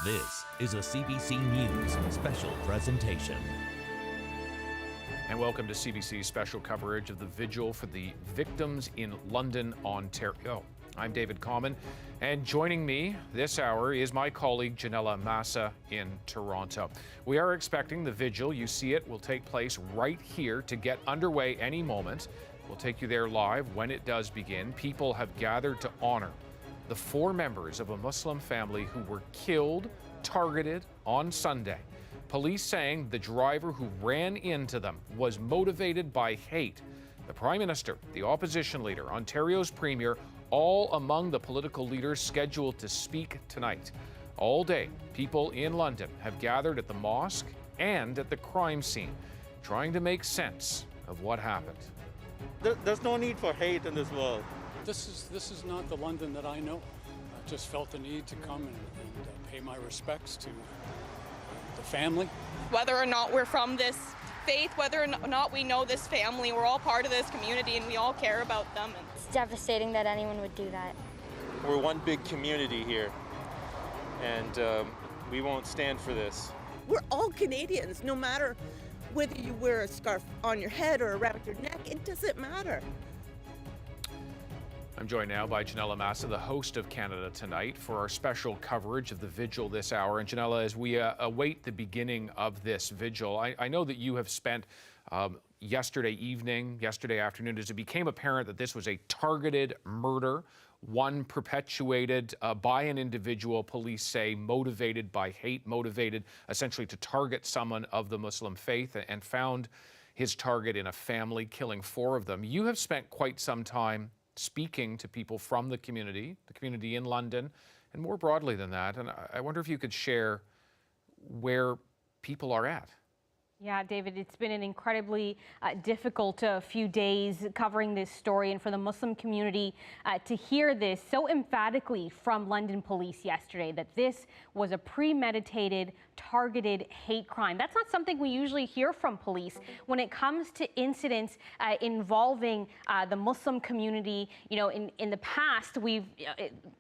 This is a CBC News special presentation. And welcome to CBC's special coverage of the vigil for the victims in London, Ontario. I'm David Common, and joining me this hour is my colleague Janella Massa in Toronto. We are expecting the vigil, you see it, will take place right here to get underway any moment. We'll take you there live when it does begin. People have gathered to honor the 4 members of a Muslim family who were killed, targeted on Sunday. Police saying the driver who ran into them was motivated by hate. The Prime Minister, the opposition leader, Ontario's Premier, all among the political leaders scheduled to speak tonight. All day, people in London have gathered at the mosque and at the crime scene, trying to make sense of what happened. There's no need for hate in this world. This is not the London that I know. I just felt the need to come and pay my respects to the family. Whether or not we're from this faith, whether or not we know this family, we're all part of this community and we all care about them. It's devastating that anyone would do that. We're one big community here, and we won't stand for this. We're all Canadians, no matter whether you wear a scarf on your head or around your neck, it doesn't matter. I'm joined now by Janella Massa, the host of Canada Tonight, for our special coverage of the vigil this hour. And Janella, as we await the beginning of this vigil, I know that you have spent yesterday evening, yesterday afternoon, as it became apparent that this was a targeted murder, one perpetuated by an individual, police say, motivated by hate, motivated essentially to target someone of the Muslim faith, and found his target in a family, killing 4 of them. You have spent quite some time speaking to people from the community in London, and more broadly than that. And I wonder if you could share where people are at. Yeah, David, it's been an incredibly difficult few days covering this story, and for the Muslim community to hear this so emphatically from London police yesterday, that this was a premeditated, targeted hate crime. That's not something we usually hear from police when it comes to incidents involving the Muslim community. You know, in the past,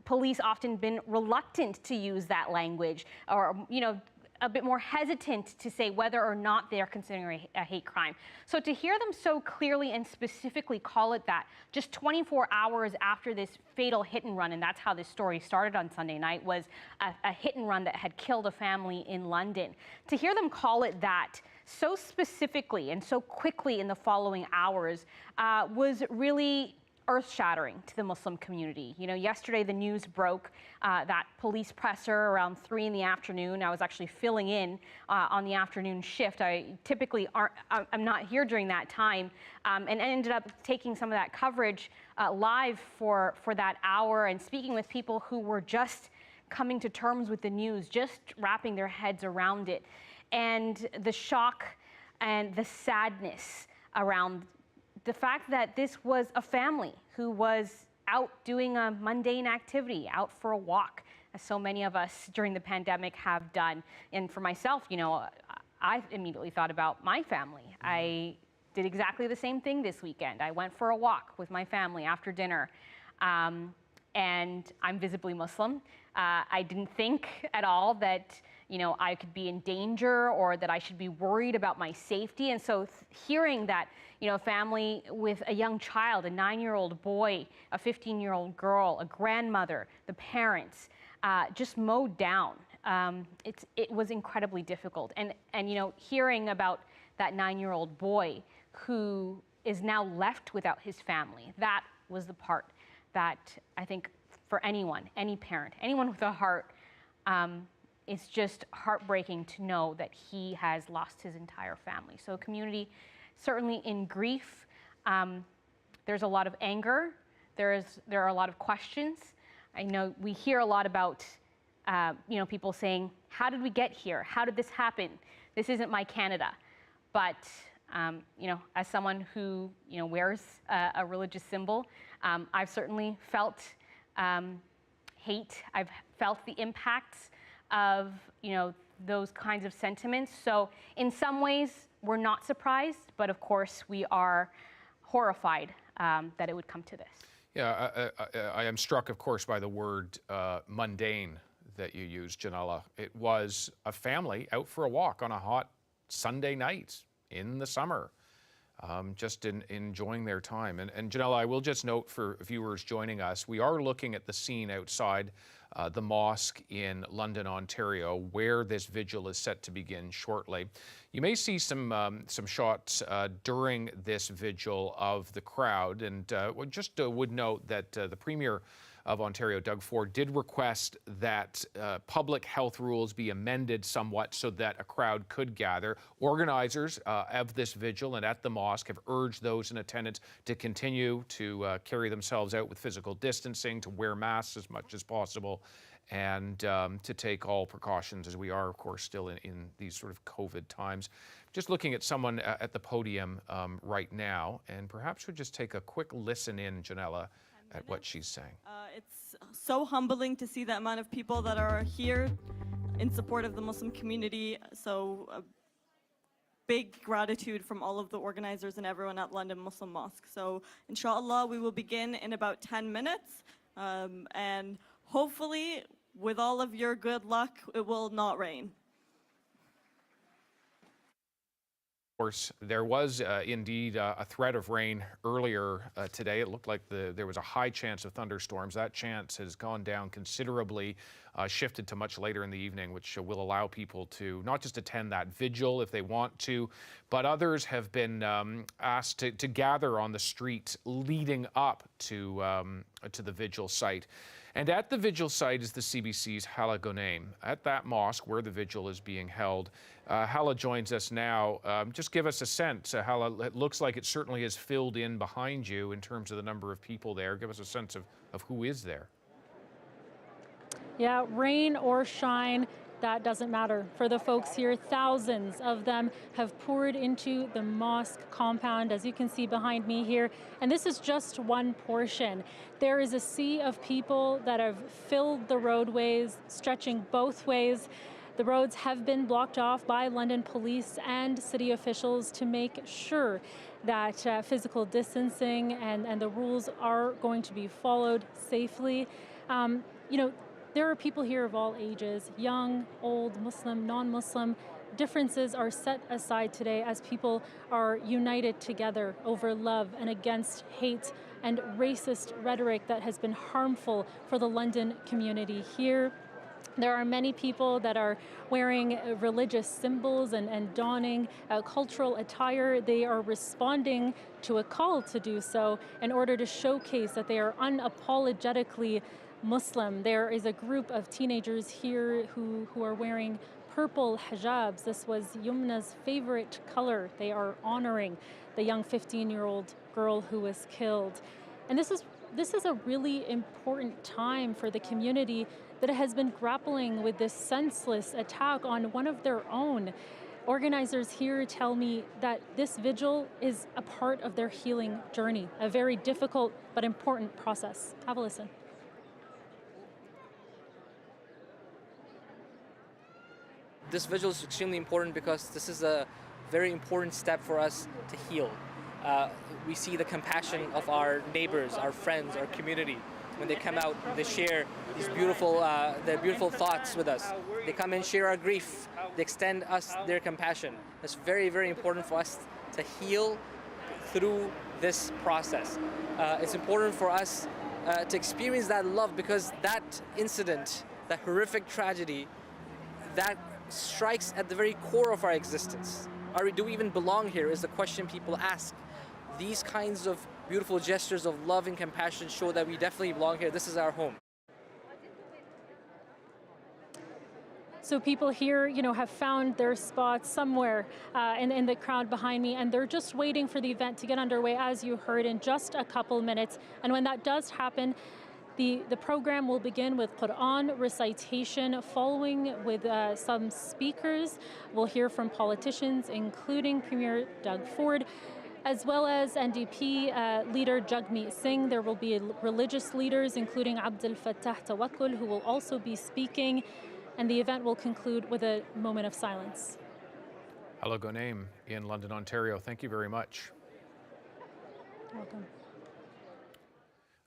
police often been reluctant to use that language, or, you know, a bit more hesitant to say whether or not they're considering a hate crime. So to hear them so clearly and specifically call it that, just 24 hours after this fatal hit and run, and that's how this story started on Sunday night, was a hit and run that had killed a family in London. To hear them call it that so specifically and so quickly in the following hours was really earth-shattering to the Muslim community. You know, yesterday the news broke that police presser around 3 in the afternoon. I was actually filling in on the afternoon shift. I typically I'm not here during that time, and ended up taking some of that coverage live for that hour and speaking with people who were just coming to terms with the news, just wrapping their heads around it, and the shock and the sadness around the fact that this was a family who was out doing a mundane activity, out for a walk, as so many of us during the pandemic have done. And for myself, you know, I immediately thought about my family. I did exactly the same thing this weekend. I went for a walk with my family after dinner, and I'm visibly Muslim. I didn't think at all that, you know, I could be in danger or that I should be worried about my safety. And so hearing that, you know, a family with a young child, a 9-year-old boy, a 15-year-old girl, a grandmother, the parents, just mowed down. It was incredibly difficult. And you know, hearing about that 9-year-old boy who is now left without his family, that was the part that I think for anyone, any parent, anyone with a heart, it's just heartbreaking to know that he has lost his entire family. So community certainly in grief. There's a lot of anger. There are a lot of questions. I know we hear a lot about you know, people saying, how did we get here? How did this happen? This isn't my Canada. But you know, as someone who, you know, wears a religious symbol, I've certainly felt hate. I've felt the impacts of, you know, those kinds of sentiments. So in some ways, we're not surprised, but of course we are horrified that it would come to this. Yeah, I am struck, of course, by the word mundane that you used, Janella. It was a family out for a walk on a hot Sunday night in the summer, just enjoying their time. And Janella, I will just note for viewers joining us, we are looking at the scene outside the mosque in London, Ontario, where this vigil is set to begin shortly. You may see some shots during this vigil of the crowd, and would note that the Premier of Ontario, Doug Ford, did request that public health rules be amended somewhat so that a crowd could gather. Organizers of this vigil and at the mosque have urged those in attendance to continue to carry themselves out with physical distancing, to wear masks as much as possible, and to take all precautions, as we are, of course, still in these sort of COVID times. Just looking at someone at the podium right now, and perhaps we'll just take a quick listen in, Janella, at what she's saying. It's so humbling to see the amount of people that are here in support of the Muslim community. So big gratitude from all of the organizers and everyone at London Muslim Mosque. So inshallah, we will begin in about 10 minutes. And hopefully, with all of your good luck, it will not rain. Of course, there was indeed a threat of rain earlier today. It looked like there was a high chance of thunderstorms. That chance has gone down considerably, shifted to much later in the evening, which will allow people to not just attend that vigil if they want to, but others have been asked to gather on the street leading up to the vigil site. And at the vigil site is the CBC's Hala Ghonaim, at that mosque where the vigil is being held. Hala joins us now. Just give us a sense, Hala, it looks like it certainly is filled in behind you in terms of the number of people there. Give us a sense of who is there. Yeah, rain or shine, that doesn't matter. For the folks here, thousands of them have poured into the mosque compound, as you can see behind me here. And this is just one portion. There is a sea of people that have filled the roadways, stretching both ways. The roads have been blocked off by London police and city officials to make sure that physical distancing and the rules are going to be followed safely. There are people here of all ages, young, old, Muslim, non-Muslim. Differences are set aside today as people are united together over love and against hate and racist rhetoric that has been harmful for the London community here. There are many people that are wearing religious symbols and donning cultural attire. They are responding to a call to do so in order to showcase that they are unapologetically Muslim. There is a group of teenagers here who are wearing purple hijabs. This was Yumna's favorite color. They are honoring the young 15-year-old girl who was killed. And this is a really important time for the community that has been grappling with this senseless attack on one of their own. Organizers here tell me that this vigil is a part of their healing journey, a very difficult but important process. Have a listen. This vigil is extremely important because this is a very important step for us to heal. We see the compassion of our neighbors, our friends, our community. When they come out, they share these their beautiful thoughts with us. They come and share our grief. They extend us their compassion. It's very, very important for us to heal through this process. It's important for us to experience that love because that incident, that horrific tragedy, that strikes at the very core of our existence. Do we even belong here is the question people ask. These kinds of beautiful gestures of love and compassion show that we definitely belong here. This is our home. So people here, have found their spots somewhere in the crowd behind me, and they're just waiting for the event to get underway, as you heard, in just a couple minutes. And when that does happen, the program will begin with Quran recitation, following with some speakers. We'll hear from politicians, including Premier Doug Ford, as well as NDP leader Jagmeet Singh. There will be religious leaders, including Abdel Fattah Tawakkul, who will also be speaking. And the event will conclude with a moment of silence. Hala Ghonaim in London, Ontario. Thank you very much. Welcome.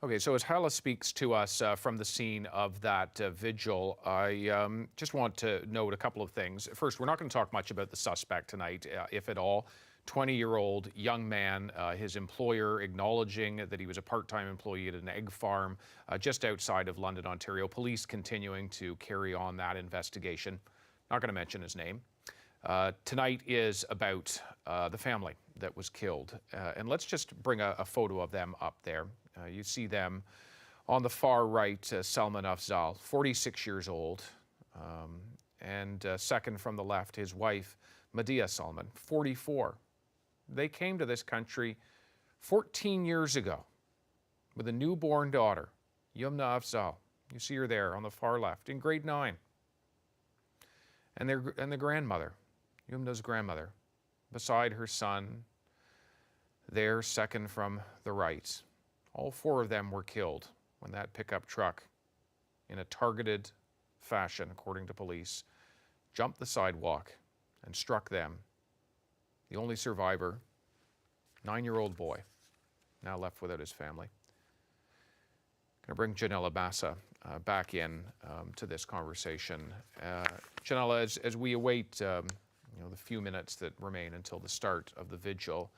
Okay, so as Hala speaks to us from the scene of that vigil, I just want to note a couple of things. First, we're not going to talk much about the suspect tonight, if at all. 20-year-old young man, his employer acknowledging that he was a part-time employee at an egg farm just outside of London, Ontario. Police continuing to carry on that investigation. Not going to mention his name. Tonight is about the family that was killed. And let's just bring a photo of them up there. You see them on the far right, Salman Afzal, 46 years old. And second from the left, his wife, Medea Salman, 44. They came to this country 14 years ago with a newborn daughter, Yumna Afzal. You see her there on the far left, in grade 9. And the grandmother, Yumna's grandmother, beside her son, there second from the right. All 4 of them were killed when that pickup truck, in a targeted fashion, according to police, jumped the sidewalk and struck them. The only survivor, 9-year-old boy, now left without his family. I'm going to bring Janella Bassa back in to this conversation. Janella, as we await the few minutes that remain until the start of the vigil,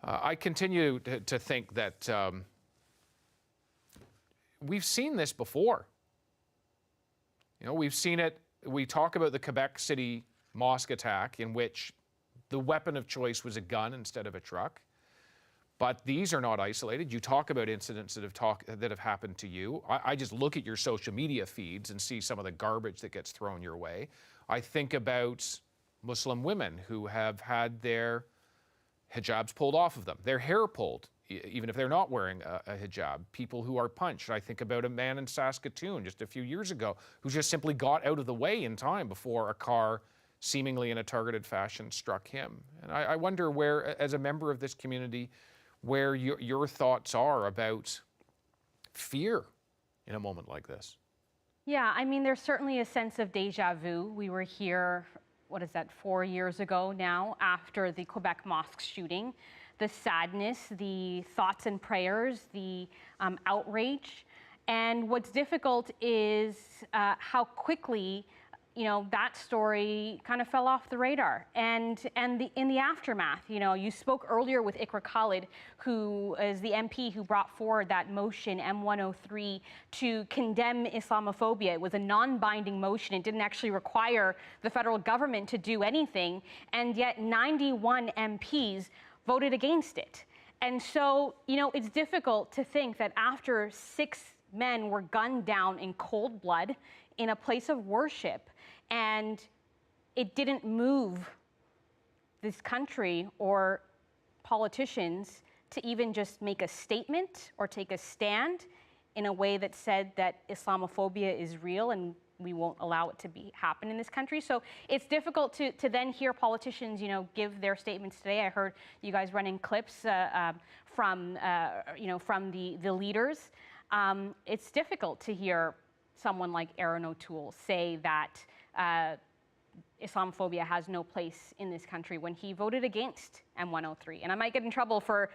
I continue to think that we've seen this before. We've seen it. We talk about the Quebec City mosque attack, in which the weapon of choice was a gun instead of a truck. But these are not isolated. You talk about incidents that have happened to you. I just look at your social media feeds and see some of the garbage that gets thrown your way. I think about Muslim women who have had their hijabs pulled off of them, their hair pulled, even if they're not wearing a hijab. People who are punched. I think about a man in Saskatoon just a few years ago who just simply got out of the way in time before a car, seemingly in a targeted fashion, struck him. And I wonder where, as a member of this community, where your thoughts are about fear in a moment like this. Yeah, I mean, there's certainly a sense of deja vu. We were here, 4 years ago now, after the Quebec mosque shooting. The sadness, the thoughts and prayers, the outrage. And what's difficult is how quickly that story kind of fell off the radar. And in the aftermath, you spoke earlier with Iqra Khalid, who is the MP who brought forward that motion M103 to condemn Islamophobia. It was a non-binding motion. It didn't actually require the federal government to do anything. And yet 91 MPs voted against it. And so, it's difficult to think that after 6 men were gunned down in cold blood in a place of worship, and it didn't move this country or politicians to even just make a statement or take a stand in a way that said that Islamophobia is real and we won't allow it to happen in this country. So it's difficult to then hear politicians, give their statements today. I heard you guys running clips from the leaders. It's difficult to hear someone like Aaron O'Toole say that Islamophobia has no place in this country when he voted against M103. And I might get in trouble for,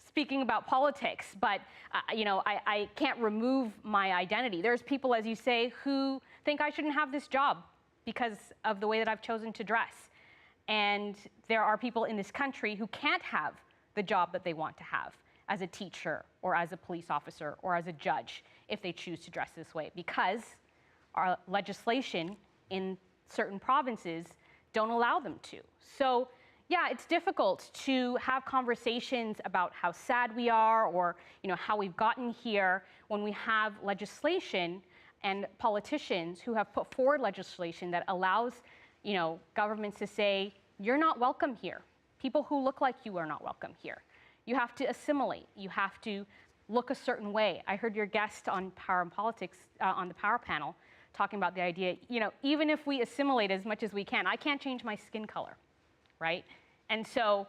speaking about politics, but I can't remove my identity. There's people, as you say, who think I shouldn't have this job because of the way that I've chosen to dress. And there are people in this country who can't have the job that they want to have as a teacher or as a police officer or as a judge if they choose to dress this way, because our legislation in certain provinces don't allow them to. So yeah, it's difficult to have conversations about how sad we are or how we've gotten here when we have legislation and politicians who have put forward legislation that allows governments to say, you're not welcome here. People who look like you are not welcome here. You have to assimilate. You have to look a certain way. I heard your guest on Power and Politics on the Power panel talking about the idea, even if we assimilate as much as we can, I can't change my skin color, right? And so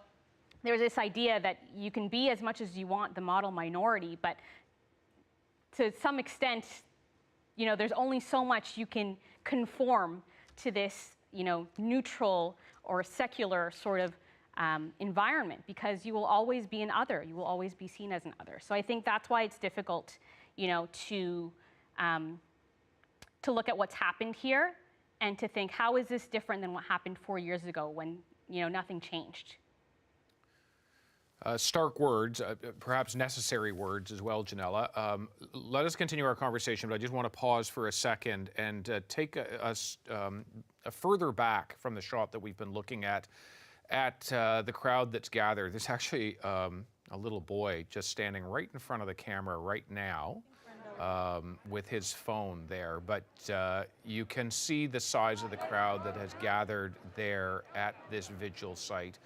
there's this idea that you can be as much as you want the model minority, but to some extent, there's only so much you can conform to this, neutral or secular sort of environment, because you will always be an other. You will always be seen as an other. So I think that's why it's difficult, to look at what's happened here and to think, how is this different than what happened 4 years ago when, nothing changed? Stark words, perhaps necessary words as well, Janella. Let us continue our conversation, but I just want to pause for a second and take us further back from the shot that we've been looking at the crowd that's gathered. There's actually a little boy just standing right in front of the camera right now with his phone there. But you can see the size of the crowd that has gathered there at this vigil site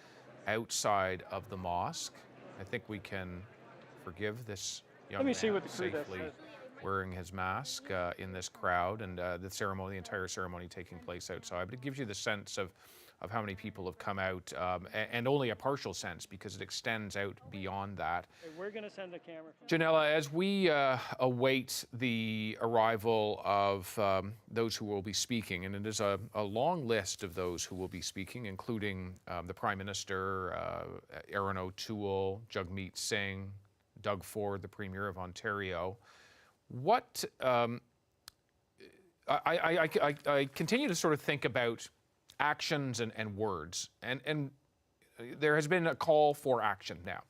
outside of the mosque. I think we can forgive this young man safely wearing his mask in this crowd, and the entire ceremony taking place outside. But it gives you the sense of how many people have come out, and only a partial sense because it extends out beyond that. Hey, we're going to send a camera. Janella, as we await the arrival of those who will be speaking, and it is a long list of those who will be speaking, including the Prime Minister, Aaron O'Toole, Jagmeet Singh, Doug Ford, the Premier of Ontario. What I continue to sort of think about actions and words, and there has been a call for action now.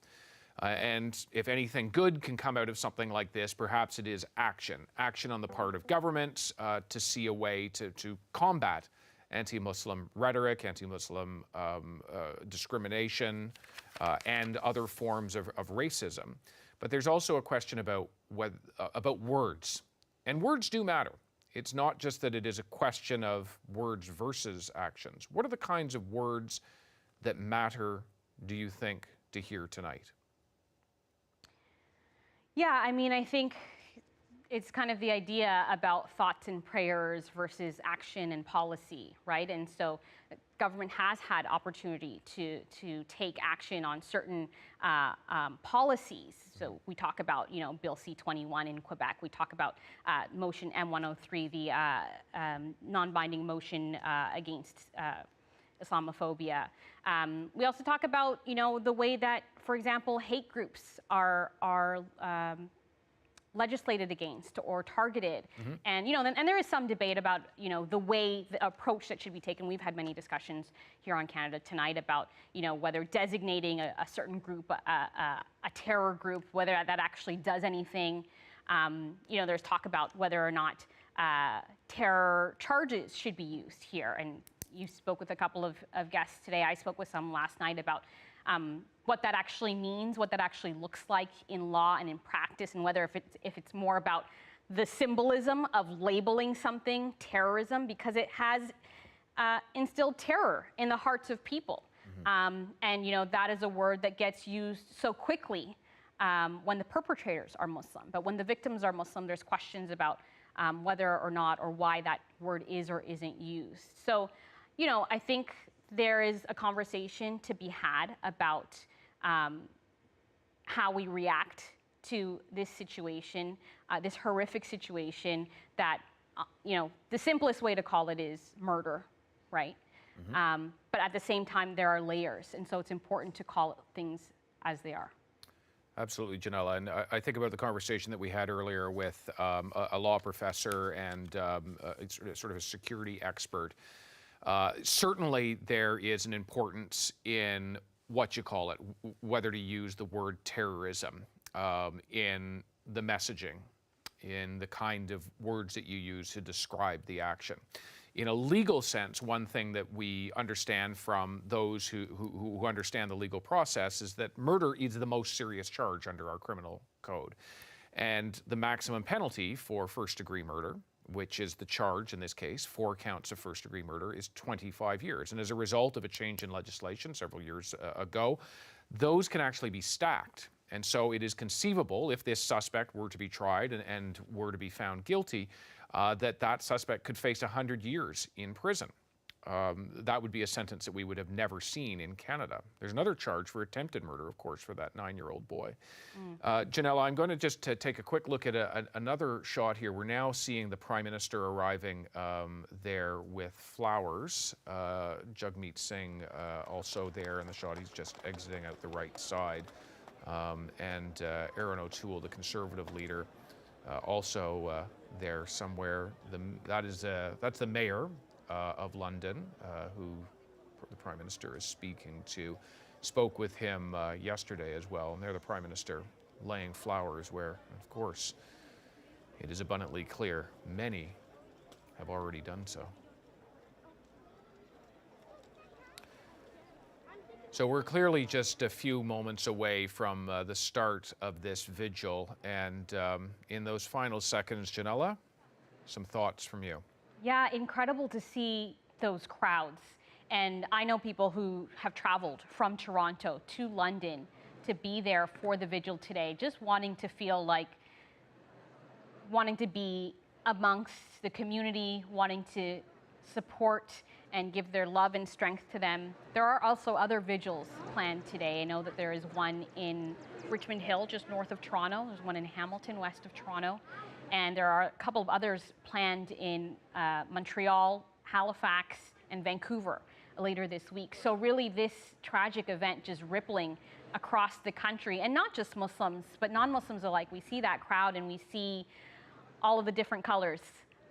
And if anything good can come out of something like this, perhaps it is action on the part of government to see a way to combat anti-Muslim rhetoric, anti-Muslim discrimination, and other forms of racism. But there's also a question about words, and words do matter. It's not just that it is a question of words versus actions. What are the kinds of words that matter, do you think, to hear tonight? Yeah, I think it's kind of the idea about thoughts and prayers versus action and policy, right? And so government has had opportunity to take action on certain policies. So we talk about, Bill C-21 in Quebec. We talk about Motion M-103, the non-binding motion against Islamophobia. We also talk about, the way that, for example, hate groups are legislated against or targeted. Mm-hmm. And, and there is some debate about, the approach that should be taken. We've had many discussions here on Canada tonight about, whether designating a certain group, a terror group, whether that actually does anything. There's talk about whether or not terror charges should be used here. And you spoke with a couple of guests today. I spoke with some last night about what that actually means, what that actually looks like in law and in practice, and whether if it's more about the symbolism of labeling something terrorism, because it has instilled terror in the hearts of people. Mm-hmm. And that is a word that gets used so quickly when the perpetrators are Muslim. But when the victims are Muslim, there's questions about whether or not, or why that word is or isn't used. So, I think there is a conversation to be had about how we react to this situation, this horrific situation that, the simplest way to call it is murder, right? Mm-hmm. But at the same time, there are layers, and so it's important to call things as they are. Absolutely, Janella. And I think about the conversation that we had earlier with a law professor and sort of a security expert. Certainly, there is an importance in what you call it, whether to use the word terrorism in the messaging, in the kind of words that you use to describe the action. In a legal sense, one thing that we understand from those who understand the legal process is that murder is the most serious charge under our criminal code. And the maximum penalty for first-degree murder, which is the charge in this case, 4 counts of first-degree murder, is 25 years. And as a result of a change in legislation several years ago, those can actually be stacked. And so it is conceivable, if this suspect were to be tried and were to be found guilty, that suspect could face 100 years in prison. that would be a sentence that we would have never seen in Canada. There's another charge for attempted murder, of course, for that 9-year-old boy. Janella, I'm going to just take a quick look at another shot here. We're now seeing the Prime Minister arriving there with flowers. Jagmeet Singh also there in the shot. He's just exiting out the right side. And Aaron O'Toole, the Conservative leader, also there somewhere. That's the mayor of London, who the Prime Minister is speaking to. Spoke with him yesterday as well, and there the Prime Minister laying flowers where, of course, it is abundantly clear many have already done so. So we're clearly just a few moments away from the start of this vigil, and in those final seconds, Janella, some thoughts from you. Yeah, incredible to see those crowds. And I know people who have traveled from Toronto to London to be there for the vigil today, just wanting to be amongst the community, wanting to support and give their love and strength to them. There are also other vigils planned today. I know that there is one in Richmond Hill, just north of Toronto. There's one in Hamilton, west of Toronto. And there are a couple of others planned in Montreal, Halifax, and Vancouver later this week. So really this tragic event just rippling across the country, and not just Muslims, but non-Muslims alike. We see that crowd and we see all of the different colors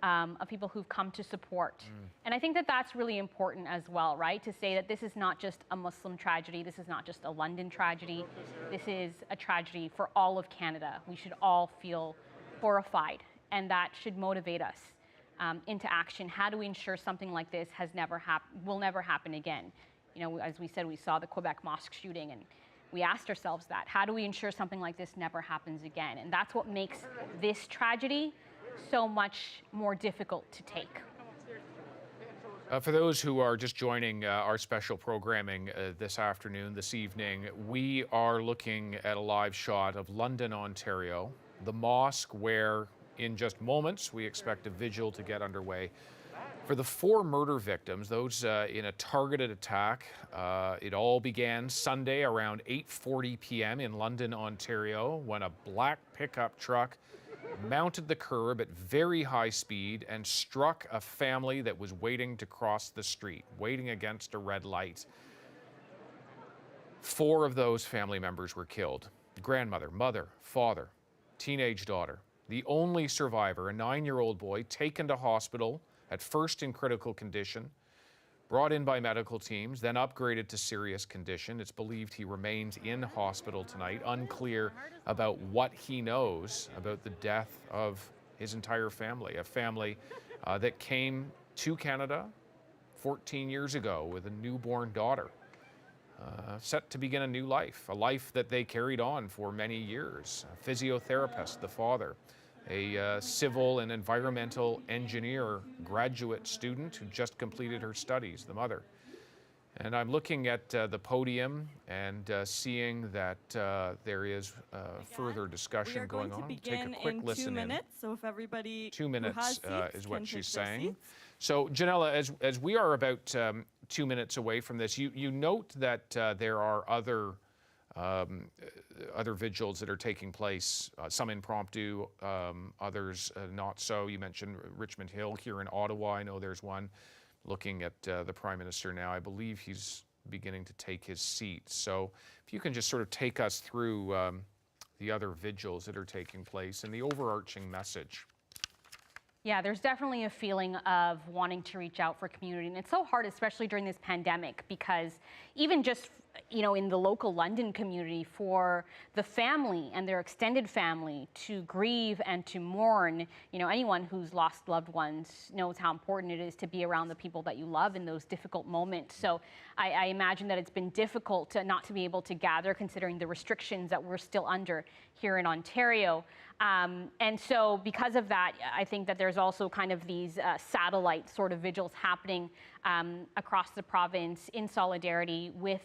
of people who've come to support. And I think that that's really important as well, right? To say that this is not just a Muslim tragedy, this is not just a London tragedy, this is a tragedy for all of Canada. We should all feel horrified, and that should motivate us into action. How do we ensure something like this will never happen again? You know, as we said, we saw the Quebec mosque shooting, and we asked ourselves that. How do we ensure something like this never happens again? And that's what makes this tragedy so much more difficult to take. For those who are just joining our special programming this evening, we are looking at a live shot of London, Ontario, the mosque where in just moments we expect a vigil to get underway for the 4 murder victims, those in a targeted attack. It all began Sunday around 8:40 p.m. in London, Ontario, when a black pickup truck mounted the curb at very high speed and struck a family that was waiting to cross the street, waiting against a red light. 4 of those family members were killed: grandmother, mother, father, teenage daughter. The only survivor, a 9-year-old boy, taken to hospital, at first in critical condition, brought in by medical teams, then upgraded to serious condition. It's believed he remains in hospital tonight. Unclear about what he knows about the death of his entire family, a family that came to Canada 14 years ago with a newborn daughter, set to begin a new life, a life that they carried on for many years. A physiotherapist, the father, a civil and environmental engineer graduate student who just completed her studies, the mother. And I'm looking at the podium and seeing that there is further discussion going on. Take a quick listen 2 minutes, so if everybody 2 minutes is what she's saying. Seats. So Janella, as we are about 2 minutes away from this, you note that there are other vigils that are taking place, some impromptu, others not so. You mentioned Richmond Hill here in Ottawa. I know there's one. Looking at the Prime Minister now, I believe he's beginning to take his seat. So if you can just sort of take us through the other vigils that are taking place and the overarching message. Yeah, there's definitely a feeling of wanting to reach out for community. And it's so hard, especially during this pandemic, because even just, you know, in the local London community, for the family and their extended family to grieve and to mourn, you know, anyone who's lost loved ones knows how important it is to be around the people that you love in those difficult moments. So I imagine that it's been difficult not to be able to gather, considering the restrictions that we're still under here in Ontario. And so because of that, I think that there's also kind of these satellite sort of vigils happening across the province in solidarity with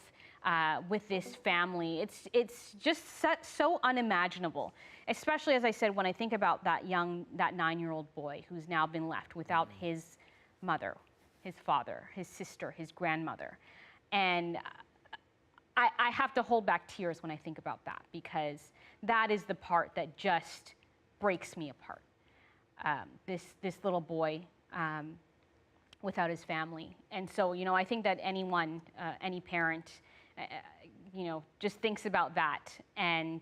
this family. It's just so unimaginable, especially, as I said, when I think about that 9-year-old boy who's now been left without his mother, his father, his sister, his grandmother. And I have to hold back tears when I think about that, because that is the part that just breaks me apart. This little boy without his family. And so, you know, I think that anyone, any parent, you know, just thinks about that, and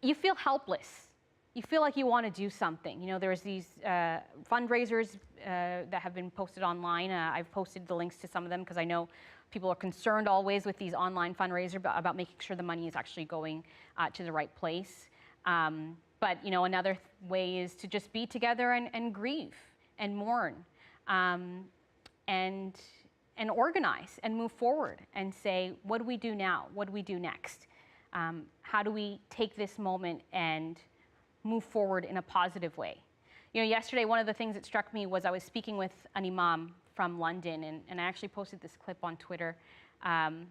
you feel helpless. You feel like you want to do something. You know, there's these fundraisers that have been posted online. I've posted the links to some of them because I know people are concerned always with these online fundraisers about making sure the money is actually going to the right place. But, you know, another way is to just be together and grieve and mourn and organize and move forward and say, what do we do now? What do we do next? How do we take this moment and move forward in a positive way? You know, yesterday, one of the things that struck me was I was speaking with an imam from London, and I actually posted this clip on Twitter, and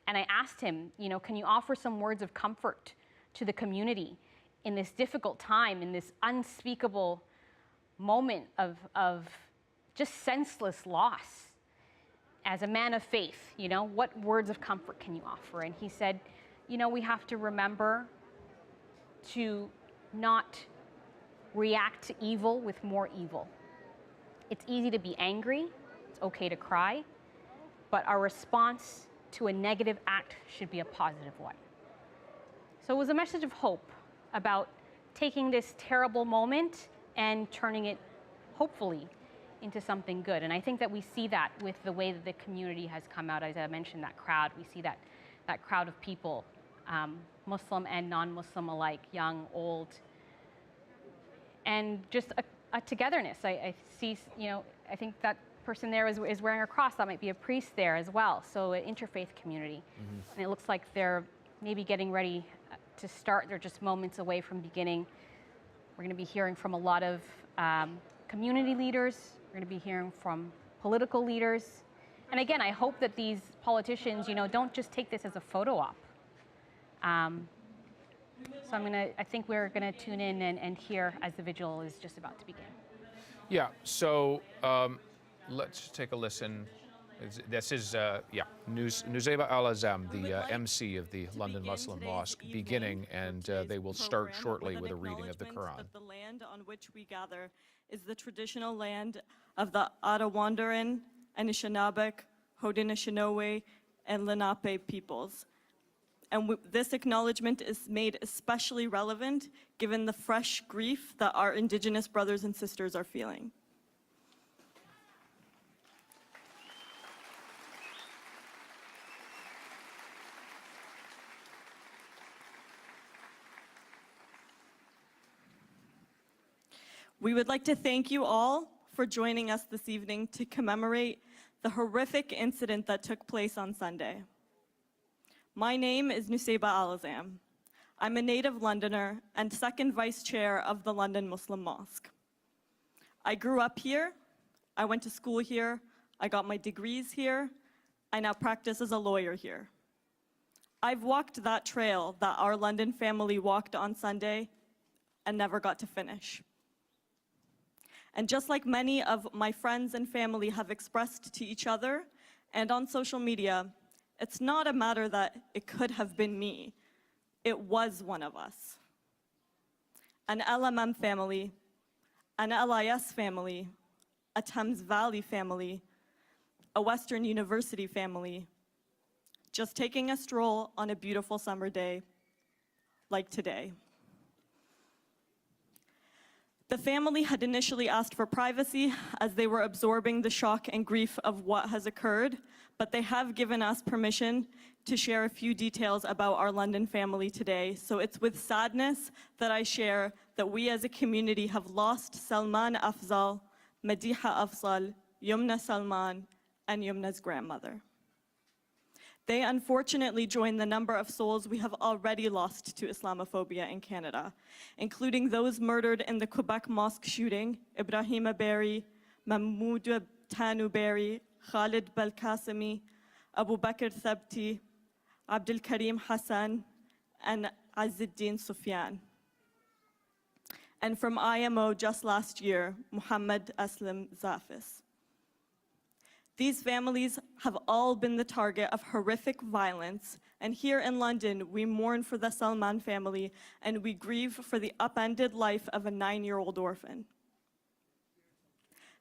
I asked him, you know, can you offer some words of comfort to the community in this difficult time, in this unspeakable moment of just senseless loss? As a man of faith, you know, what words of comfort can you offer? And he said, you know, we have to remember to not react to evil with more evil. It's easy to be angry, it's okay to cry, but our response to a negative act should be a positive one. So it was a message of hope about taking this terrible moment and turning it, hopefully, into something good. And I think that we see that with the way that the community has come out. As I mentioned, that crowd, we see that crowd of people, Muslim and non-Muslim alike, young, old, and just a togetherness. I see, you know, I think that person there is wearing a cross. That might be a priest there as well. So an interfaith community. Mm-hmm. And it looks like they're maybe getting ready to start. They're just moments away from beginning. We're going to be hearing from a lot of community leaders. We're going to be hearing from political leaders. And again, I hope that these politicians, you know, don't just take this as a photo op. So I think we're going to tune in and hear as the vigil is just about to begin. Yeah, so let's take a listen. This is, Nusayba Al-Azam, the MC of the London Muslim Mosque, beginning, and they will start shortly with a reading of the Quran. That the land on which we gather is the traditional land of the Arawandaran, Anishinaabe, Haudenosaunee, and Lenape peoples. And this acknowledgement is made especially relevant given the fresh grief that our Indigenous brothers and sisters are feeling. We would like to thank you all for joining us this evening to commemorate the horrific incident that took place on Sunday. My name is Nusayba Al-Azam. I'm a native Londoner and second vice chair of the London Muslim Mosque. I grew up here, I went to school here, I got my degrees here, I now practice as a lawyer here. I've walked that trail that our London family walked on Sunday and never got to finish. And just like many of my friends and family have expressed to each other and on social media, it's not a matter that it could have been me. It was one of us. An LMM family, an LIS family, a Thames Valley family, a Western University family, just taking a stroll on a beautiful summer day like today. The family had initially asked for privacy as they were absorbing the shock and grief of what has occurred, but they have given us permission to share a few details about our London family today. So it's with sadness that I share that we as a community have lost Salman Afzal, Madiha Afzal, Yumna Salman, and Yumna's grandmother. They unfortunately join the number of souls we have already lost to Islamophobia in Canada, including those murdered in the Quebec mosque shooting, Ibrahima Berry, Mahmoud Tanu Berry, Khalid Belkacemi, Abu Bakr Thabti, Abdul Karim Hassan, and Azzuddin Sufyan. And from IMO just last year, Muhammad Aslam Zafis. These families have all been the target of horrific violence, and here in London, we mourn for the Salman family, and we grieve for the upended life of a 9-year-old orphan.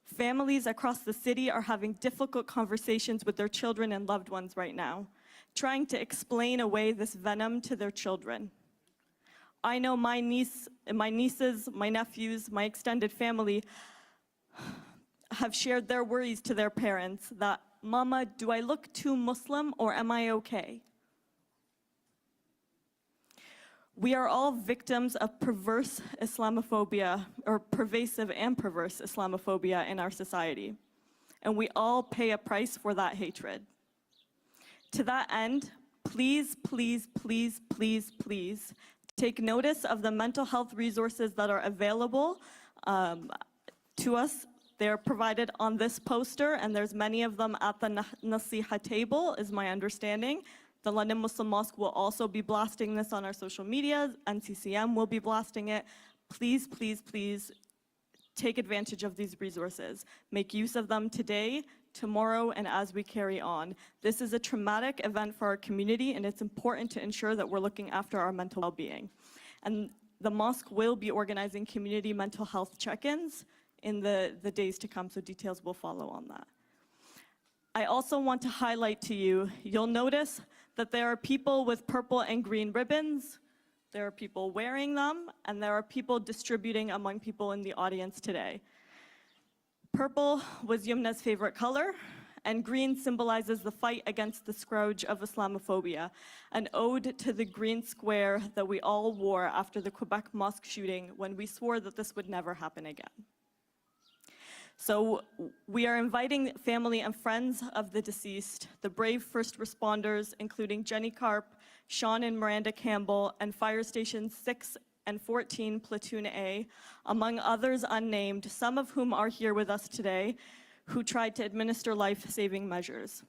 Families across the city are having difficult conversations with their children and loved ones right now, trying to explain away this venom to their children. I know my nieces, my nephews, my extended family have shared their worries to their parents that, "Mama, do I look too Muslim or am I okay?" We are all victims of perverse Islamophobia, or pervasive and perverse Islamophobia in our society, and we all pay a price for that hatred. To that end, please, please, please, please, please, take notice of the mental health resources that are available to us. They're provided on this poster, and there's many of them at the Nasiha table, is my understanding. The London Muslim Mosque will also be blasting this on our social media. NCCM will be blasting it. Please, please, please take advantage of these resources. Make use of them today, tomorrow, and as we carry on. This is a traumatic event for our community, and it's important to ensure that we're looking after our mental well-being. And the mosque will be organizing community mental health check-ins in the days to come, so details will follow on that. I also want to highlight to you, you'll notice that there are people with purple and green ribbons, there are people wearing them, and there are people distributing among people in the audience today. Purple was Yumna's favorite color, and green symbolizes the fight against the scourge of Islamophobia, an ode to the green square that we all wore after the Quebec mosque shooting when we swore that this would never happen again. So we are inviting family and friends of the deceased, the brave first responders, including Jenny Karp, Sean and Miranda Campbell, and Fire Stations 6 and 14 Platoon A, among others unnamed, some of whom are here with us today, who tried to administer life-saving measures.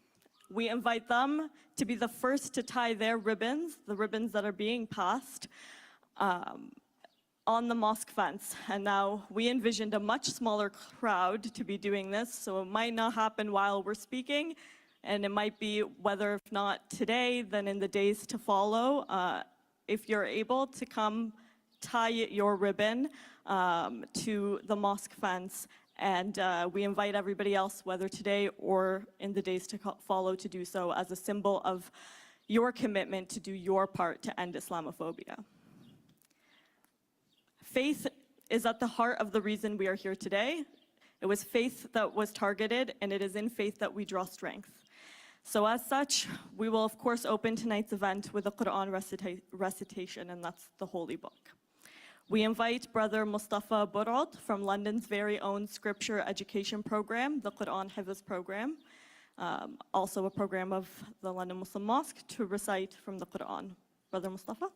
We invite them to be the first to tie their ribbons, the ribbons that are being passed, on the mosque fence. And now we envisioned a much smaller crowd to be doing this, so it might not happen while we're speaking, and it might be, whether if not today, then in the days to follow. If you're able to come tie your ribbon to the mosque fence, and we invite everybody else, whether today or in the days to follow, to do so as a symbol of your commitment to do your part to end Islamophobia. Faith is at the heart of the reason we are here today. It was faith that was targeted, and it is in faith that we draw strength. So as such, we will of course open tonight's event with a Quran recitation, and that's the Holy Book. We invite Brother Mustafa Burad from London's very own scripture education program, the Quran Hifz program, also a program of the London Muslim Mosque, to recite from the Quran. Brother Mustafa.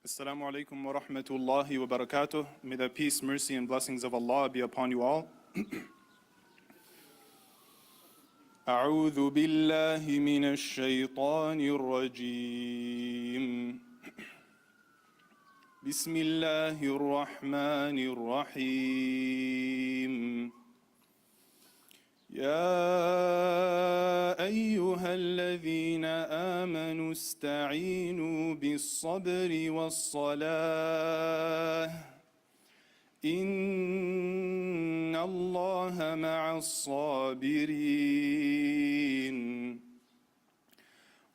Assalamu alaikum wa rahmatullahi wa barakatuh. May the peace, mercy, and blessings of Allah be upon you all. أعوذ بالله من الشيطان الرجيم. بسم الله الرحمن الرحيم. يا أيها الذين آمنوا استعينوا بالصبر والصلاة إن الله مع الصابرين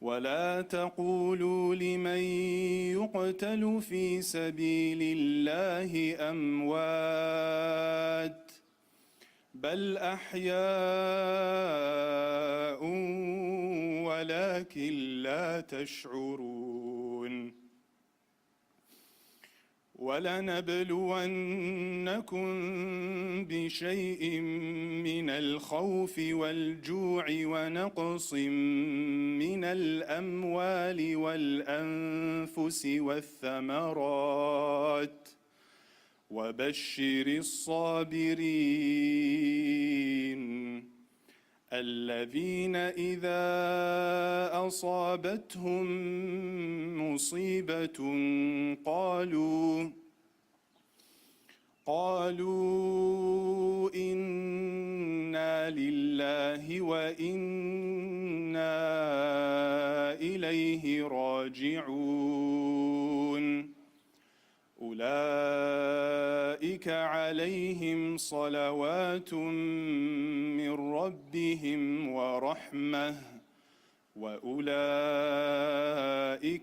ولا تقولوا لمن يقتل في سبيل الله أموات بل أحياء ولكن لا تشعرون ولنبلونكم بشيء من الخوف والجوع ونقص من الأموال والأنفس والثمرات وبشر الصابرين الذين إذا أصابتهم مصيبة قالوا إنا لله وإنا إليه راجعون أولئك عليهم صلوات من ربهم ورحمة وأولئك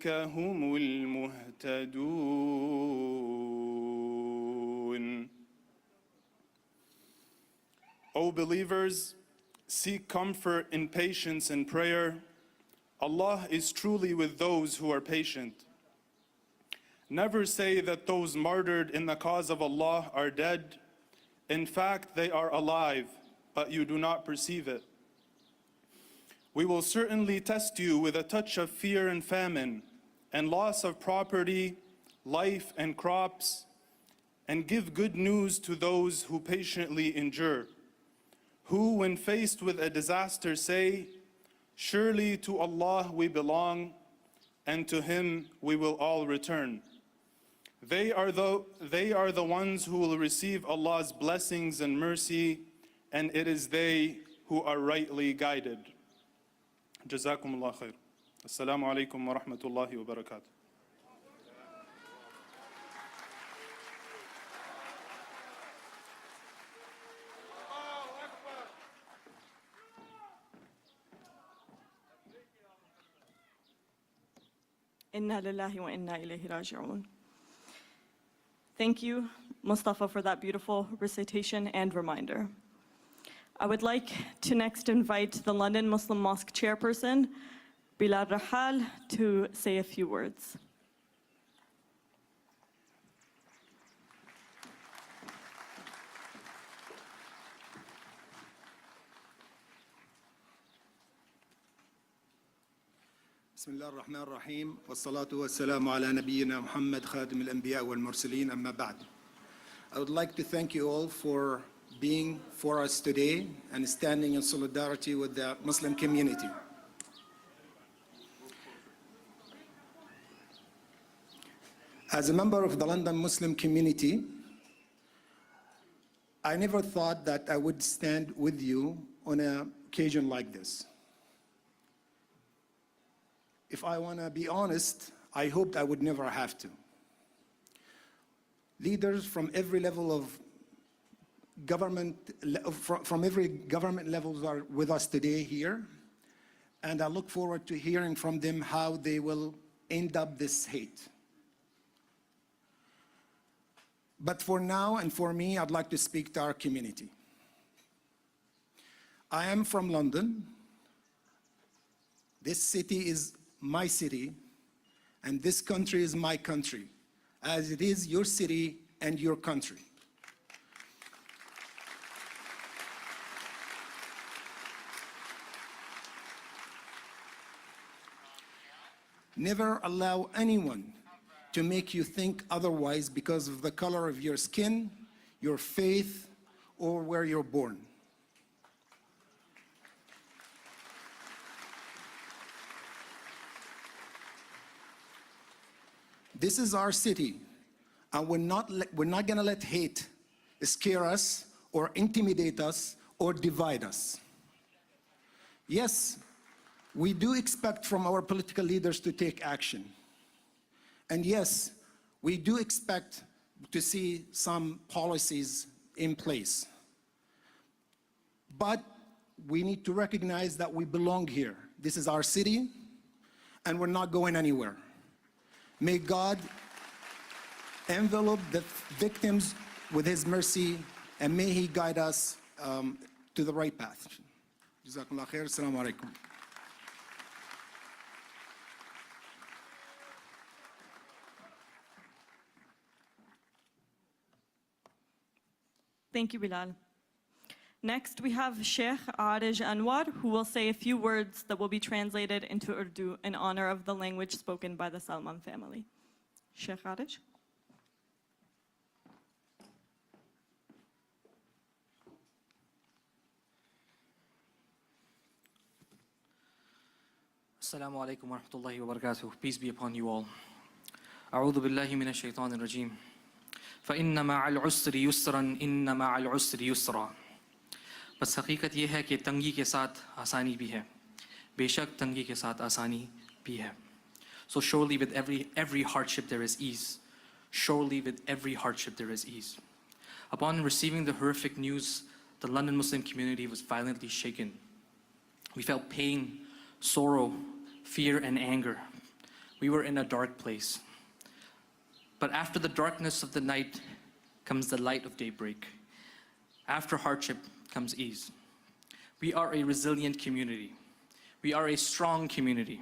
هم المهتدون. O believers, seek comfort in patience and prayer. Allah is truly with those who are patient. Never say that those martyred in the cause of Allah are dead. In fact, they are alive, but you do not perceive it. We will certainly test you with a touch of fear and famine, and loss of property, life and crops, and give good news to those who patiently endure, who, when faced with a disaster, say, "Surely to Allah we belong, and to Him we will all return." They are the ones who will receive Allah's blessings and mercy, and it is they who are rightly guided. Jazakumullah khair. Assalamu alaikum wa rahmatullahi wa barakatuh. Inna lillahi wa inna ilayhi raji'un. Thank you, Mustafa, for that beautiful recitation and reminder. I would like to next invite the London Muslim Mosque chairperson, Bilal Rahal, to say a few words. بسم الله الرحمن الرحيم والصلاة والسلام على نبينا محمد خاتم الأنبياء والمرسلين أما بعد. I would like to thank you all for being for us today and standing in solidarity with the Muslim community. As a member of the London Muslim community, I never thought that I would stand with you on an occasion like this. If I want to be honest, I hoped I would never have to. Leaders from every level of government, from every government levels are with us today here, and I look forward to hearing from them how they will end up this hate. But for now and for me, I'd like to speak to our community. I am from London. This city is my city, and this country is my country, as it is your city and your country. Never allow anyone to make you think otherwise because of the color of your skin, your faith, or where you're born. This is our city, and we're not going to let hate scare us or intimidate us or divide us. Yes, we do expect from our political leaders to take action. And yes, we do expect to see some policies in place. But we need to recognize that we belong here. This is our city, and we're not going anywhere. May God envelope the victims with His mercy, and may He guide us to the right path. Jazakallah khair. Assalamu alaikum. Thank you, Bilal. Next, we have Sheikh Arij Anwar, who will say a few words that will be translated into Urdu in honor of the language spoken by the Salman family. Sheikh Arij. Assalamu alaikum wa rahmatullahi wa barakatuh. Peace be upon you all. أعوذ بالله من الشيطان الرجيم. فإن مع العسر يسرا إن مع العسر يسرا. बस हकीकत ये है कि तंगी के साथ आसानी भी है. बेशक तंगी के साथ आसानी भी है. So surely with every hardship there is ease. Surely with every hardship there is ease. Upon receiving the horrific news, the London Muslim community was violently shaken. We felt pain, sorrow, fear and anger. We were in a dark place. But after the darkness of the night comes the light of daybreak. After hardship comes ease. We are a resilient community. We are a strong community.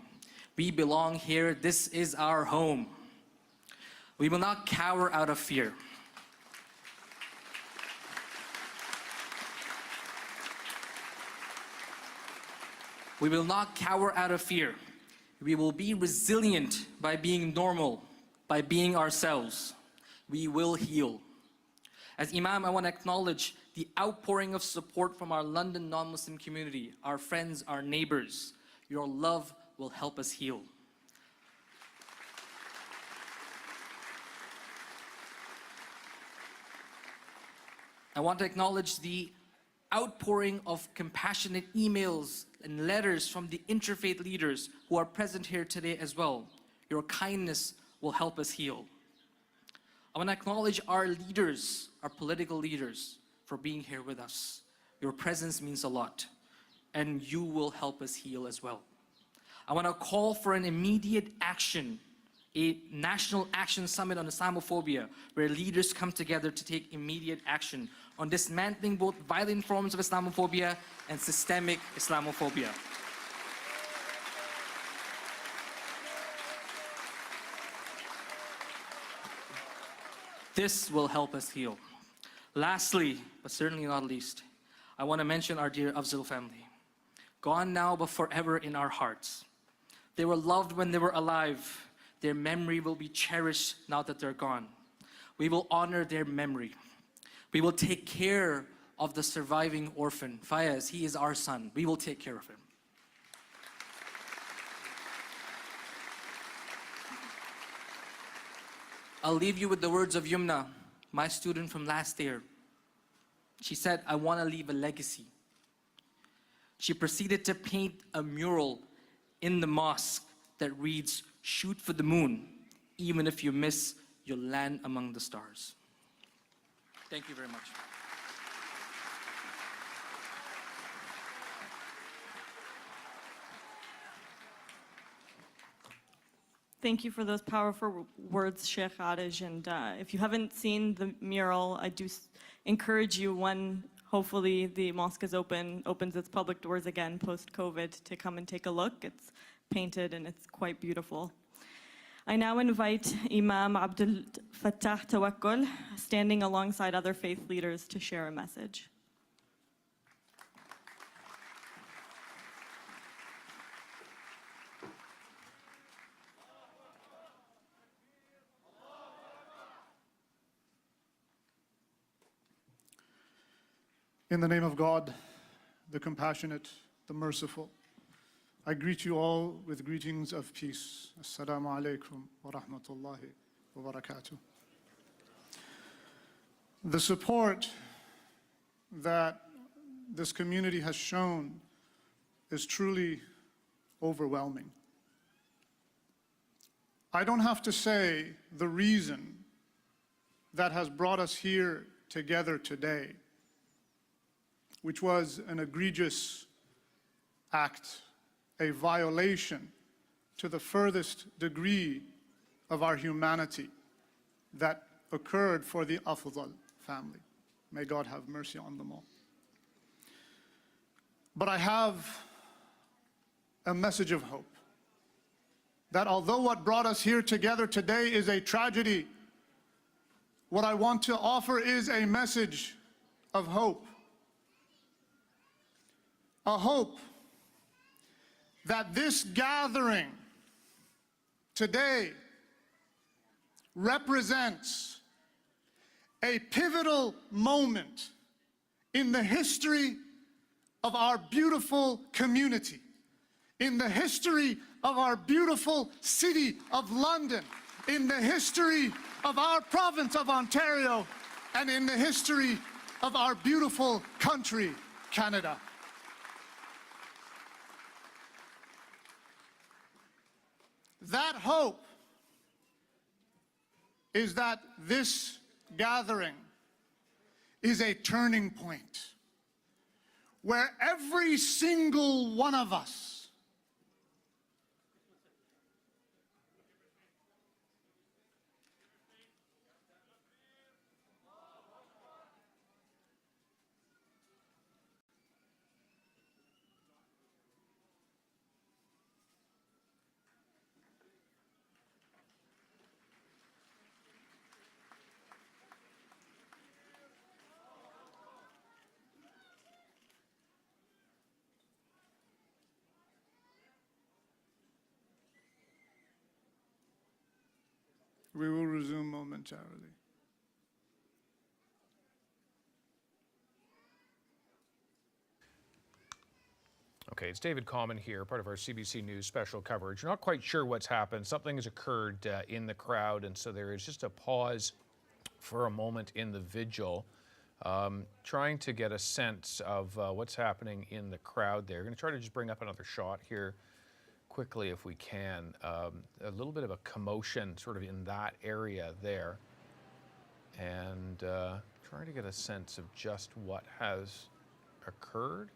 We belong here. This is our home. We will not cower out of fear. We will not cower out of fear. We will be resilient by being normal, by being ourselves. We will heal. As Imam, I want to acknowledge the outpouring of support from our London non-Muslim community, our friends, our neighbors. Your love will help us heal. I want to acknowledge the outpouring of compassionate emails and letters from the interfaith leaders who are present here today as well. Your kindness will help us heal. I want to acknowledge our leaders, our political leaders, for being here with us. Your presence means a lot, and you will help us heal as well. I want to call for an immediate action, a national action summit on Islamophobia, where leaders come together to take immediate action on dismantling both violent forms of Islamophobia and systemic Islamophobia. This will help us heal. Lastly, but certainly not least, I want to mention our dear Afzal family. Gone now, but forever in our hearts. They were loved when they were alive. Their memory will be cherished now that they're gone. We will honor their memory. We will take care of the surviving orphan. Fayez, he is our son. We will take care of him. I'll leave you with the words of Yumna, my student from last year. She said, I want to leave a legacy. She proceeded to paint a mural in the mosque that reads, shoot for the moon. Even if you miss, you'll land among the stars. Thank you very much. Thank you for those powerful words, Sheikh Arij. And if you haven't seen the mural, I do encourage you, when hopefully the mosque is opens its public doors again post-COVID, to come and take a look. It's painted and it's quite beautiful. I now invite Imam Abdul Fattah Tawakkul, standing alongside other faith leaders, to share a message. In the name of God, the compassionate, the merciful, I greet you all with greetings of peace. Assalamu alaikum wa rahmatullahi wa barakatuh. The support that this community has shown is truly overwhelming. I don't have to say the reason that has brought us here together today, which was an egregious act, a violation to the furthest degree of our humanity that occurred for the Afzal family. May God have mercy on them all. But I have a message of hope, that although what brought us here together today is a tragedy, what I want to offer is a message of hope. A hope that this gathering today represents a pivotal moment in the history of our beautiful community, in the history of our beautiful city of London, in the history of our province of Ontario, and in the history of our beautiful country, Canada. That hope is that this gathering is a turning point where every single one of us We will resume momentarily. Okay, it's David Common here, part of our CBC News special coverage. Not quite sure what's happened. Something has occurred in the crowd, and so there is just a pause for a moment in the vigil, trying to get a sense of what's happening in the crowd there. Going to try to just bring up another shot here quickly if we can. A little bit of a commotion sort of in that area there, and trying to get a sense of just what has occurred.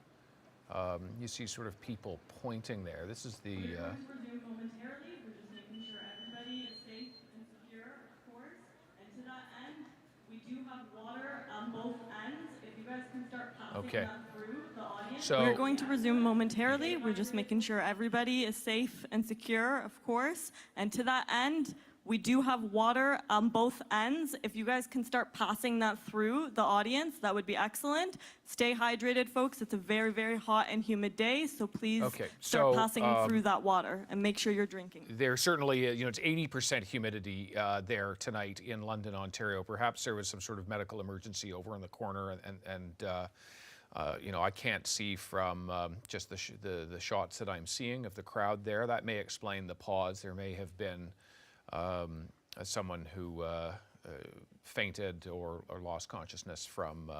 You see sort of people pointing there. This is the... We're going to resume momentarily. We're just making sure everybody is safe and secure, of course. And to that end, we do have water on both ends. If you guys can start passing that through the audience. So we're going to resume momentarily. We're just making sure everybody is safe and secure, of course. And to that end, we do have water on both ends. If you guys can start passing that through the audience, that would be excellent. Stay hydrated, folks. It's a very, very hot and humid day, so please start passing through that water and make sure you're drinking. There's certainly, it's 80% humidity there tonight in London, Ontario. Perhaps there was some sort of medical emergency over in the corner, and I can't see from just the shots that I'm seeing of the crowd there. That may explain the pause. There may have been someone who fainted or lost consciousness from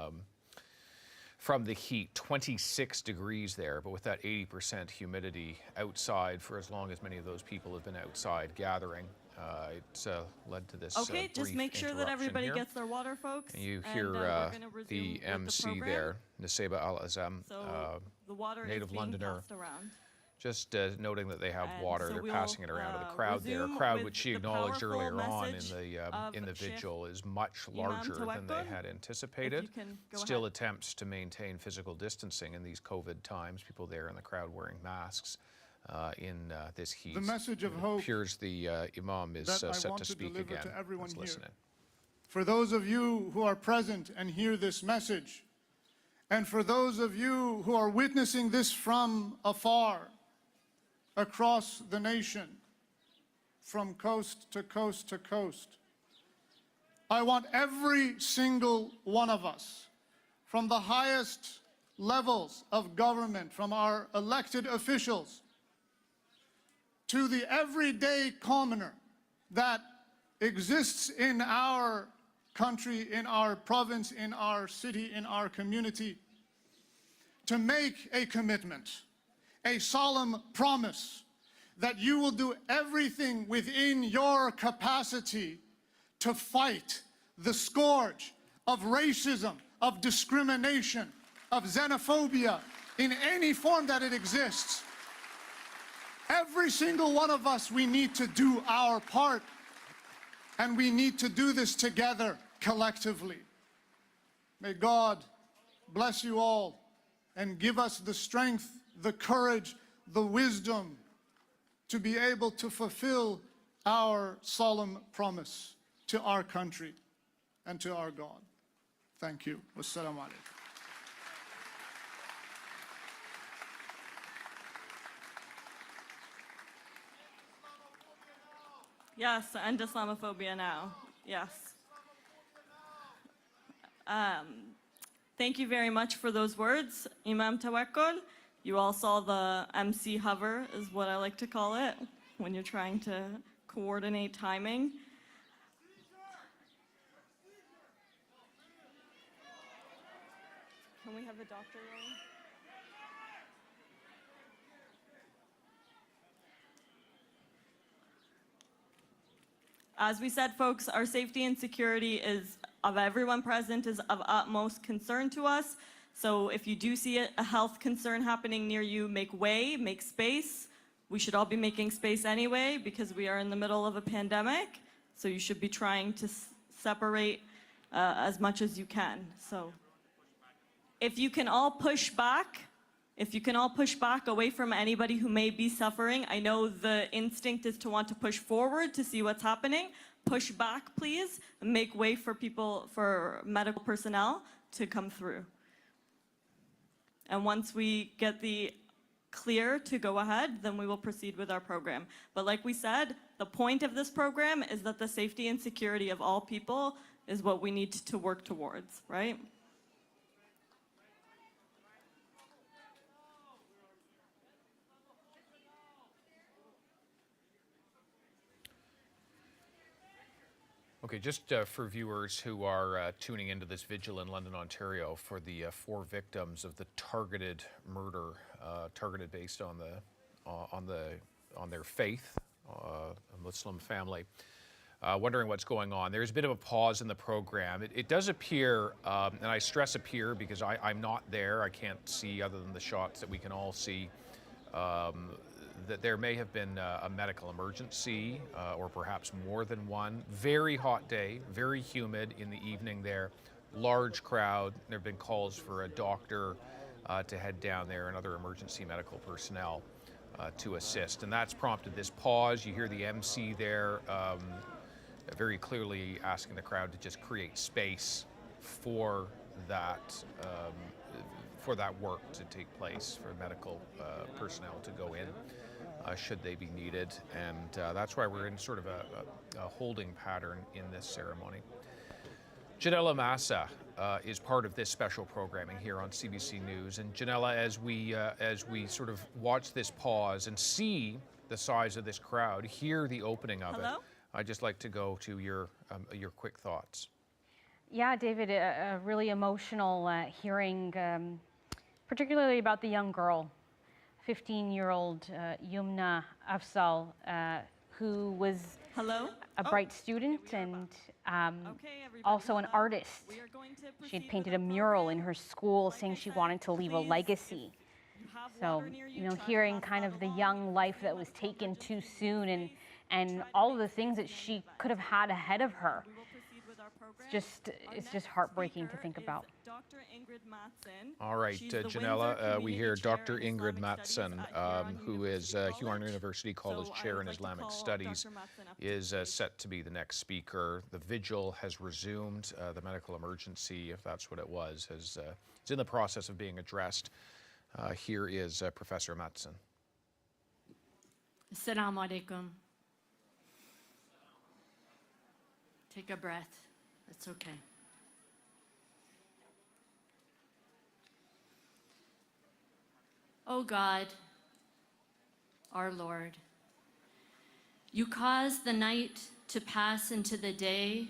the heat. 26 degrees there, but with that 80% humidity outside for as long as many of those people have been outside gathering, it's led to this Okay, just make sure that everybody here. Gets their water, folks. And you hear the MC there, Niseba Al-Azam, native Londoner. Just noting that they have water, so they're passing it around to the crowd there. A crowd which she acknowledged earlier on in the vigil is much larger than they had anticipated. Still attempts to maintain physical distancing in these COVID times. People there in the crowd wearing masks in this heat. The message of hope appears the Imam is set to speak again. Let's listen in. For those of you who are present and hear this message, and for those of you who are witnessing this from afar, across the nation, from coast to coast to coast, I want every single one of us, from the highest levels of government, from our elected officials, to the everyday commoner that exists in our country, in our province, in our city, in our community, to make a commitment, a solemn promise that you will do everything within your capacity to fight the scourge of racism, of discrimination, of xenophobia in any form that it exists. Every single one of us, we need to do our part, and we need to do this together, collectively. May God bless you all and give us the strength, the courage, the wisdom to be able to fulfill our solemn promise to our country and to our God. Thank you. Wassalamu alaikum. Yes, end Islamophobia now. Yes. Thank you very much for those words, Imam Tawakkol. You all saw the MC hover, is what I like to call it, when you're trying to coordinate timing. Can we have the doctor rolling? As we said, folks, our safety and security is of everyone present is of utmost concern to us. So if you do see a health concern happening near you, make way, make space. We should all be making space anyway because we are in the middle of a pandemic. So you should be trying to separate as much as you can. So if you can all push back, away from anybody who may be suffering. I know the instinct is to want to push forward to see what's happening. Push back, please, and make way for people, for medical personnel to come through. And once we get the clear to go ahead, then we will proceed with our program. But like we said, the point of this program is that the safety and security of all people is what we need to work towards, right? Okay, just for viewers who are tuning into this vigil in London, Ontario, for the 4 victims of the targeted murder, targeted based on their faith, a Muslim family, wondering what's going on. There's a bit of a pause in the program. It does appear, and I stress appear because I'm not there. I can't see other than the shots that we can all see. That there may have been a medical emergency or perhaps more than one. Very hot day, very humid in the evening there. Large crowd. There have been calls for a doctor to head down there and other emergency medical personnel to assist. And that's prompted this pause. You hear the MC there very clearly asking the crowd to just create space for that work to take place, for medical personnel to go in. Should they be needed, and that's why we're in sort of a holding pattern in this ceremony. Janella Massa is part of this special programming here on CBC News, and Janella, as we sort of watch this pause and see the size of this crowd, hear the opening of it, I'd just like to go to your quick thoughts. Yeah, David, a really emotional hearing, particularly about the young girl. 15-year-old Yumna Afzal, who was a bright student and also an artist. She had painted a mural in her school saying she wanted to leave a legacy. So, hearing kind of the young life that was taken too soon and all of the things that she could have had ahead of her. It's just heartbreaking to think about. All right, Janella, we hear Dr. Ingrid Matson, who is Huron University College Chair in Islamic Studies, is set to be the next speaker. The vigil has resumed. The medical emergency, if that's what it was, is in the process of being addressed. Here is Professor Matson. Assalamu alaikum. Take a breath. It's okay. O God, our Lord, you cause the night to pass into the day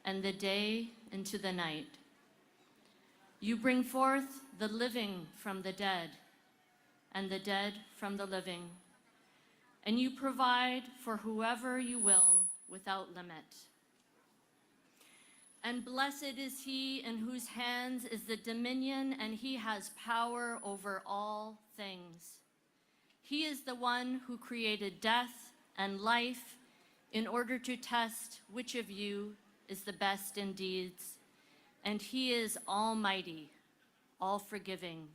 and the day into the night. You bring forth the living from the dead and the dead from the living, and you provide for whoever you will without limit. And blessed is he in whose hands is the dominion, and he has power over all things. He is the one who created death and life in order to test which of you is the best in deeds. And he is almighty, all forgiving.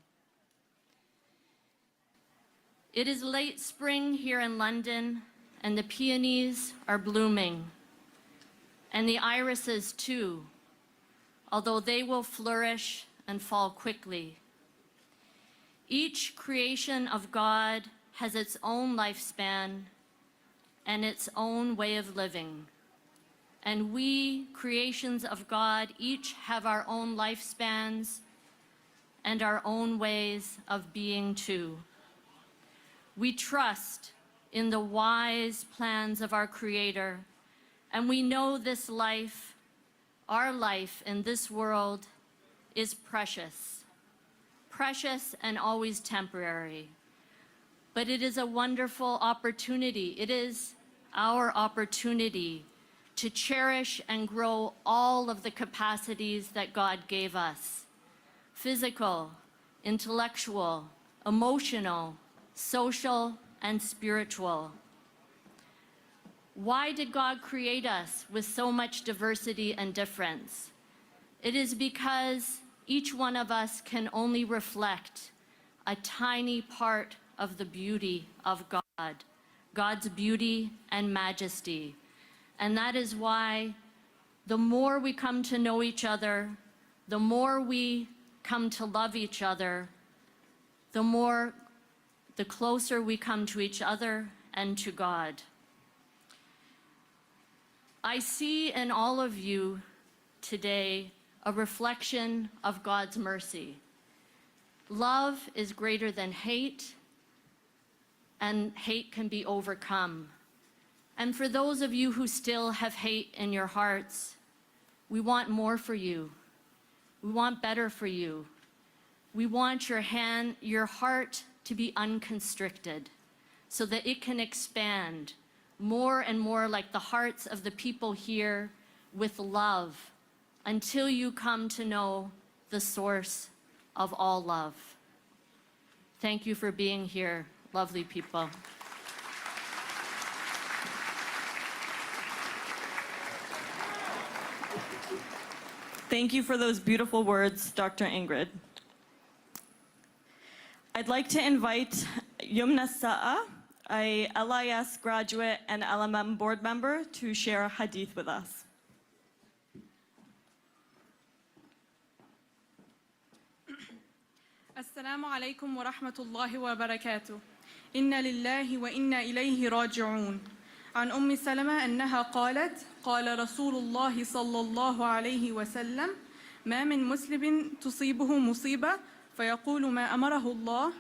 It is late spring here in London, and the peonies are blooming. And the irises, too, although they will flourish and fall quickly. Each creation of God has its own lifespan and its own way of living. And we, creations of God, each have our own lifespans and our own ways of being too. We trust in the wise plans of our Creator, and we know this life, our life in this world, is precious. Precious and always temporary. But it is a wonderful opportunity. It is our opportunity to cherish and grow all of the capacities that God gave us. Physical, intellectual, emotional, social, and spiritual. Why did God create us with so much diversity and difference? It is because each one of us can only reflect a tiny part of the beauty of God, God's beauty and majesty. And that is why the more we come to know each other, the more we come to love each other, the closer we come to each other and to God. I see in all of you today a reflection of God's mercy. Love is greater than hate, and hate can be overcome. And for those of you who still have hate in your hearts, we want more for you. We want better for you. We want your heart to be unconstricted so that it can expand more and more like the hearts of the people here with love until you come to know the source of all love. Thank you for being here, lovely people. Thank you for those beautiful words, Dr. Ingrid. I'd like to invite Yumna Sa'a, a LIS graduate and LMM board member, to share a hadith with us. السلام عليكم ورحمة الله وبركاته. إنا لله وإنا إليه راجعون. عن أم سلمة أنها قالت: قال رسول الله صلى الله عليه وسلم: ما من مسلم تصيبه مصيبة فيقول ما أمره الله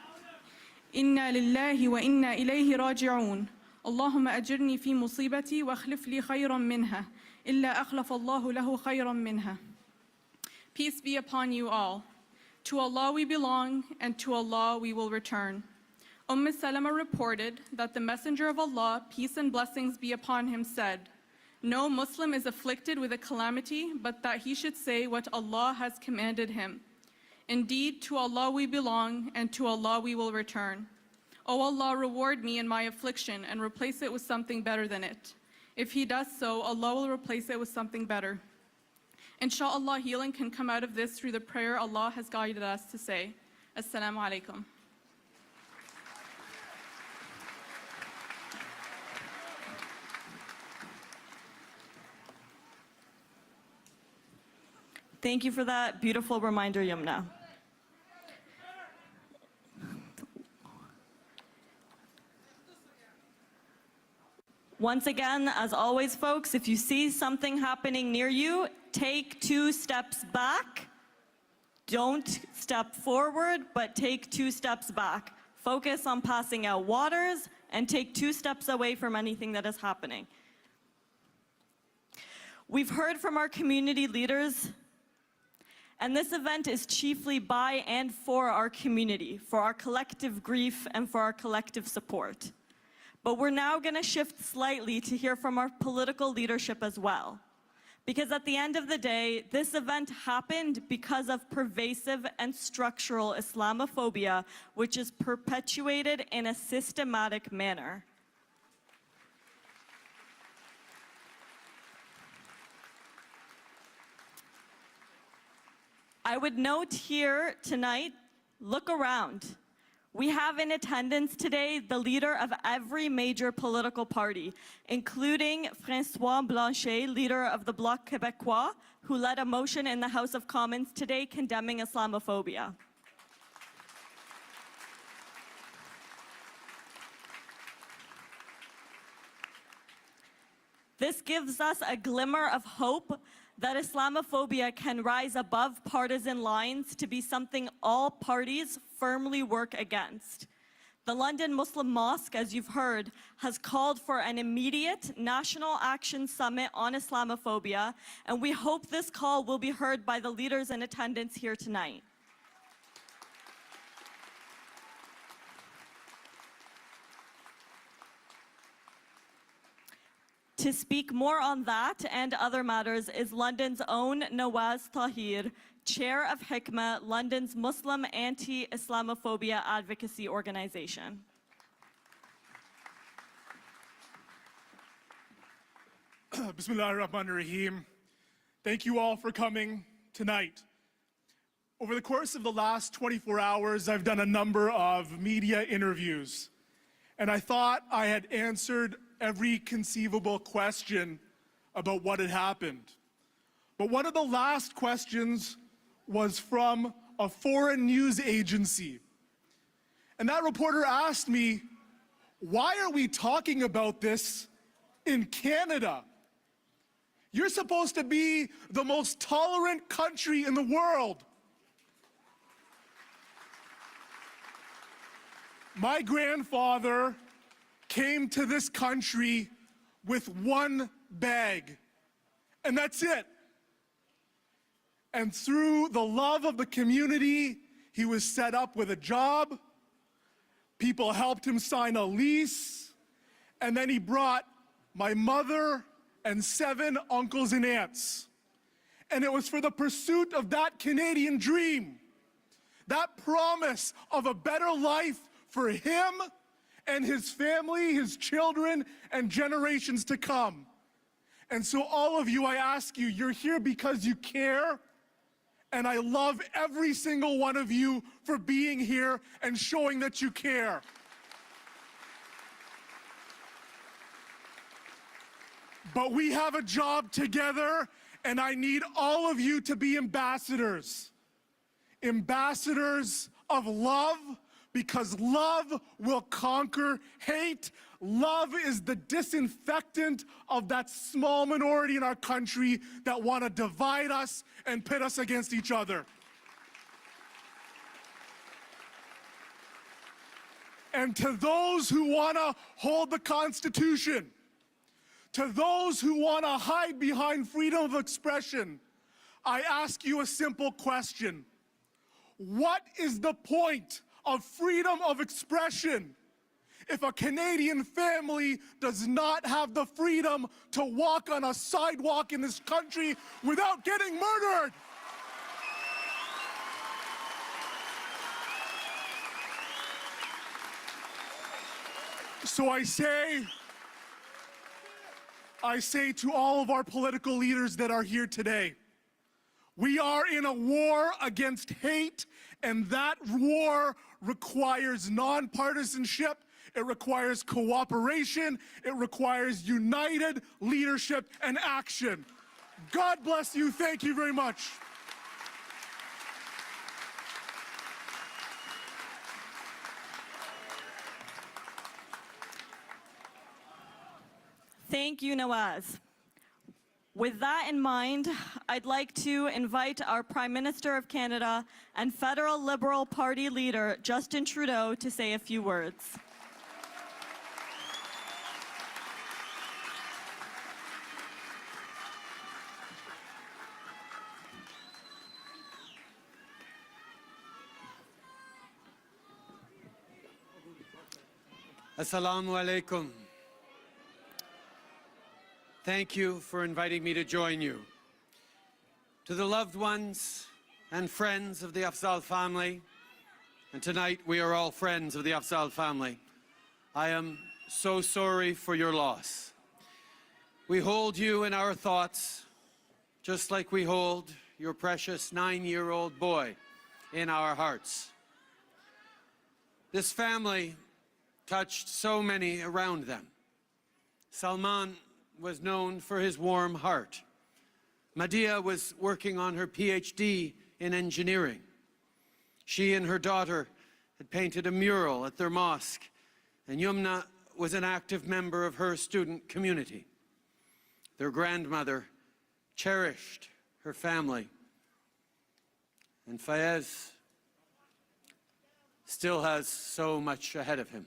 إنا لله وإنا إليه راجعون اللهم أجرني في مصيبتي واخلف لي خيرا منها إلا أخلف الله له خيرا منها. Peace be upon you all. To Allah we belong, and to Allah we will return. Salama reported that the Messenger of Allah, peace and blessings be upon him, said, no Muslim is afflicted with a calamity, but that he should say what Allah has commanded him. Indeed, to Allah we belong, and to Allah we will return. O Allah, reward me in my affliction and replace it with something better than it. If He does so, Allah will replace it with something better. Inshallah, healing can come out of this through the prayer Allah has guided us to say. Assalamu alaikum. Thank you for that beautiful reminder, Yumna. Once again, as always, folks, if you see something happening near you, take 2 steps back. Don't step forward, but take 2 steps back. Focus on passing out waters and take 2 steps away from anything that is happening. We've heard from our community leaders, and this event is chiefly by and for our community, for our collective grief and for our collective support. But we're now going to shift slightly to hear from our political leadership as well. Because at the end of the day, this event happened because of pervasive and structural Islamophobia, which is perpetuated in a systematic manner. I would note here tonight, look around. We have in attendance today the leader of every major political party, including François Blanchet, leader of the Bloc Québécois, who led a motion in the House of Commons today condemning Islamophobia. This gives us a glimmer of hope that Islamophobia can rise above partisan lines to be something all parties firmly work against. The London Muslim Mosque, as you've heard, has called for an immediate national action summit on Islamophobia, and we hope this call will be heard by the leaders in attendance here tonight. To speak more on that and other matters is London's own Nawaz Tahir, Chair of Hikmah, London's Muslim anti-Islamophobia advocacy organization. Bismillahirrahmanirrahim. Thank you all for coming tonight. Over the course of the last 24 hours, I've done a number of media interviews, and I thought I had answered every conceivable question about what had happened. But one of the last questions was from a foreign news agency. And that reporter asked me, why are we talking about this in Canada? You're supposed to be the most tolerant country in the world. My grandfather came to this country with one bag, and that's it. And through the love of the community, he was set up with a job. People helped him sign a lease, and then he brought my mother and 7 uncles and aunts. And it was for the pursuit of that Canadian dream, that promise of a better life for him and his family, his children, and generations to come. And so all of you, I ask you, you're here because you care, and I love every single one of you for being here and showing that you care. But we have a job together, and I need all of you to be ambassadors. Ambassadors of love, because love will conquer hate. Love is the disinfectant of that small minority in our country that want to divide us and pit us against each other. And to those who want to hold the Constitution, to those who want to hide behind freedom of expression, I ask you a simple question. What is the point of freedom of expression if a Canadian family does not have the freedom to walk on a sidewalk in this country without getting murdered? So I say to all of our political leaders that are here today, we are in a war against hate, and that war requires nonpartisanship, it requires cooperation, it requires united leadership and action. God bless you. Thank you very much. Thank you, Nawaz. With that in mind, I'd like to invite our Prime Minister of Canada and Federal Liberal Party leader, Justin Trudeau, to say a few words. Assalamu alaikum. Thank you for inviting me to join you. To the loved ones and friends of the Afzal family, and tonight we are all friends of the Afzal family, I am so sorry for your loss. We hold you in our thoughts, just like we hold your precious 9-year-old boy in our hearts. This family touched so many around them. Salman was known for his warm heart. Madia was working on her PhD in engineering. She and her daughter had painted a mural at their mosque, and Yumna was an active member of her student community. Their grandmother cherished her family, and Fayez still has so much ahead of him.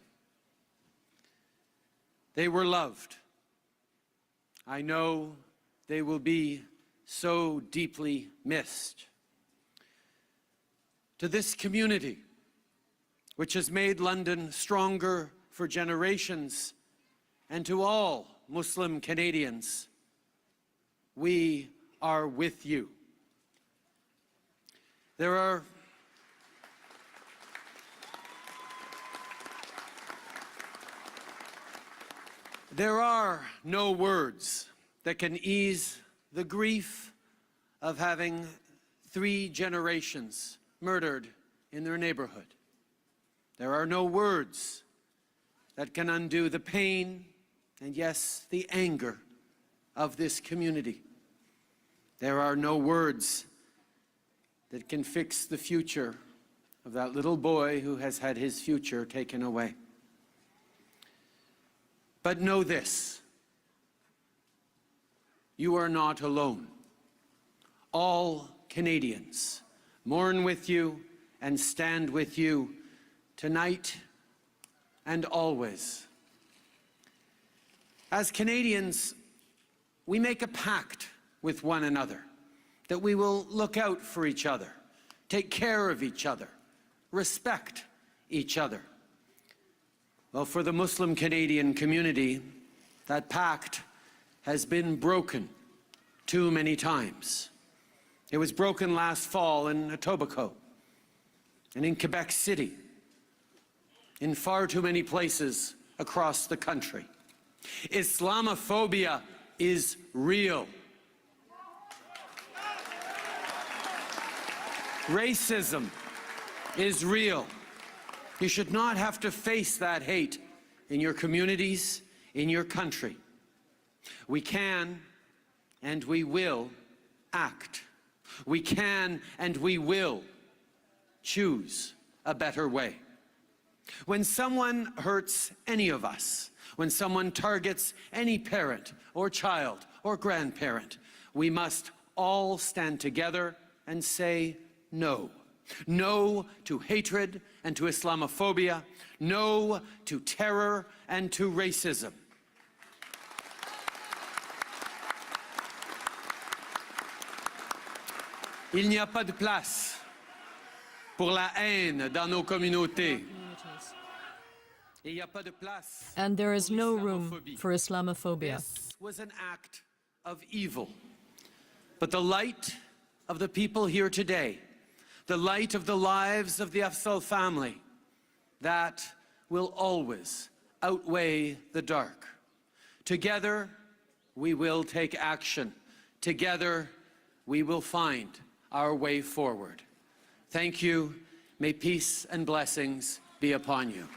They were loved. I know they will be so deeply missed. To this community, which has made London stronger for generations, and to all Muslim Canadians, we are with you. There are no words that can ease the grief of having 3 generations murdered in their neighborhood. There are no words that can undo the pain and, yes, the anger of this community. There are no words that can fix the future of that little boy who has had his future taken away. But know this: you are not alone. All Canadians mourn with you and stand with you tonight and always. As Canadians, we make a pact with one another that we will look out for each other, take care of each other, respect each other. Well, for the Muslim Canadian community, that pact has been broken too many times. It was broken last fall in Etobicoke and in Quebec City, in far too many places across the country. Islamophobia is real. Racism is real. You should not have to face that hate in your communities, in your country. We can and we will act. We can and we will choose a better way. When someone hurts any of us, when someone targets any parent or child or grandparent, we must all stand together and say no. No to hatred and to Islamophobia. No to terror and to racism. Il n'y a pas de place pour la haine dans nos communautés. And there is no room for Islamophobia. This was an act of evil. But the light of the people here today, the light of the lives of the Afzal family, that will always outweigh the dark. Together, we will take action. Together, we will find our way forward. Thank you. May peace and blessings be upon you.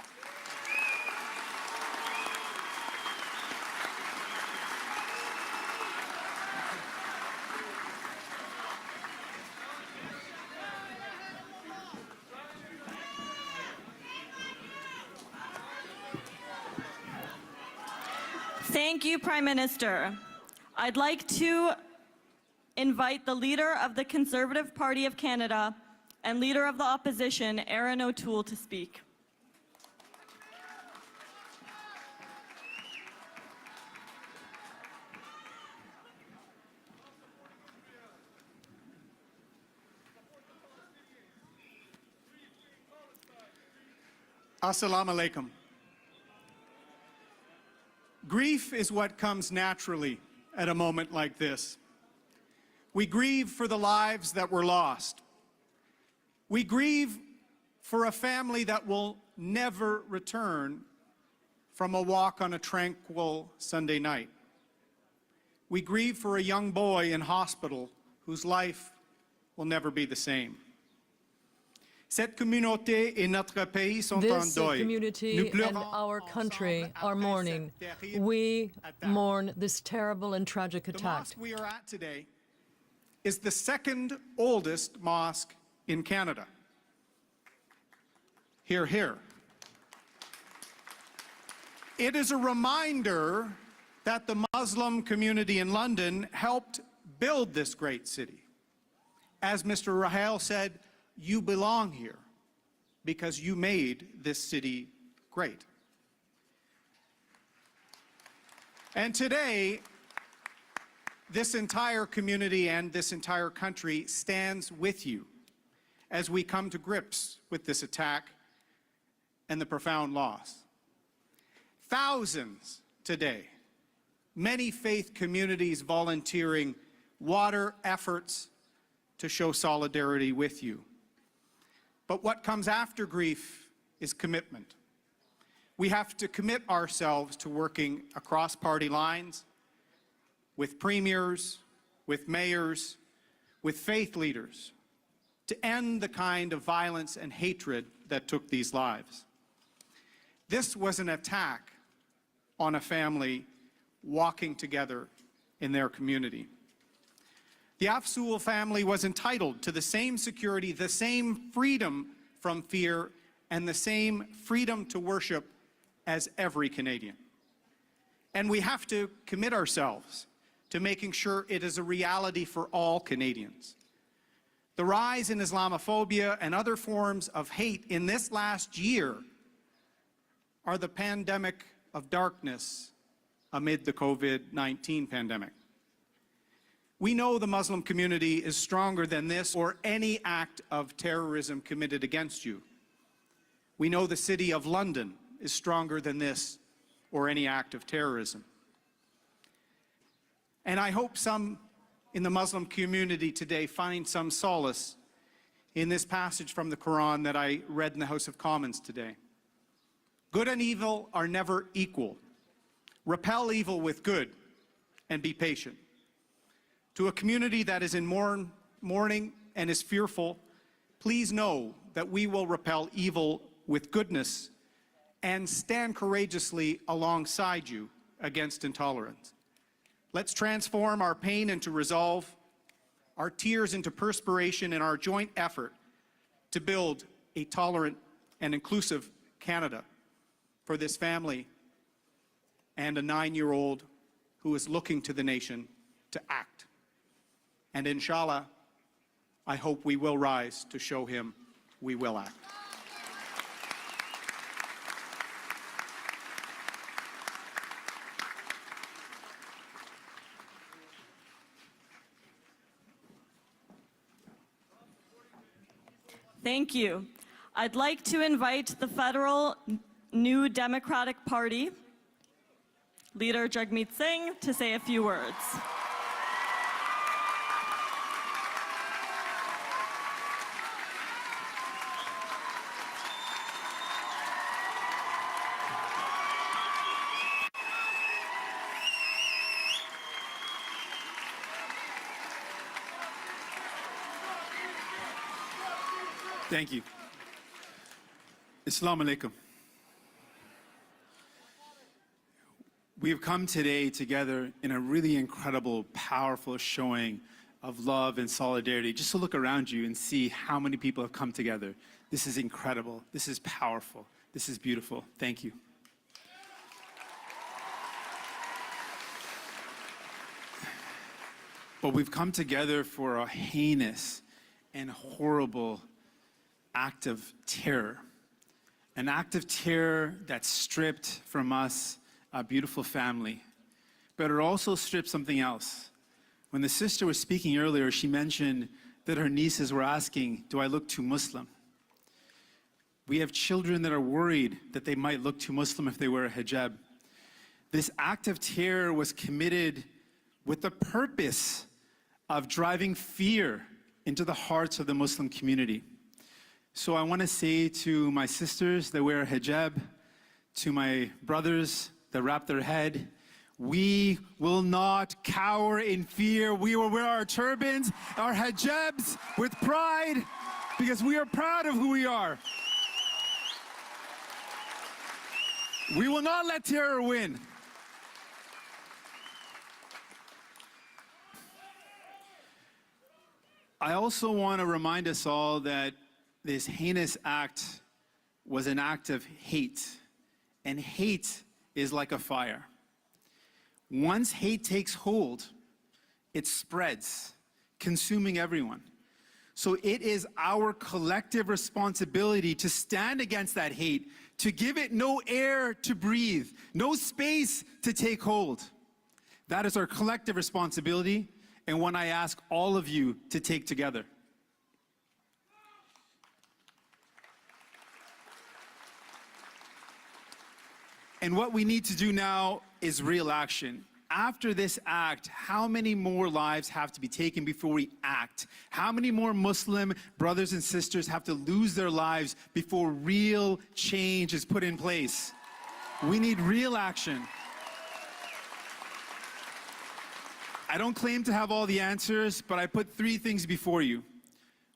Thank you, Prime Minister. I'd like to invite the Leader of the Conservative Party of Canada and Leader of the Opposition, Erin O'Toole, to speak. Assalamu alaikum. Grief is what comes naturally at a moment like this. We grieve for the lives that were lost. We grieve for a family that will never return from a walk on a tranquil Sunday night. We grieve for a young boy in hospital whose life will never be the same. Cette communauté et notre pays sont en This deuil. community and our country are mourning. We mourn this terrible and tragic The attack. mosque we are at today is the second oldest mosque in Canada. Hear, hear. It is a reminder that the Muslim community in London helped build this great city. As Mr. Rahal said, you belong here because you made this city great. And today, this entire community and this entire country stands with you as we come to grips with this attack and the profound loss. Thousands today, many faith communities volunteering water efforts to show solidarity with you. But what comes after grief is commitment. We have to commit ourselves to working across party lines, with premiers, with mayors, with faith leaders, to end the kind of violence and hatred that took these lives. This was an attack on a family walking together in their community. The Afsul family was entitled to the same security, the same freedom from fear, and the same freedom to worship as every Canadian. And we have to commit ourselves to making sure it is a reality for all Canadians. The rise in Islamophobia and other forms of hate in this last year are the pandemic of darkness amid the COVID-19 pandemic. We know the Muslim community is stronger than this or any act of terrorism committed against you. We know the City of London is stronger than this or any act of terrorism. And I hope some in the Muslim community today find some solace in this passage from the Quran that I read in the House of Commons today. Good and evil are never equal. Repel evil with good and be patient. To a community that is in mourning and is fearful, please know that we will repel evil with goodness and stand courageously alongside you against intolerance. Let's transform our pain into resolve, our tears into perspiration, and our joint effort to build a tolerant and inclusive Canada for this family and a 9-year-old who is looking to the nation to act. And inshallah, I hope we will rise to show him we will act. Thank you. I'd like to invite the federal New Democratic Party leader Jagmeet Singh to say a few words. Thank you. Assalamu alaikum. We have come today together in a really incredible, powerful showing of love and solidarity. Just to look around you and see how many people have come together. This is incredible. This is powerful. This is beautiful. Thank you. But we've come together for a heinous and horrible act of terror. An act of terror that stripped from us a beautiful family. But it also stripped something else. When the sister was speaking earlier, she mentioned that her nieces were asking, do I look too Muslim? We have children that are worried that they might look too Muslim if they wear a hijab. This act of terror was committed with the purpose of driving fear into the hearts of the Muslim community. So I want to say to my sisters that wear a hijab, to my brothers that wrap their head, we will not cower in fear. We will wear our turbans, our hijabs with pride, because we are proud of who we are. We will not let terror win. I also want to remind us all that this heinous act was an act of hate, and hate is like a fire. Once hate takes hold, it spreads, consuming everyone. So it is our collective responsibility to stand against that hate, to give it no air to breathe, no space to take hold. That is our collective responsibility, and one I ask all of you to take together. And what we need to do now is real action. After this act, how many more lives have to be taken before we act? How many more Muslim brothers and sisters have to lose their lives before real change is put in place? We need real action. I don't claim to have all the answers, but I put 3 things before you.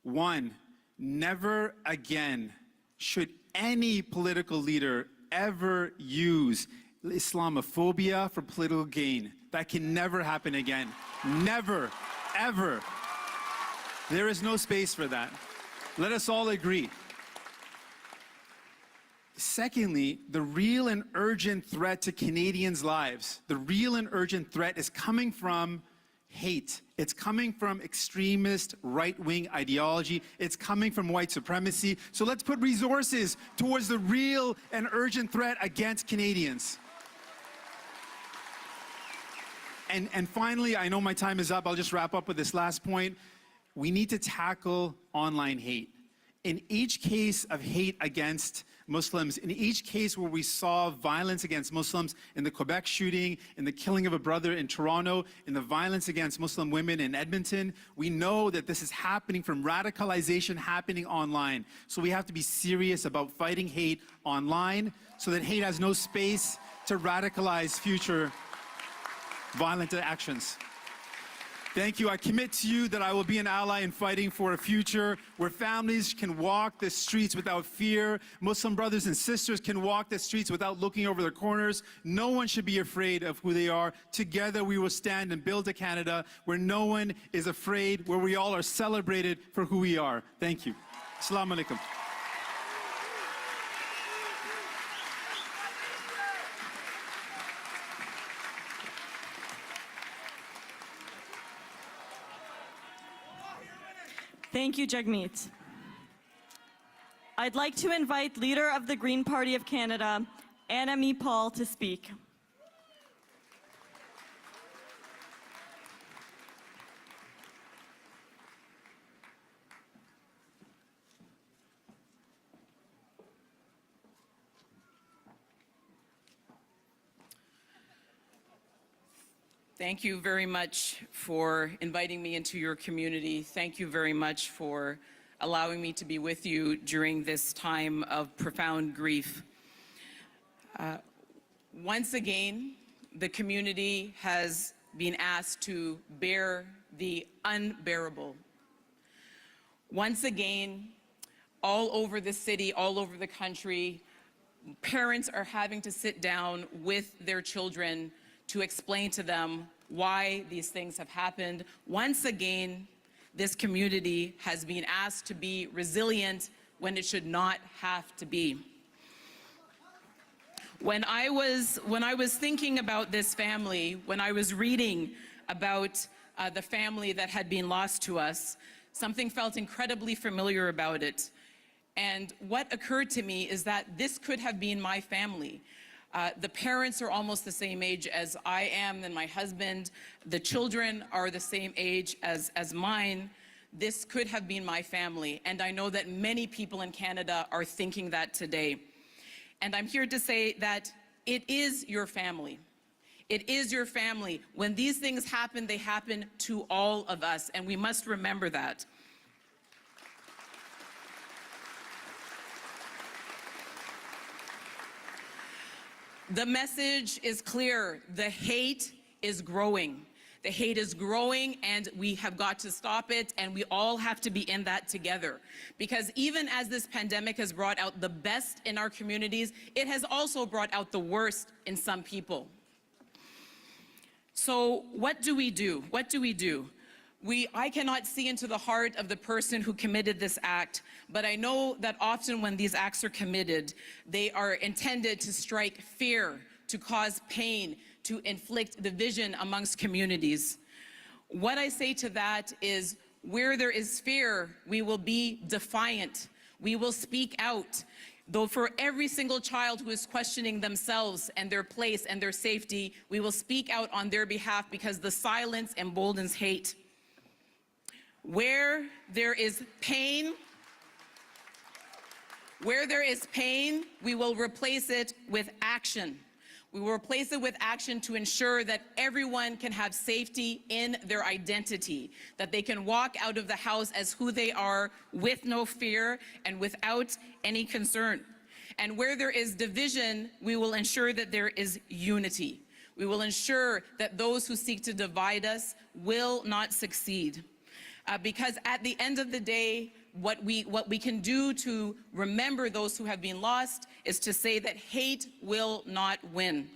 1, never again should any political leader ever use Islamophobia for political gain. That can never happen again. Never, ever. There is no space for that. Let us all agree. Secondly, the real and urgent threat to Canadians' lives, the real and urgent threat is coming from hate. It's coming from extremist right-wing ideology. It's coming from white supremacy. So let's put resources towards the real and urgent threat against Canadians. And finally, I know my time is up. I'll just wrap up with this last point. We need to tackle online hate. In each case of hate against Muslims, in each case where we saw violence against Muslims, in the Quebec shooting, in the killing of a brother in Toronto, in the violence against Muslim women in Edmonton, we know that this is happening from radicalization happening online. So we have to be serious about fighting hate online so that hate has no space to radicalize future violent actions. Thank you. I commit to you that I will be an ally in fighting for a future where families can walk the streets without fear. Muslim brothers and sisters can walk the streets without looking over their corners. No one should be afraid of who they are. Together we will stand and build a Canada where no one is afraid, where we all are celebrated for who we are. Thank you. Assalamu alaikum. Thank you, Jagmeet. I'd like to invite Leader of the Green Party of Canada, Anna Mee Paul, to speak. Thank you very much for inviting me into your community. Thank you very much for allowing me to be with you during this time of profound grief. Once again, the community has been asked to bear the unbearable. Once again, all over the city, all over the country, parents are having to sit down with their children to explain to them why these things have happened. Once again, this community has been asked to be resilient when it should not have to be. When I was thinking about this family, when I was reading about the family that had been lost to us, something felt incredibly familiar about it. And what occurred to me is that this could have been my family. The parents are almost the same age as I am and my husband. The children are the same age as mine. This could have been my family. And I know that many people in Canada are thinking that today. And I'm here to say that it is your family. It is your family. When these things happen, they happen to all of us, and we must remember that. The message is clear. The hate is growing. The hate is growing and we have got to stop it, and we all have to be in that together. Because even as this pandemic has brought out the best in our communities, it has also brought out the worst in some people. So what do we do? What do we do? I cannot see into the heart of the person who committed this act, but I know that often when these acts are committed, they are intended to strike fear, to cause pain, to inflict division amongst communities. What I say to that is, where there is fear, we will be defiant. We will speak out. Though for every single child who is questioning themselves and their place and their safety, we will speak out on their behalf, because the silence emboldens hate. Where there is pain, we will replace it with action. We will replace it with action to ensure that everyone can have safety in their identity, that they can walk out of the house as who they are, with no fear and without any concern. And where there is division, we will ensure that there is unity. We will ensure that those who seek to divide us will not succeed. Because at the end of the day, what we can do to remember those who have been lost is to say that hate will not win.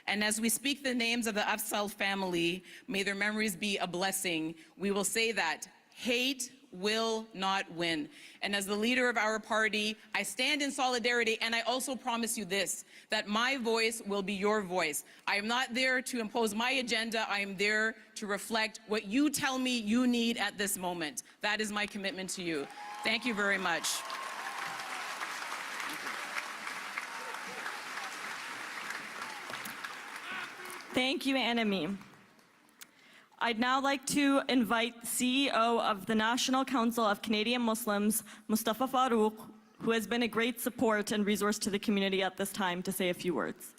And as we speak the names of the Afzal family, may their memories be a blessing, we will say that hate will not win. And as the leader of our party, I stand in solidarity, and I also promise you this, that my voice will be your voice. I am not there to impose my agenda. I am there to reflect what you tell me you need at this moment. That is my commitment to you. Thank you very much. Thank you, Anami. I'd now like to invite CEO of the National Council of Canadian Muslims, Mustafa Farooq, who has been a great support and resource to the community at this time, to say a few words.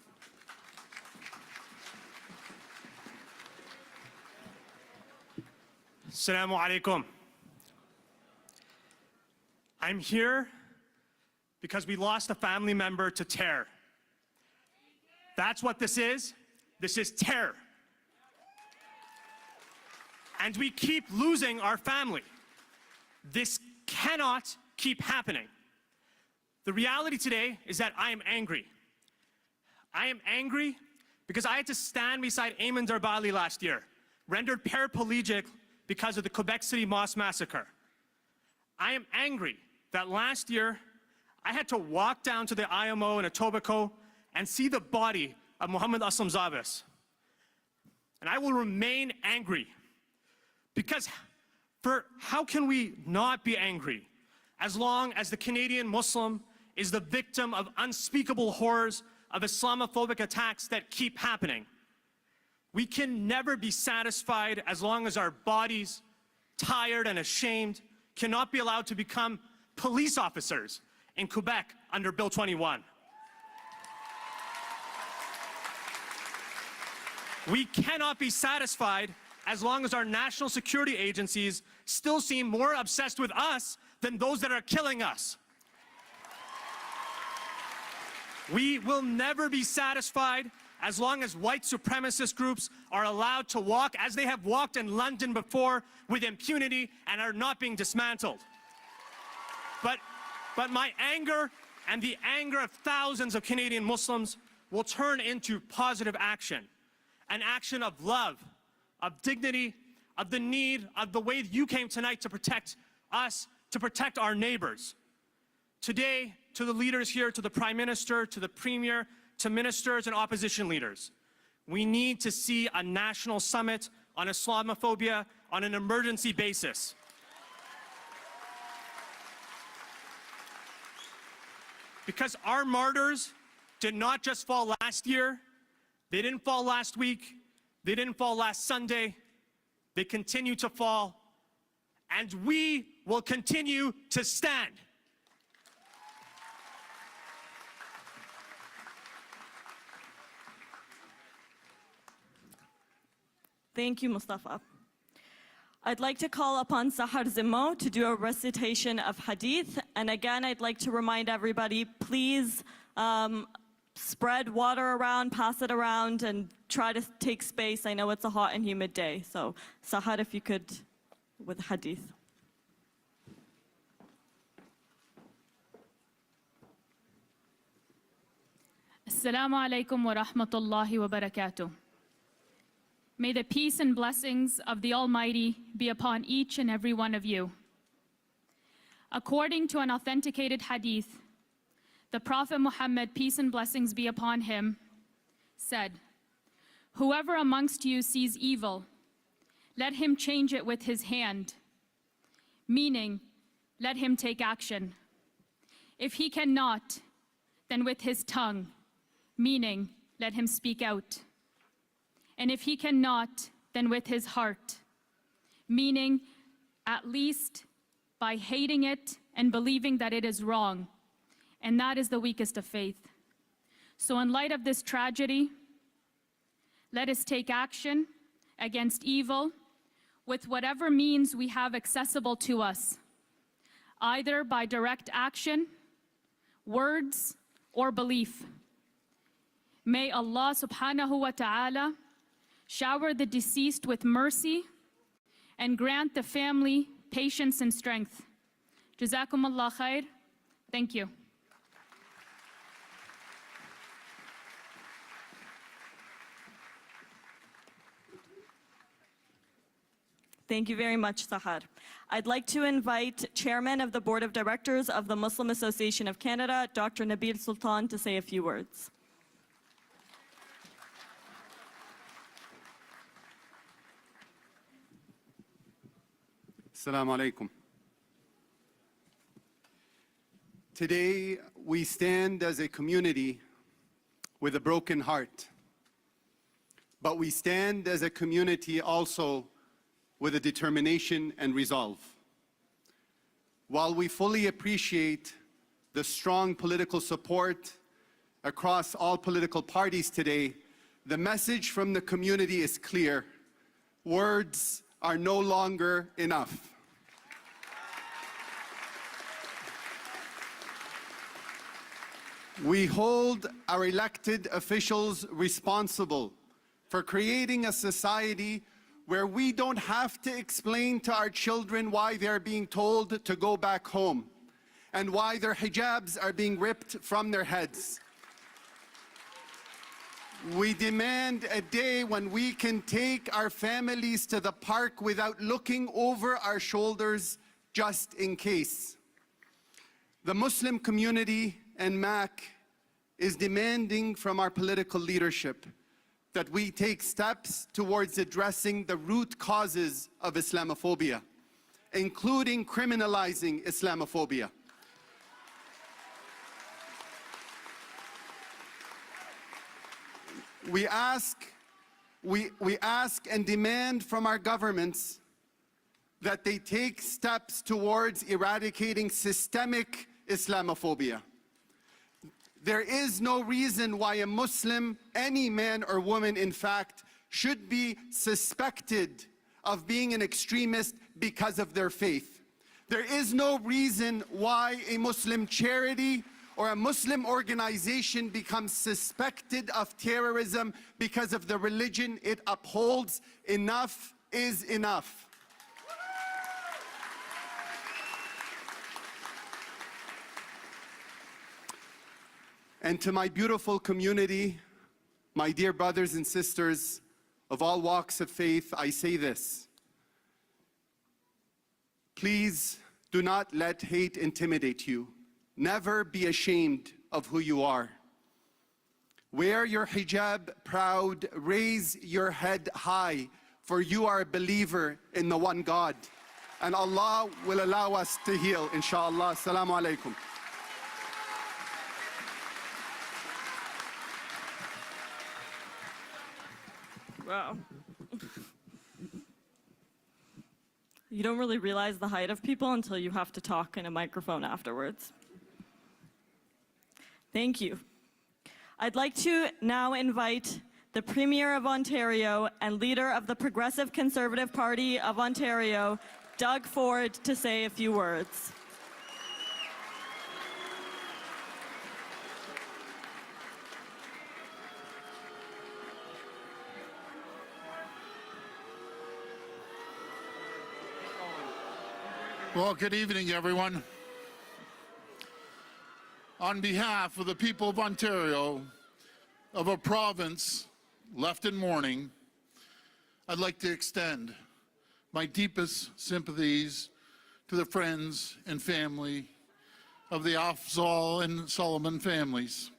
Assalamu alaikum. I'm here because we lost a family member to terror. That's what this is. This is terror. And we keep losing our family. This cannot keep happening. The reality today is that I am angry. I am angry because I had to stand beside Ayman Darbali last year, rendered paraplegic because of the Quebec City mosque massacre. I am angry that last year I had to walk down to the IMO in Etobicoke and see the body of Mohammed Aslam Zavis. And I will remain angry. Because how can we not be angry as long as the Canadian Muslim is the victim of unspeakable horrors of Islamophobic attacks that keep happening? We can never be satisfied as long as our bodies, tired and ashamed, cannot be allowed to become police officers in Quebec under Bill 21. We cannot be satisfied as long as our national security agencies still seem more obsessed with us than those that are killing us. We will never be satisfied as long as white supremacist groups are allowed to walk, as they have walked in London before, with impunity and are not being dismantled. But my anger and the anger of thousands of Canadian Muslims will turn into positive action, an action of love, of dignity, of the need, of the way you came tonight to protect us, to protect our neighbors. Today, to the leaders here, to the Prime Minister, to the Premier, to ministers and opposition leaders, we need to see a national summit on Islamophobia on an emergency basis. Because our martyrs did not just fall last year, they didn't fall last week, they didn't fall last Sunday, they continue to fall, and we will continue to stand. Thank you, Mustafa. I'd like to call upon Sahar Zimmo to do a recitation of Hadith. And again, I'd like to remind everybody, please spread water around, pass it around, and try to take space. I know it's a hot and humid day. So, Sahar, if you could, with hadith. Assalamu alaikum wa rahmatullahi wa barakatuh. May the peace and blessings of the Almighty be upon each and every one of you. According to an authenticated hadith, the Prophet Muhammad, peace and blessings be upon him, said, "Whoever amongst you sees evil, let him change it with his hand," meaning, let him take action. If he cannot, then with his tongue, meaning, let him speak out. And if he cannot, then with his heart, meaning, at least by hating it and believing that it is wrong. And that is the weakest of faith. So in light of this tragedy, let us take action against evil with whatever means we have accessible to us, either by direct action, words, or belief. May Allah subhanahu wa ta'ala shower the deceased with mercy and grant the family patience and strength. Jazakumullah khair. Thank you. Thank you very much, Sahar. I'd like to invite Chairman of the Board of Directors of the Muslim Association of Canada, Dr. Nabil Sultan, to say a few words. Assalamu alaikum. Today, we stand as a community with a broken heart. But we stand as a community also with a determination and resolve. While we fully appreciate the strong political support across all political parties today, the message from the community is clear. Words are no longer enough. We hold our elected officials responsible for creating a society where we don't have to explain to our children why they're being told to go back home and why their hijabs are being ripped from their heads. We demand a day when we can take our families to the park without looking over our shoulders just in case. The Muslim community and MAC is demanding from our political leadership that we take steps towards addressing the root causes of Islamophobia, including criminalizing Islamophobia. We ask and demand from our governments that they take steps towards eradicating systemic Islamophobia. There is no reason why a Muslim, any man or woman in fact, should be suspected of being an extremist because of their faith. There is no reason why a Muslim charity or a Muslim organization becomes suspected of terrorism because of the religion it upholds. Enough is enough. And to my beautiful community, my dear brothers and sisters of all walks of faith, I say this. Please do not let hate intimidate you. Never be ashamed of who you are. Wear your hijab proud, raise your head high, for you are a believer in the one God. And Allah will allow us to heal, inshallah. Assalamu alaikum. Wow. You don't really realize the height of people until you have to talk in a microphone afterwards. Thank you. I'd like to now invite the Premier of Ontario and leader of the Progressive Conservative Party of Ontario, Doug Ford, to say a few words. Well, good evening, everyone. On behalf of the people of Ontario, of a province left in mourning, I'd like to extend my deepest sympathies to the friends and family of the Afzal and Solomon families.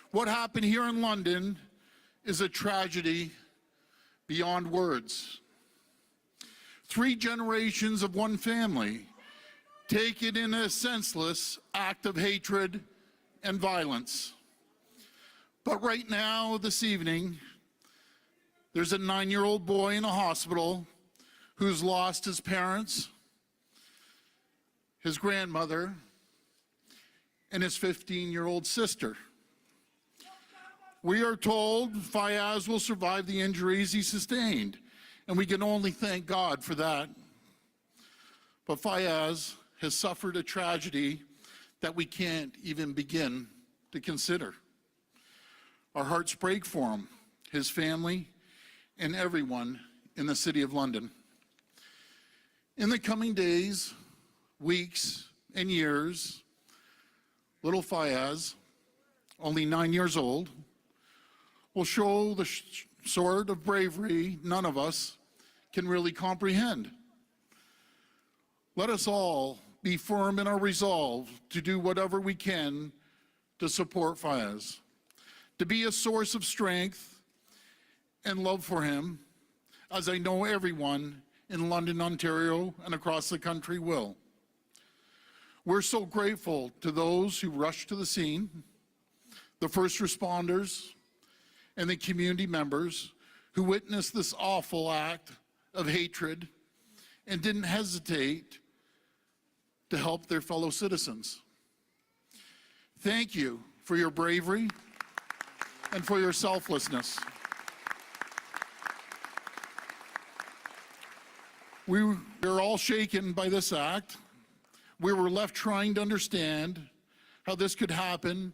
What happened here in London is a tragedy beyond words. 3 generations of one family taken in a senseless act of hatred and violence. But right now, this evening, there's a 9-year-old boy in a hospital who's lost his parents, his grandmother, and his 15-year-old sister. We are told Fayaz will survive the injuries he sustained, and we can only thank God for that. But Fayaz has suffered a tragedy that we can't even begin to consider. Our hearts break for him, his family, and everyone in the City of London. In the coming days, weeks, and years, little Fayaz, only 9 years old, will show the sort of bravery none of us can really comprehend. Let us all be firm in our resolve to do whatever we can to support Fayaz, to be a source of strength and love for him, as I know everyone in London, Ontario, and across the country will. We're so grateful to those who rushed to the scene, the first responders, and the community members who witnessed this awful act of hatred and didn't hesitate to help their fellow citizens. Thank you for your bravery and for your selflessness. We're all shaken by this act. We were left trying to understand how this could happen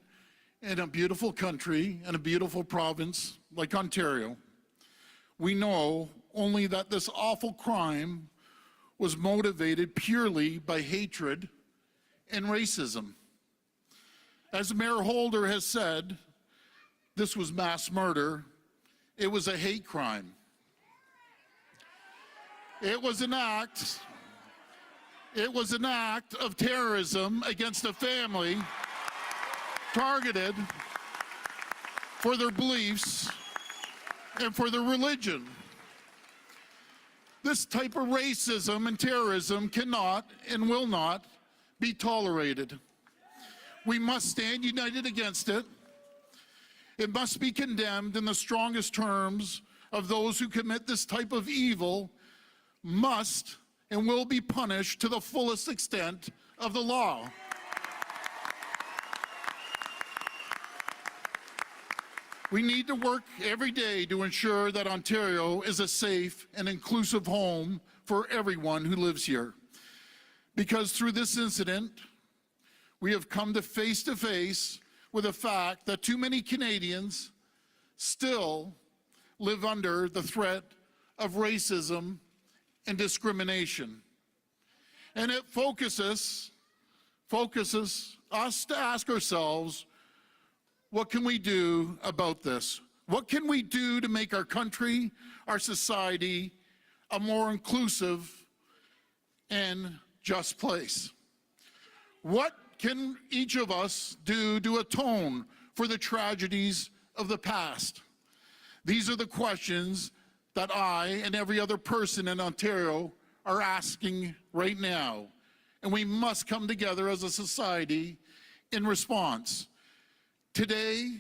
in a beautiful country and a beautiful province like Ontario. We know only that this awful crime was motivated purely by hatred and racism. As Mayor Holder has said, this was mass murder. It was a hate crime. It was an act of terrorism against a family targeted for their beliefs and for their religion. This type of racism and terrorism cannot and will not be tolerated. We must stand united against it. It must be condemned in the strongest terms of those who commit this type of evil must and will be punished to the fullest extent of the law. We need to work every day to ensure that Ontario is a safe and inclusive home for everyone who lives here. Because through this incident, we have come to face with the fact that too many Canadians still live under the threat of racism and discrimination. And it focuses us to ask ourselves, what can we do about this? What can we do to make our country, our society, a more inclusive and just place? What can each of us do to atone for the tragedies of the past? These are the questions that I and every other person in Ontario are asking right now. And we must come together as a society in response. Today,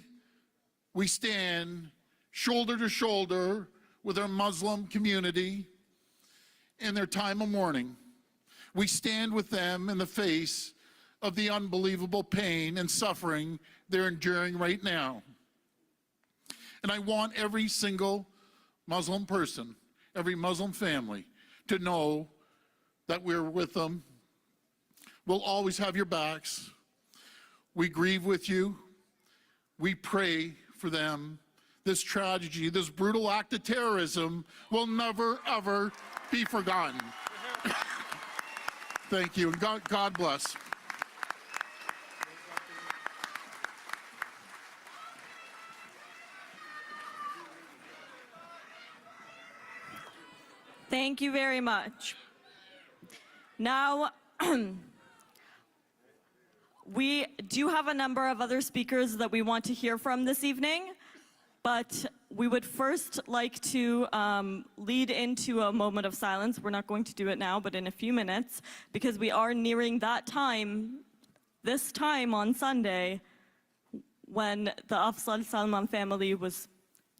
we stand shoulder to shoulder with our Muslim community in their time of mourning. We stand with them in the face of the unbelievable pain and suffering they're enduring right now. And I want every single Muslim person, every Muslim family, to know that we're with them. We'll always have your backs. We grieve with you. We pray for them. This tragedy, this brutal act of terrorism will never, ever be forgotten. Thank you, and God bless. Thank you very much. Now, we do have a number of other speakers that we want to hear from this evening, but we would first like to lead into a moment of silence. We're not going to do it now, but in a few minutes, because we are nearing that time, this time on Sunday, when the Afzal Salman family was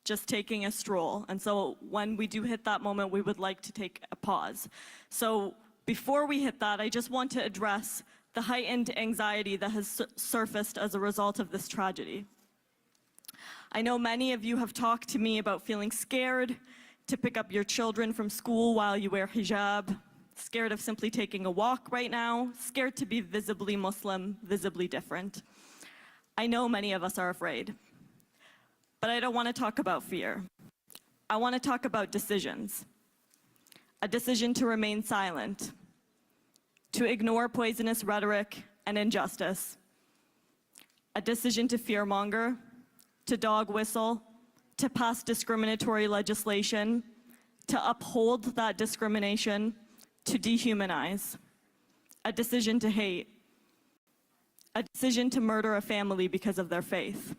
just taking a stroll. And so when we do hit that moment, we would like to take a pause. So before we hit that, I just want to address the heightened anxiety that has surfaced as a result of this tragedy. I know many of you have talked to me about feeling scared to pick up your children from school while you wear hijab, scared of simply taking a walk right now, scared to be visibly Muslim, visibly different. I know many of us are afraid. But I don't want to talk about fear. I want to talk about decisions. A decision to remain silent, to ignore poisonous rhetoric and injustice. A decision to fearmonger, to dog whistle, to pass discriminatory legislation, to uphold that discrimination, to dehumanize. A decision to hate. A decision to murder a family because of their faith.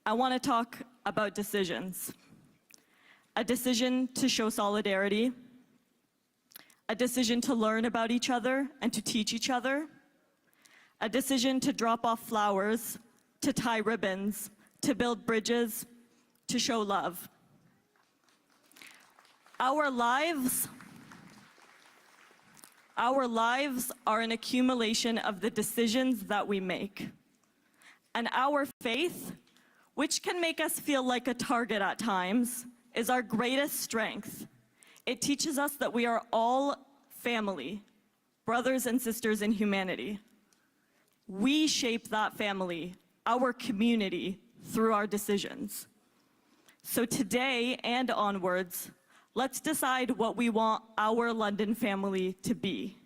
I want to talk about decisions. A decision to show solidarity, a decision to learn about each other and to teach each other, a decision to drop off flowers, to tie ribbons, to build bridges, to show love. Our lives are an accumulation of the decisions that we make. And our faith, which can make us feel like a target at times, is our greatest strength. It teaches us that we are all family, brothers and sisters in humanity. We shape that family, our community, through our decisions. So today and onwards, let's decide what we want our London family to be.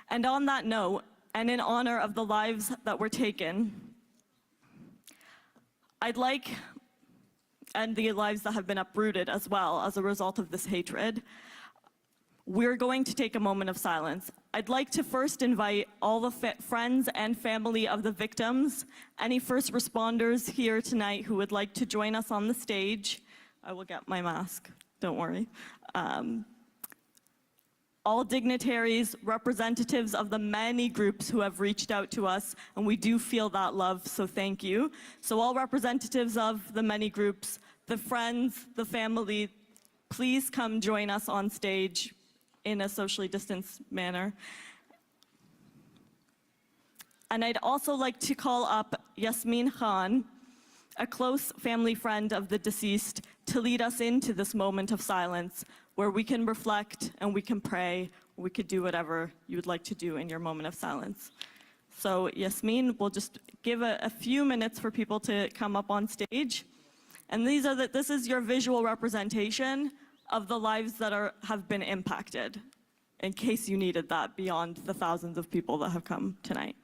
And on that note, and in honor of the lives that were taken, and the lives that have been uprooted as well as a result of this hatred, we're going to take a moment of silence. I'd like to first invite all the friends and family of the victims, any first responders here tonight who would like to join us on the stage. I will get my mask, don't worry. All dignitaries, representatives of the many groups who have reached out to us, and we do feel that love, so thank you. So all representatives of the many groups, the friends, the family, please come join us on stage in a socially distanced manner. And I'd also like to call up Yasmin Khan, a close family friend of the deceased, to lead us into this moment of silence, where we can reflect and we can pray, we could do whatever you would like to do in your moment of silence. So Yasmin, we'll just give a few minutes for people to come up on stage. And this is your visual representation of the lives that have been impacted, in case you needed that beyond the thousands of people that have come tonight.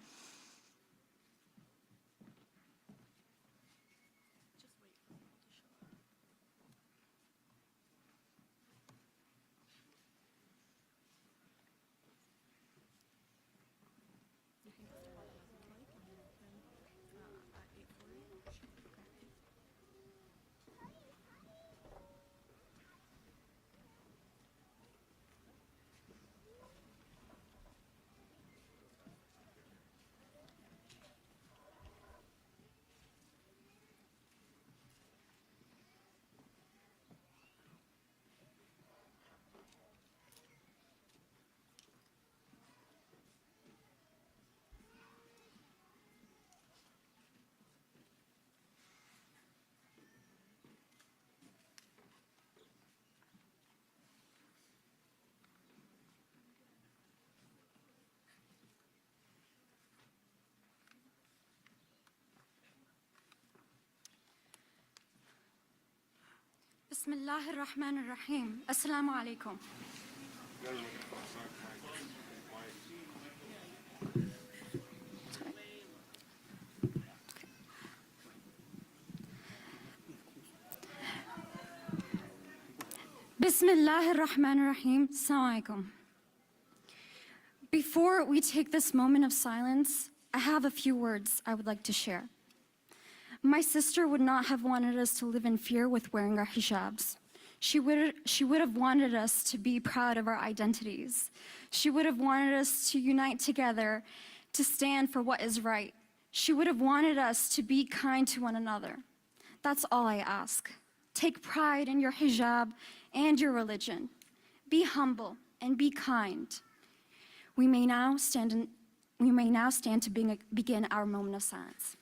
بسم الله الرحمن الرحيم. السلام عليكم. Bismillahir Rahmanir Rahim. Assalamu alaikum. Before we take this moment of silence, I have a few words I would like to share. My sister would not have wanted us to live in fear with wearing our hijabs. She would have wanted us to be proud of our identities. She would have wanted us to unite together to stand for what is right. She would have wanted us to be kind to one another. That's all I ask. Take pride in your hijab and your religion. Be humble and be kind. We may now stand to begin our moment of silence.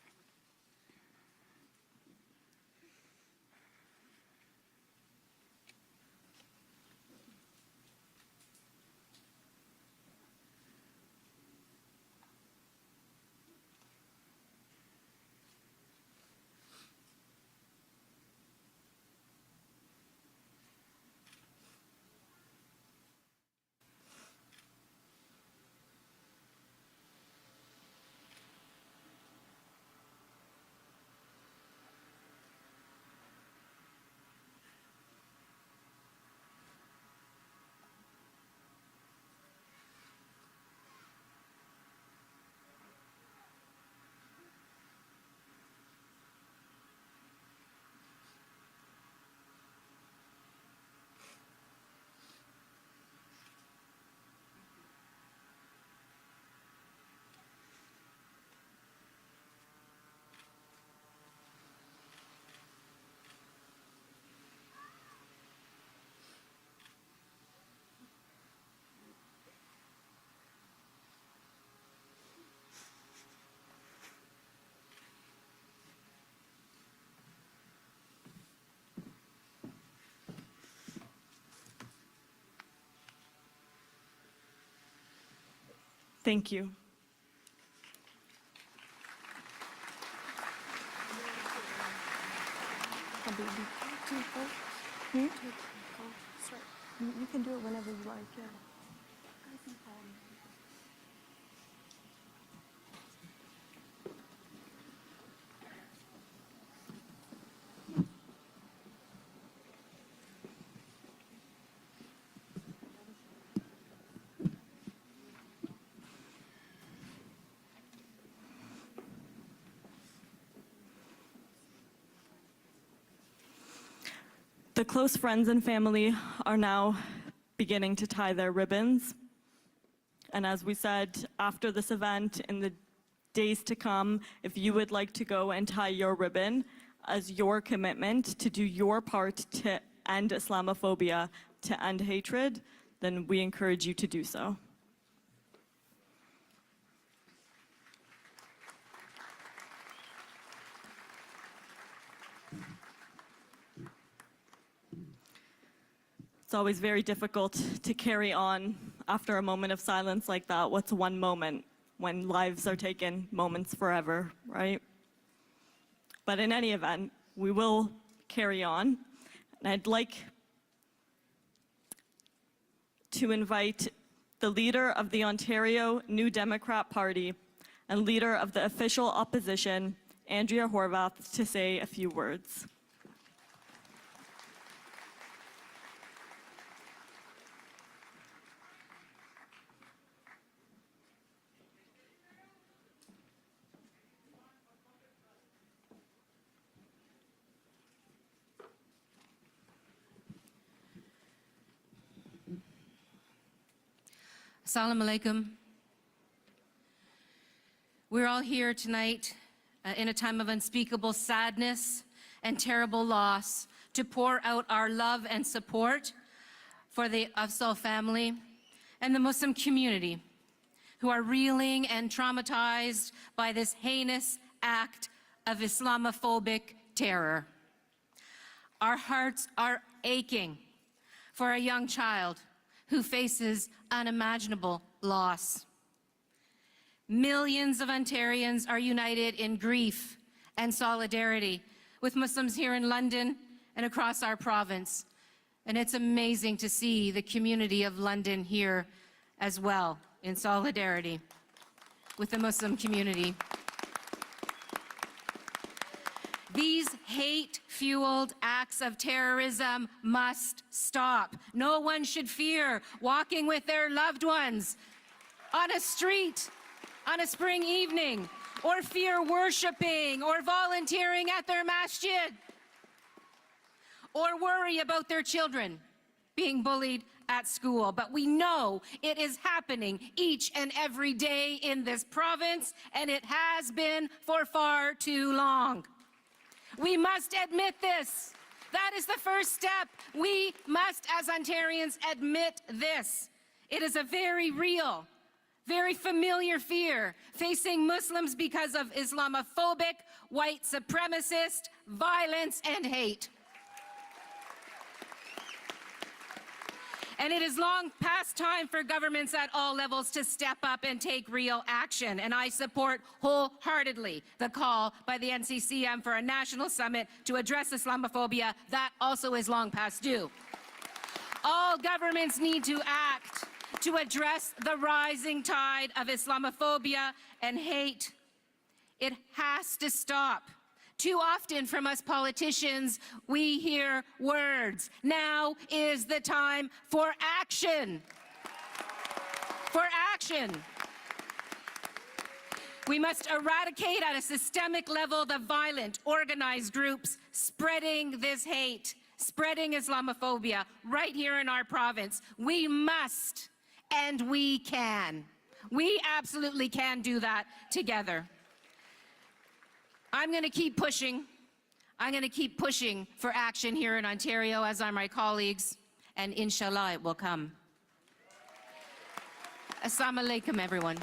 Thank you. You can do it whenever you like, yeah. The close friends and family are now beginning to tie their ribbons. And as we said, after this event, in the days to come, if you would like to go and tie your ribbon as your commitment to do your part to end Islamophobia, to end hatred, then we encourage you to do so. It's always very difficult to carry on after a moment of silence like that. What's one moment when lives are taken, moments forever, right? But in any event, we will carry on. And I'd like to invite the leader of the Ontario New Democrat Party and leader of the official opposition, Andrea Horwath, to say a few words. Assalamu alaikum. We're all here tonight in a time of unspeakable sadness and terrible loss to pour out our love and support for the Afzal family and the Muslim community who are reeling and traumatized by this heinous act of Islamophobic terror. Our hearts are aching for a young child who faces unimaginable loss. Millions of Ontarians are united in grief and solidarity with Muslims here in London and across our province. And it's amazing to see the community of London here as well in solidarity with the Muslim community. These hate-fueled acts of terrorism must stop. No one should fear walking with their loved ones on a street on a spring evening, or fear worshiping or volunteering at their masjid, or worry about their children being bullied at school. But we know it is happening each and every day in this province, and it has been for far too long. We must admit this. That is the first step. We must, as Ontarians, admit this. It is a very real, very familiar fear facing Muslims because of Islamophobic, white supremacist violence and hate. And it is long past time for governments at all levels to step up and take real action. And I support wholeheartedly the call by the NCCM for a national summit to address Islamophobia. That also is long past due. All governments need to act to address the rising tide of Islamophobia and hate. It has to stop. Too often from us politicians, we hear words. Now is the time for action. For action. We must eradicate at a systemic level the violent, organized groups spreading this hate, spreading Islamophobia right here in our province. We must, and we can. We absolutely can do that together. I'm going to keep pushing. I'm going to keep pushing for action here in Ontario, as are my colleagues, and inshallah it will come. Assalamu alaikum, everyone.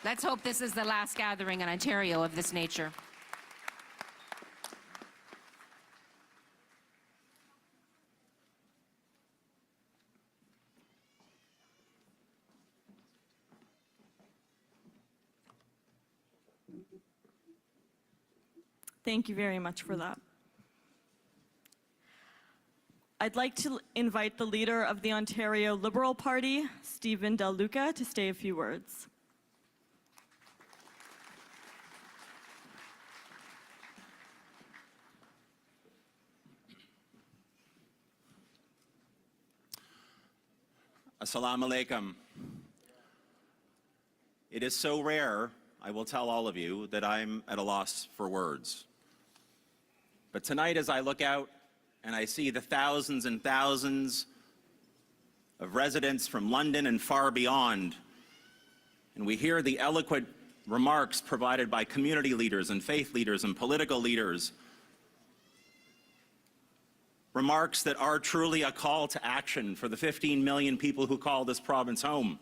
Let's hope this is the last gathering in Ontario of this nature. Thank you very much for that. I'd like to invite the leader of the Ontario Liberal Party, Stephen Del Duca, to say a few words. Assalamu alaikum. It is so rare, I will tell all of you, that I'm at a loss for words. But tonight, as I look out and I see the thousands and thousands of residents from London and far beyond, and we hear the eloquent remarks provided by community leaders and faith leaders and political leaders, remarks that are truly a call to action for the 15 million people who call this province home,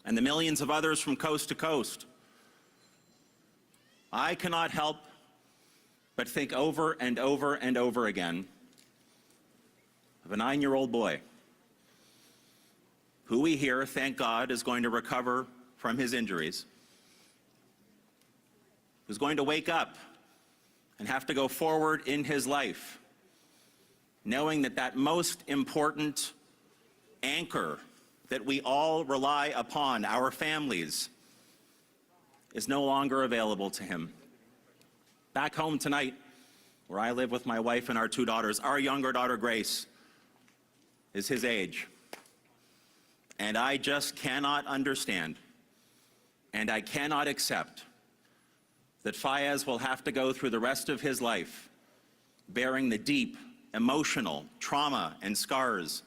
and the millions of others from coast to coast, I cannot help but think over and over and over again of a 9-year-old boy who we hear, thank God, is going to recover from his injuries, who's going to wake up and have to go forward in his life, knowing that that most important anchor that we all rely upon, our families, is no longer available to him. Back home tonight, where I live with my wife and our 2 daughters, our younger daughter, Grace, is his age. And I just cannot understand, and I cannot accept, that Fayez will have to go through the rest of his life bearing the deep emotional trauma and scars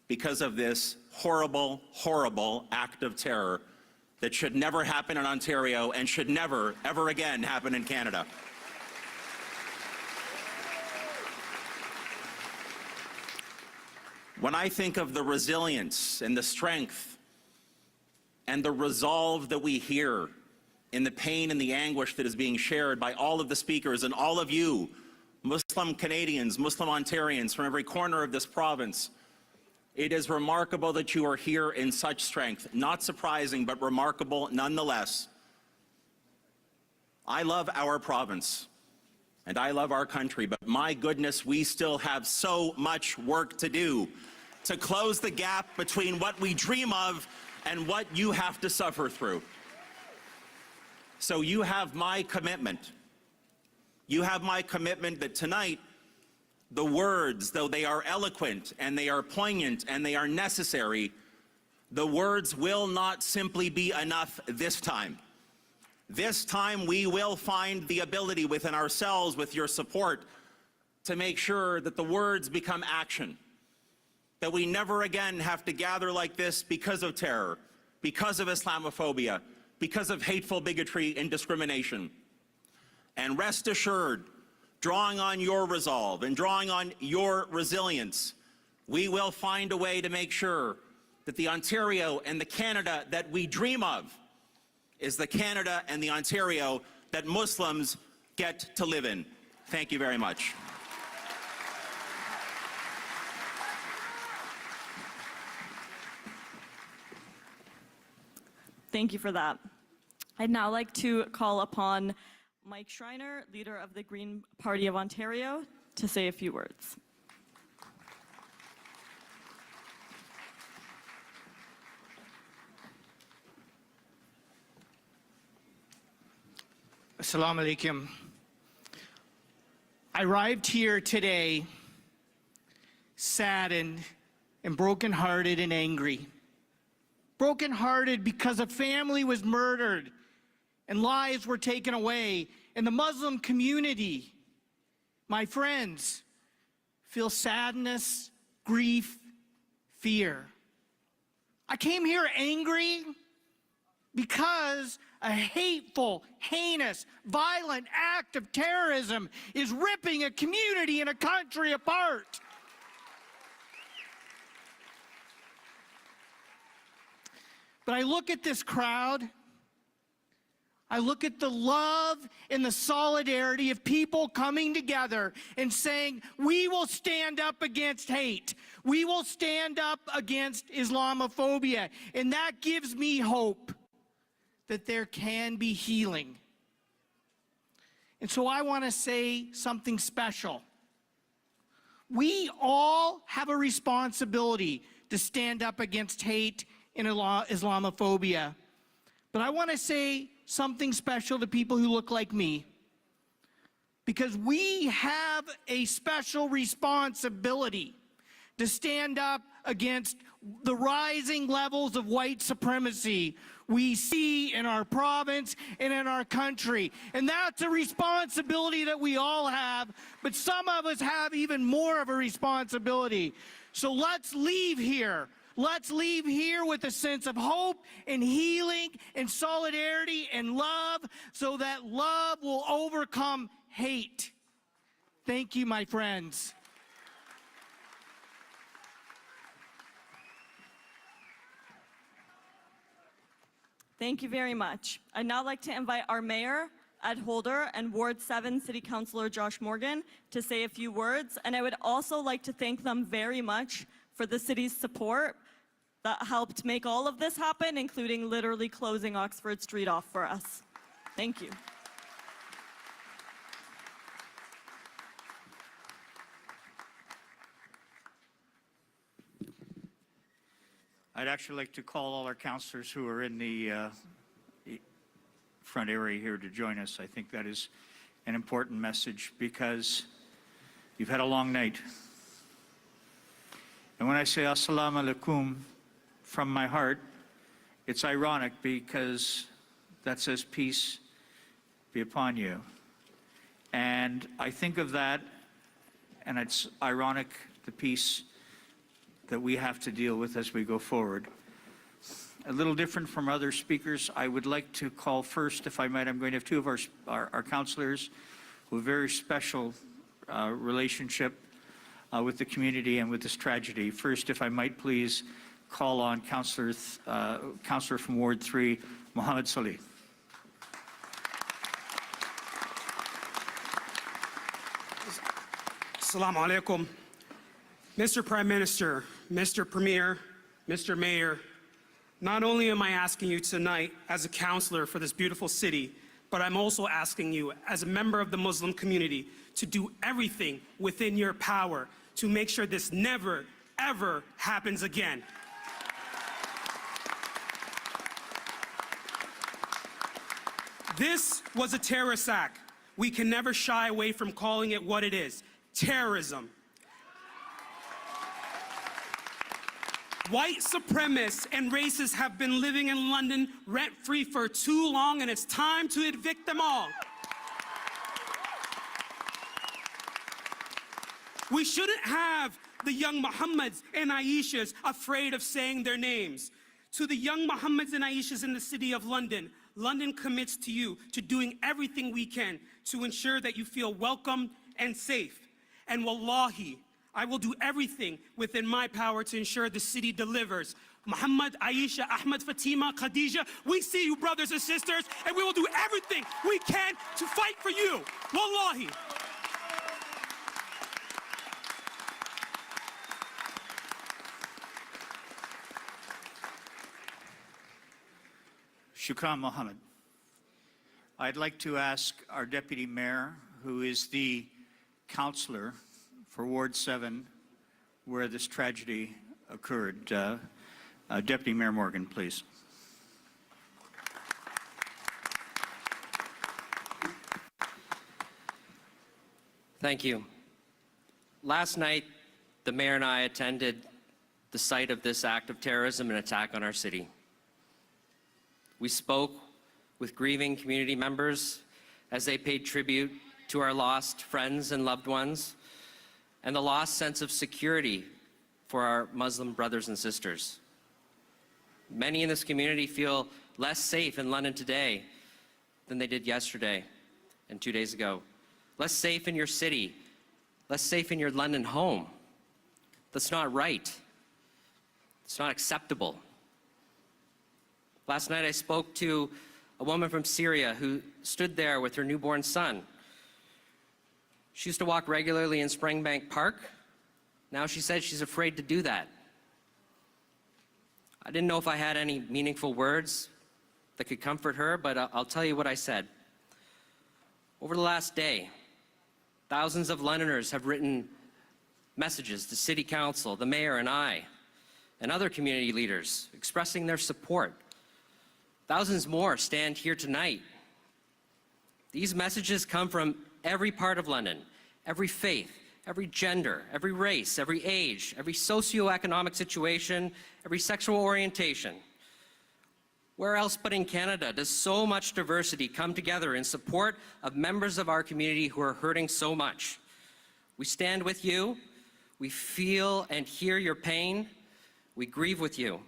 because of this horrible, horrible act of terror that should never happen in Ontario and should never, ever again happen in Canada. When I think of the resilience and the strength and the resolve that we hear in the pain and the anguish that is being shared by all of the speakers and all of you, Muslim Canadians, Muslim Ontarians from every corner of this province, it is remarkable that you are here in such strength. Not surprising, but remarkable nonetheless. I love our province and I love our country, but my goodness, we still have so much work to do to close the gap between what we dream of and what you have to suffer through. So you have my commitment You have my commitment that tonight, the words, though they are eloquent and they are poignant and they are necessary, the words will not simply be enough this time. This time we will find the ability within ourselves, with your support, to make sure that the words become action. That we never again have to gather like this because of terror, because of Islamophobia, because of hateful bigotry and discrimination. And rest assured, drawing on your resolve and drawing on your resilience, we will find a way to make sure that the Ontario and the Canada that we dream of is the Canada and the Ontario that Muslims get to live in. Thank you very much. Thank you for that. I'd now like to call upon Mike Schreiner, leader of the Green Party of Ontario, to say a few words. Assalamu alaikum. I arrived here today saddened and brokenhearted and angry. Brokenhearted because a family was murdered and lives were taken away, and the Muslim community, my friends, feel sadness, grief, fear. I came here angry because a hateful, heinous, violent act of terrorism is ripping a community and a country apart. But I look at this crowd, I look at the love and the solidarity of people coming together and saying, we will stand up against hate. We will stand up against Islamophobia. And that gives me hope that there can be healing. And so I want to say something special. We all have a responsibility to stand up against hate and Islamophobia. But I want to say something special to people who look like me, because we have a special responsibility to stand up against the rising levels of white supremacy we see in our province and in our country. And that's a responsibility that we all have, but some of us have even more of a responsibility. So let's leave here. Let's leave here with a sense of hope and healing and solidarity and love, so that love will overcome hate. Thank you, my friends. Thank you very much. I'd now like to invite our Mayor, Ed Holder, and Ward 7 City Councillor Josh Morgan to say a few words. And I would also like to thank them very much for the city's support that helped make all of this happen, including literally closing Oxford Street off for us. Thank you. I'd actually like to call all our councillors who are in the front area here to join us. I think that is an important message, because you've had a long night. And when I say assalamu alaikum from my heart, it's ironic, because that says peace be upon you. And I think of that, and it's ironic, the peace that we have to deal with as we go forward. A little different from other speakers, I would like to call first, if I might, I'm going to have two of our councillors who have a very special relationship with the community and with this tragedy. First, if I might please call on Councillor from Ward 3, Mohammed Salih. Assalamu alaikum. Mr. Prime Minister, Mr. Premier, Mr. Mayor, not only am I asking you tonight as a councillor for this beautiful city, but I'm also asking you as a member of the Muslim community to do everything within your power to make sure this never, ever happens again. This was a terrorist act. we can never shy away from calling it what it is: terrorism. White supremacists and racists have been living in London rent-free for too long, and it's time to evict them all. We shouldn't have the young Mohammeds and Aishas afraid of saying their names. To the young Mohammeds and Aishas in the city of London, London commits to you to doing everything we can to ensure that you feel welcome and safe. And wallahi, I will do everything within my power to ensure the city delivers. Muhammad, Aisha, Ahmed, Fatima, Khadija, we see you, brothers and sisters, and we will do everything we can to fight for you. Wallahi. Shukran, Mohammed. I'd like to ask our Deputy Mayor, who is the councillor for Ward 7, where this tragedy occurred. Deputy Mayor Morgan, please. Thank you. Last night, the mayor and I attended the site of this act of terrorism and attack on our city. We spoke with grieving community members as they paid tribute to our lost friends and loved ones, and the lost sense of security for our Muslim brothers and sisters. Many in this community feel less safe in London today than they did yesterday and 2 days ago. Less safe in your city, less safe in your London home. That's not right. It's not acceptable. Last night I spoke to a woman from Syria who stood there with her newborn son. She used to walk regularly in Springbank Park. Now she said she's afraid to do that. I didn't know if I had any meaningful words that could comfort her, but I'll tell you what I said. Over the last day, thousands of Londoners have written messages to City Council, the Mayor and I, and other community leaders expressing their support. Thousands more stand here tonight. These messages come from every part of London, every faith, every gender, every race, every age, every socioeconomic situation, every sexual orientation. Where else but in Canada does so much diversity come together in support of members of our community who are hurting so much? We stand with you, we feel and hear your pain, we grieve with you.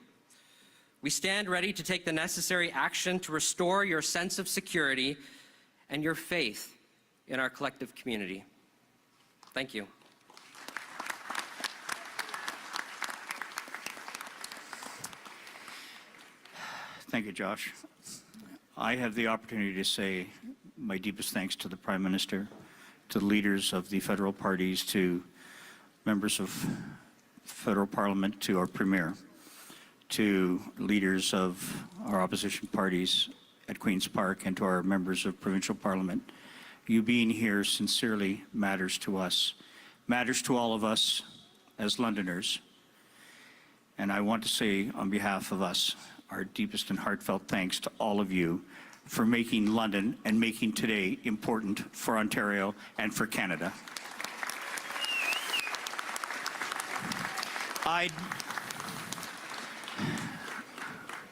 We stand ready to take the necessary action to restore your sense of security and your faith in our collective community. Thank you. Thank you, Josh. I have the opportunity to say my deepest thanks to the Prime Minister, to the leaders of the federal parties, to members of federal Parliament, to our Premier, to leaders of our opposition parties at Queen's Park, and to our members of provincial Parliament. You being here sincerely matters to us, matters to all of us as Londoners. And I want to say on behalf of us, our deepest and heartfelt thanks to all of you for making London and making today important for Ontario and for Canada.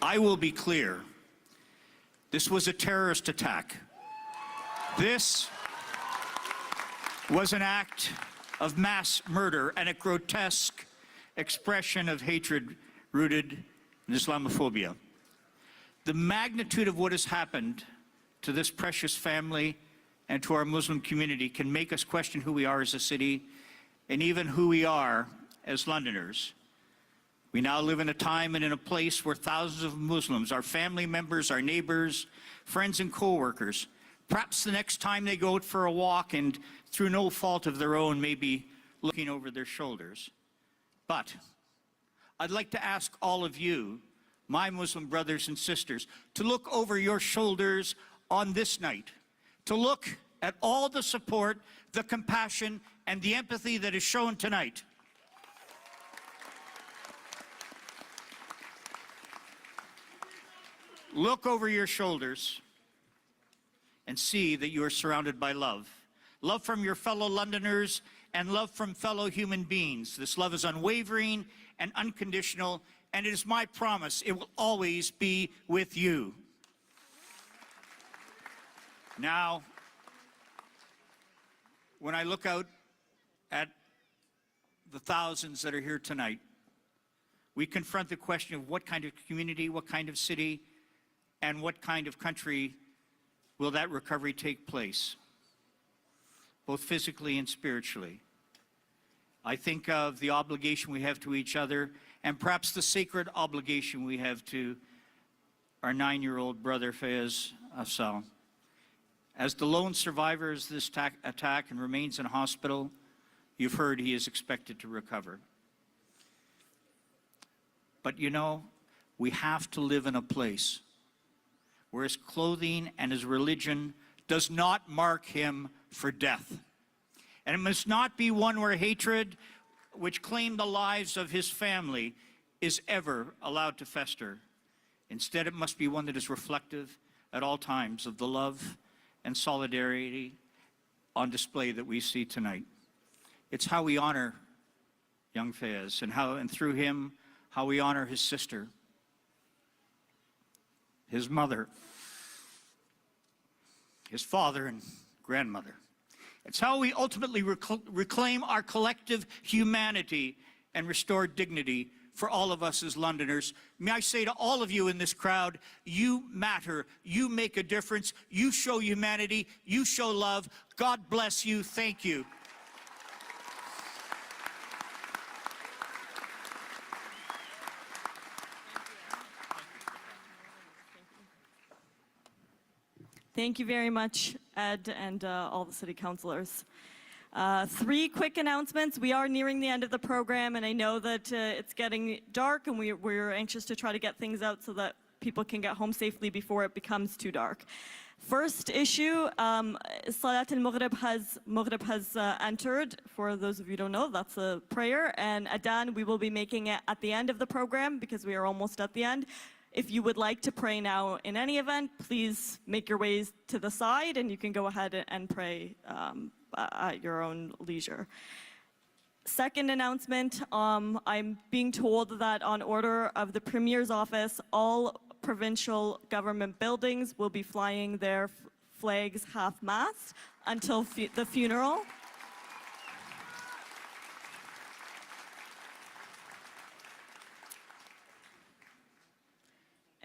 I will be clear. This was a terrorist attack. This was an act of mass murder and a grotesque expression of hatred rooted in Islamophobia. The magnitude of what has happened to this precious family and to our Muslim community can make us question who we are as a city and even who we are as Londoners. We now live in a time and in a place where thousands of Muslims, our family members, our neighbors, friends and co-workers, perhaps the next time they go out for a walk and through no fault of their own may be looking over their shoulders. But I'd like to ask all of you, my Muslim brothers and sisters, to look over your shoulders on this night, to look at all the support, the compassion, and the empathy that is shown tonight. Look over your shoulders and see that you are surrounded by love. Love from your fellow Londoners and love from fellow human beings. This love is unwavering and unconditional, and it is my promise it will always be with you. Now, when I look out at the thousands that are here tonight, we confront the question of what kind of community, what kind of city, and what kind of country will that recovery take place, both physically and spiritually. I think of the obligation we have to each other, and perhaps the sacred obligation we have to our 9-year-old brother, Fayez Afzal. As the lone survivor of this attack and remains in hospital, you've heard he is expected to recover. But you know, we have to live in a place where his clothing and his religion does not mark him for death. And it must not be one where hatred, which claimed the lives of his family, is ever allowed to fester. Instead, it must be one that is reflective at all times of the love and solidarity on display that we see tonight. It's how we honor young Fayez, and through him, how we honor his sister, his mother, his father and grandmother. It's how we ultimately reclaim our collective humanity and restore dignity for all of us as Londoners. May I say to all of you in this crowd, you matter, you make a difference, you show humanity, you show love. God bless you, thank you. Thank you very much, Ed, and all the city councillors. 3 quick announcements. We are nearing the end of the program, and I know that it's getting dark, and we're anxious to try to get things out so that people can get home safely before it becomes too dark. First issue, Salat al-Maghrib has entered. For those of you who don't know, that's a prayer, and Adan we will be making it at the end of the program because we are almost at the end. If you would like to pray now in any event, please make your ways to the side and you can go ahead and pray at your own leisure. Second announcement, I'm being told that on order of the Premier's office, all provincial government buildings will be flying their flags half-mast until the funeral.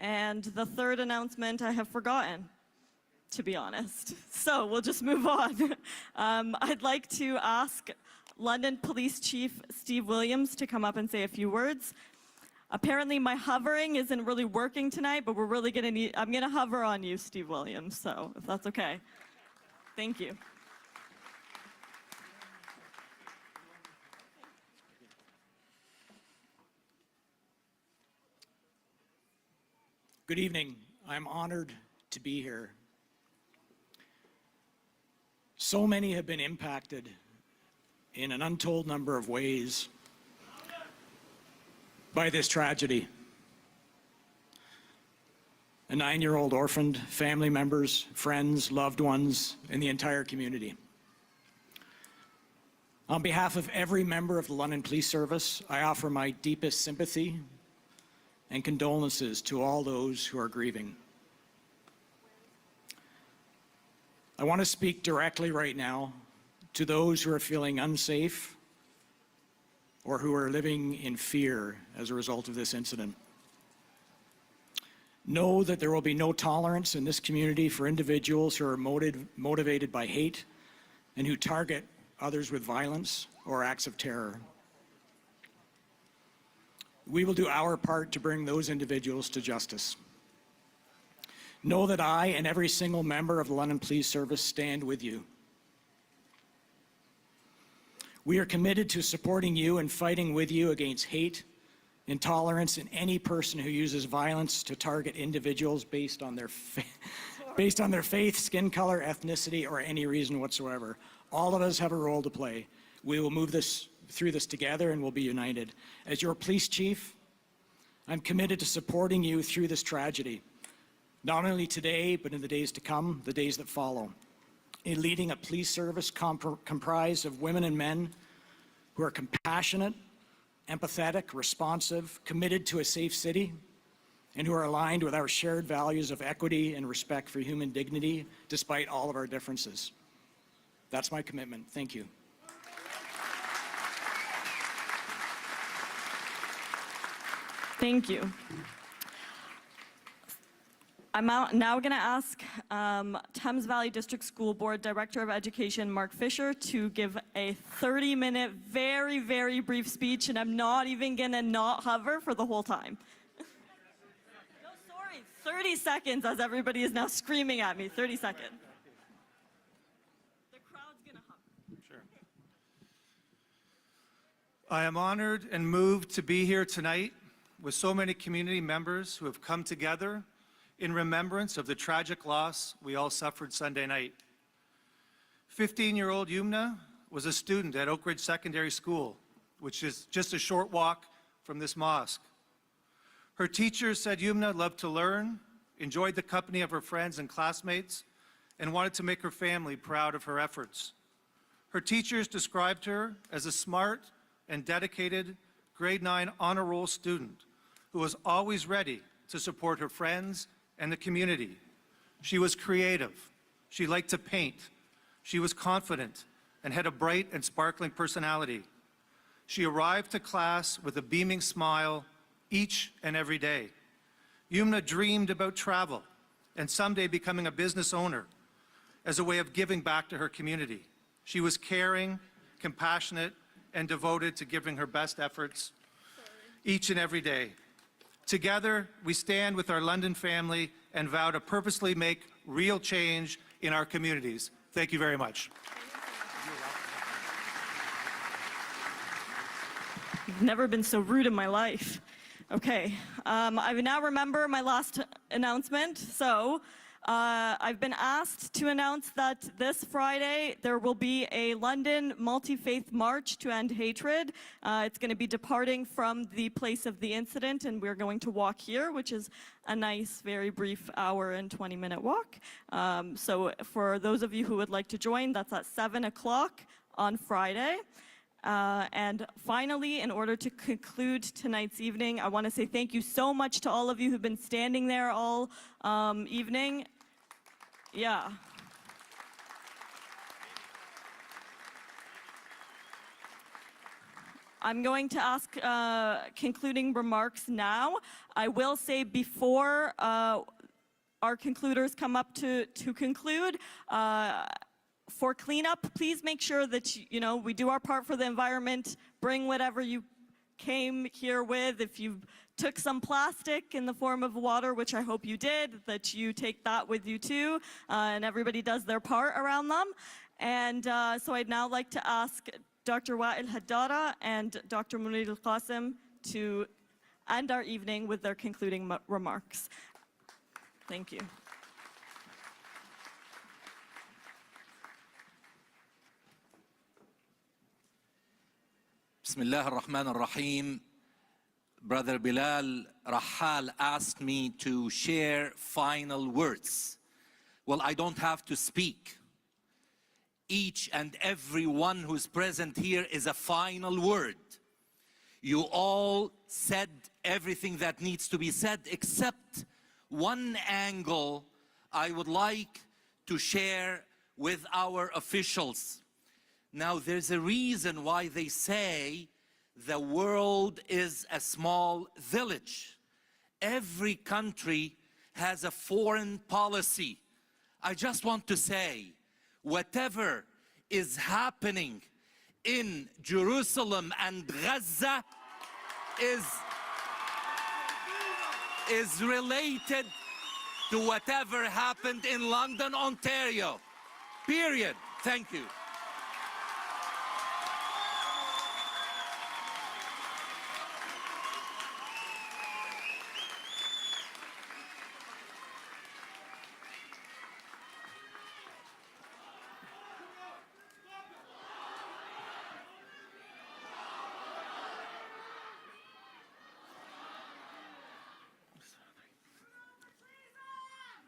And the third announcement I have forgotten, to be honest. So we'll just move on. I'd like to ask London Police Chief Steve Williams to come up and say a few words. Apparently my hovering isn't really working tonight, but we're really I'm gonna hover on you, Steve Williams, so if that's okay. Thank you. Good evening. I'm honored to be here. So many have been impacted in an untold number of ways by this tragedy. A 9-year-old orphaned, family members, friends, loved ones, and the entire community. On behalf of every member of the London Police Service, I offer my deepest sympathy and condolences to all those who are grieving. I want to speak directly right now to those who are feeling unsafe or who are living in fear as a result of this incident. Know that there will be no tolerance in this community for individuals who are motivated by hate and who target others with violence or acts of terror. We will do our part to bring those individuals to justice. Know that I and every single member of the London Police Service stand with you. We are committed to supporting you and fighting with you against hate, intolerance, and any person who uses violence to target individuals based on their faith, skin color, ethnicity, or any reason whatsoever. All of us have a role to play. We will move through this together and we'll be united. As your police chief, I'm committed to supporting you through this tragedy. not only today, but in the days to come, the days that follow, in leading a police service comprised of women and men who are compassionate, empathetic, responsive, committed to a safe city, and who are aligned with our shared values of equity and respect for human dignity, despite all of our differences. That's my commitment. Thank you. Thank you. I'm now going to ask Thames Valley District School Board Director of Education, Mark Fisher, to give a 30-minute, very, very brief speech, and I'm not even going to not hover for the whole time. No, sorry, 30 seconds, as everybody is now screaming at me. 30 seconds. The crowd's going to hover. Sure. I am honored and moved to be here tonight with so many community members who have come together in remembrance of the tragic loss we all suffered Sunday night. 15-year-old Yumna was a student at Oak Ridge Secondary School, which is just a short walk from this mosque. Her teachers said Yumna loved to learn, enjoyed the company of her friends and classmates, and wanted to make her family proud of her efforts. Her teachers described her as a smart and dedicated grade 9 honor roll student who was always ready to support her friends and the community. She was creative. She liked to paint. She was confident and had a bright and sparkling personality. She arrived to class with a beaming smile each and every day. Yumna dreamed about travel and someday becoming a business owner as a way of giving back to her community. She was caring, compassionate, and devoted to giving her best efforts each and every day. Together, we stand with our London family and vow to purposely make real change in our communities. Thank you very much. I've never been so rude in my life. Okay, I now remember my last announcement. So I've been asked to announce that this Friday there will be a London multi-faith march to end hatred. It's going to be departing from the place of the incident, and we're going to walk here, which is a nice, very brief hour and 20-minute walk. So for those of you who would like to join, that's at 7 o'clock on Friday. And finally, in order to conclude tonight's evening, I want to say thank you so much to all of you who've been standing there all evening. Yeah. I'm going to ask concluding remarks now. I will say before our concluders come up to conclude, for cleanup, please make sure that we do our part for the environment. Bring whatever you came here with. If you took some plastic in the form of water, which I hope you did, that you take that with you too, and everybody does their part around them. And so I'd now like to ask Dr. Wael Haddara and Dr. Munir Al-Qasim to end our evening with their concluding remarks. Thank you. Bismillah ar-Rahman ar-Rahim. Brother Bilal Rahal asked me to share final words. Well, I don't have to speak. Each and every one who's present here is a final word. You all said everything that needs to be said, except one angle I would like to share with our officials. Now, there's a reason why they say the world is a small village. Every country has a foreign policy. I just want to say, whatever is happening in Jerusalem and Gaza is related to whatever happened in London, Ontario. Period. Thank you.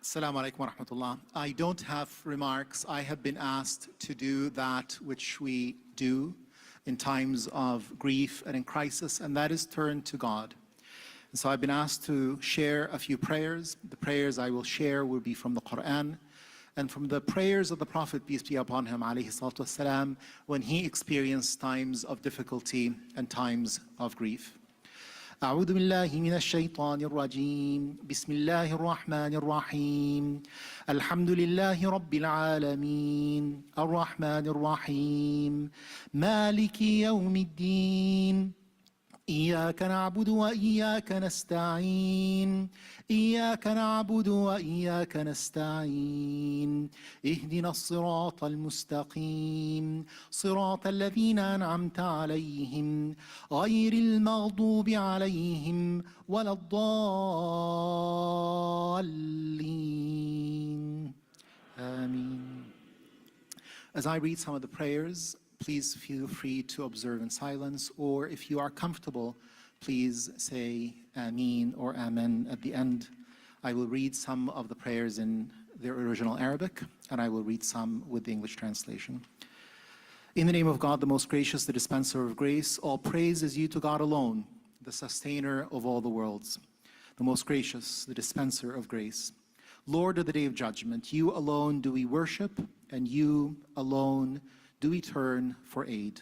Assalamu alaikum wa rahmatullah. I don't have remarks. I have been asked to do that which we do in times of grief and in crisis, and that is turn to God. And so I've been asked to share a few prayers. The prayers I will share will be from the Quran and from the prayers of the Prophet, peace be upon him, alayhi salatu wassalam, when he experienced times of difficulty and times of grief. أعوذ بالله من الشيطان الرجيم بسم الله الرحمن الرحيم الحمد لله رب العالمين الرحمن الرحيم مالك يوم الدين إياك نعبد وإياك نستعين إياك نعبد وإياك نستعين اهدنا الصراط المستقيم صراط الذين أنعمت عليهم غير المغضوب عليهم ولا الضالين آمين. As I read some of the prayers, please feel free to observe in silence, or if you are comfortable, please say Ameen or Amen at the end. I will read some of the prayers in their original Arabic, and I will read some with the English translation. In the name of God, the most gracious, the dispenser of grace, all praise is due to God alone, the sustainer of all the worlds, the most gracious, the dispenser of grace. Lord of the day of judgment, you alone do we worship, and you alone do we turn for aid.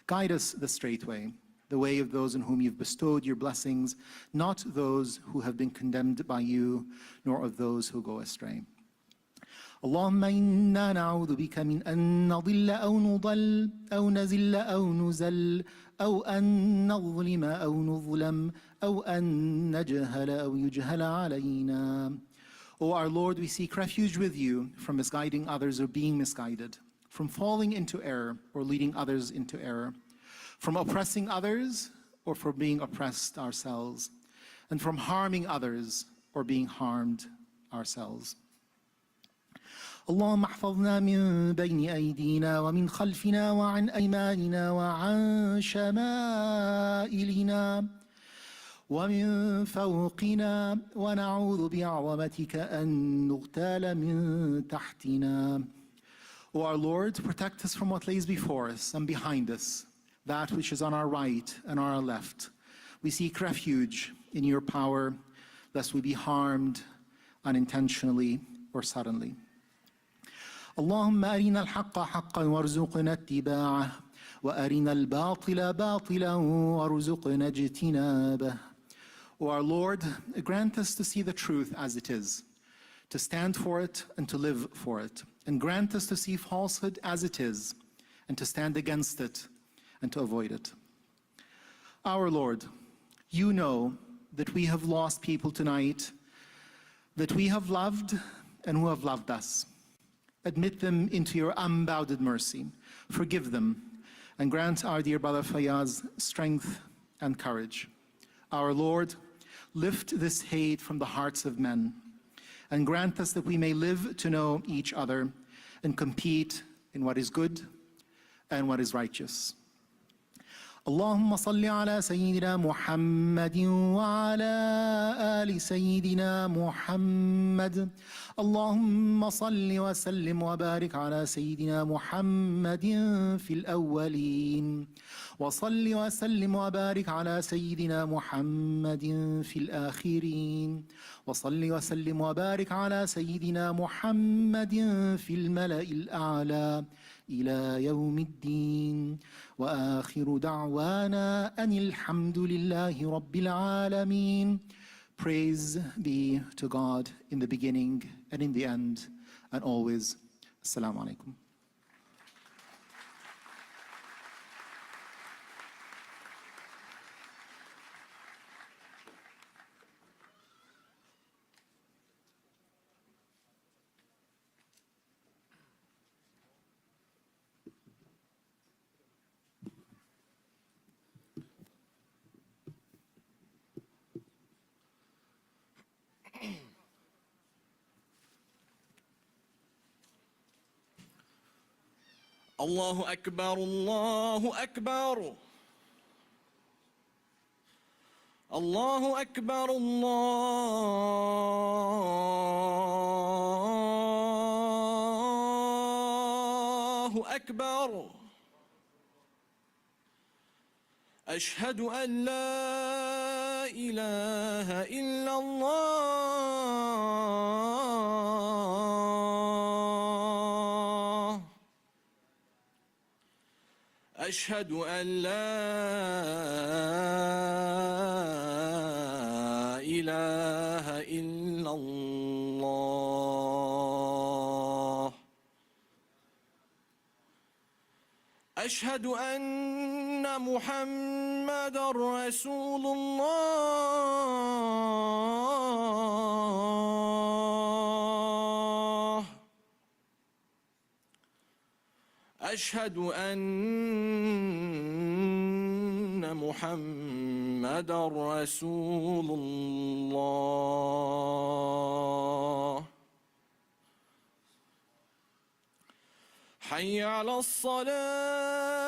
Guide us the straight way, the way of those on whom you've bestowed your blessings, not those who have been condemned by you, nor of those who go astray. اللهم إنا نعوذ بك من أن نضل أو نضل أو نزل أو نزل أو أن نظلم أو نظلم أو أن نجهل أو يجهل علينا. O our Lord, we seek refuge with you from misguiding others or being misguided, from falling into error or leading others into error, from oppressing others or for being oppressed ourselves, and from harming others or being harmed ourselves. اللهم احفظنا من بين أيدينا ومن خلفنا وعن أيماننا وعن شمائلنا ومن فوقنا ونعوذ بعظمتك أن نغتال من تحتنا. O our Lord, protect us from what lays before us and behind us, that which is on our right and on our left. We seek refuge in your power, lest we be harmed unintentionally or suddenly. اللهم أرنا الحق حقا وارزقنا اتباعه وأرنا الباطل باطلا وارزقنا اجتنابه. O our Lord, grant us to see the truth as it is, to stand for it and to live for it. And grant us to see falsehood as it is, and to stand against it, and to avoid it. Our Lord, you know that we have lost people tonight, that we have loved and who have loved us. Admit them into your unbounded mercy. Forgive them, and grant our dear brother Fayaz strength and courage. Our Lord, lift this hate from the hearts of men, and grant us that we may live to know each other and compete in what is good and what is righteous. اللهم صل على سيدنا محمد وعلى آل سيدنا محمد. اللهم صل وسلم وبارك على سيدنا محمد في الأولين وصل وسلم وبارك على سيدنا محمد في الآخرين وصل وسلم وبارك على سيدنا محمد في الملأ الأعلى إلى يوم الدين وآخر دعوانا أن الحمد لله رب العالمين. Praise be to God in the beginning and in the end and always. Assalamu alaikum. الله أكبر الله أكبر الله أكبر الله أكبر أشهد أن لا إله إلا الله أشهد أن لا إله إلا الله أشهد أن محمدًا رسول الله أشهد أن محمدًا رسول الله حي على الصلاة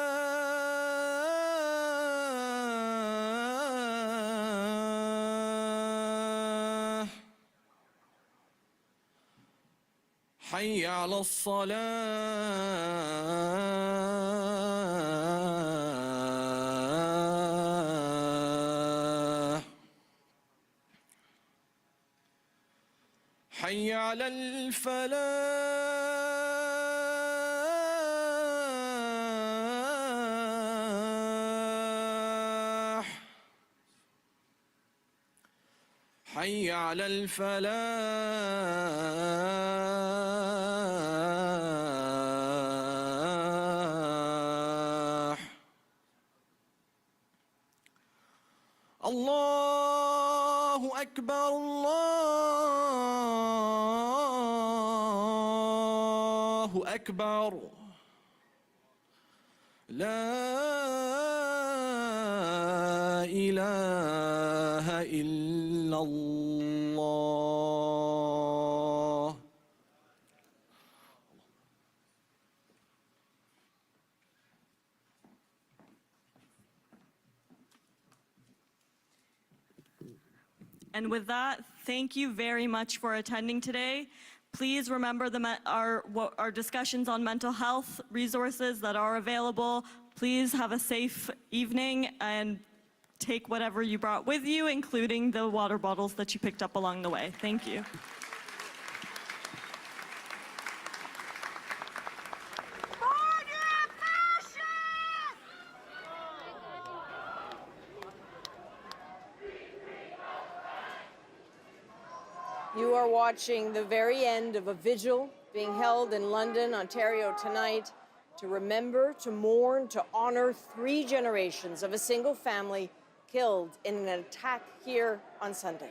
حي على الصلاة حي على الفلاح حي على الفلاح الله أكبر الله أكبر لا إله إلا الله And with that, thank you very much for attending today. Please remember our discussions on mental health resources that are available. Please have a safe evening and take whatever you brought with you, including the water bottles that you picked up along the way. Thank you. You are watching the very end of a vigil being held in London, Ontario tonight to remember, to mourn, to honor 3 generations of a single family killed in an attack here on Sunday.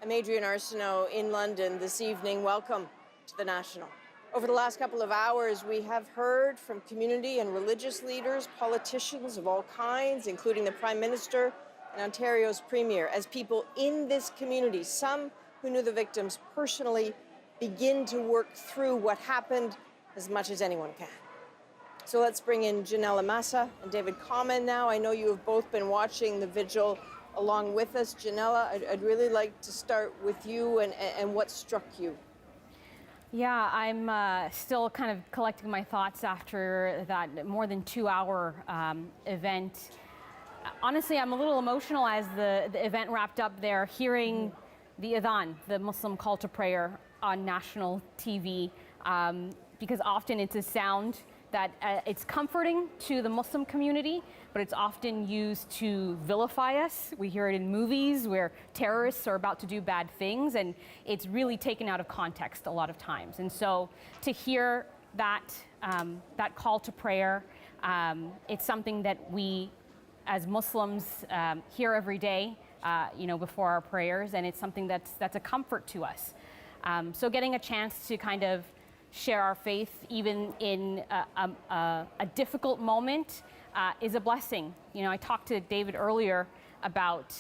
I'm Adrienne Arsenault in London this evening. Welcome to the National. Over the last couple of hours, we have heard from community and religious leaders, politicians of all kinds, including the Prime Minister and Ontario's Premier, as people in this community, some who knew the victims personally, begin to work through what happened as much as anyone can. So let's bring in Janella Massa and David Common now. I know you have both been watching the vigil along with us. Janella, I'd really like to start with you and what struck you. Yeah, I'm still kind of collecting my thoughts after that more than 2-hour event. Honestly, I'm a little emotional as the event wrapped up there, hearing the adhan, the Muslim call to prayer on national TV, because often it's a sound that it's comforting to the Muslim community, but it's often used to vilify us. We hear it in movies where terrorists are about to do bad things, and it's really taken out of context a lot of times. And so to hear that, that call to prayer, it's something that we as Muslims hear every day, before our prayers, and it's something that's a comfort to us. So getting a chance to kind of share our faith, even in a difficult moment, is a blessing. I talked to David earlier about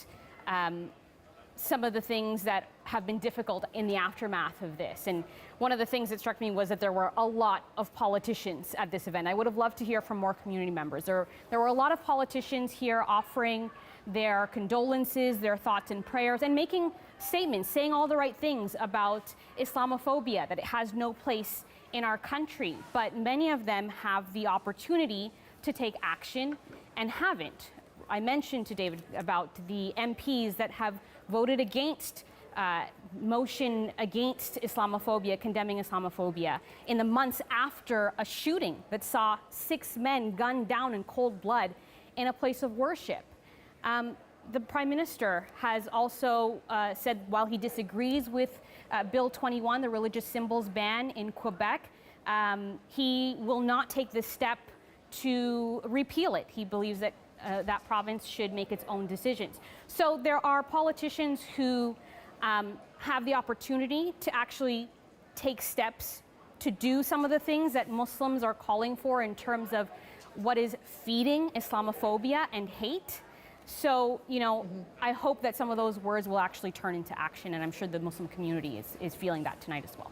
some of the things that have been difficult in the aftermath of this. And one of the things that struck me was that there were a lot of politicians at this event. I would have loved to hear from more community members. There were a lot of politicians here offering their condolences, their thoughts and prayers, and making statements, saying all the right things about Islamophobia, that it has no place in our country. But many of them have the opportunity to take action and haven't. I mentioned to David about the MPs that have voted against motion against Islamophobia, condemning Islamophobia, in the months after a shooting that saw 6 men gunned down in cold blood in a place of worship. The Prime Minister has also said, while he disagrees with Bill 21, the religious symbols ban in Quebec, he will not take this step to repeal it. He believes that that province should make its own decisions. So there are politicians who have the opportunity to actually take steps to do some of the things that Muslims are calling for in terms of what is feeding Islamophobia and hate. So, you know, I hope that some of those words will actually turn into action, and I'm sure the Muslim community is feeling that tonight as well.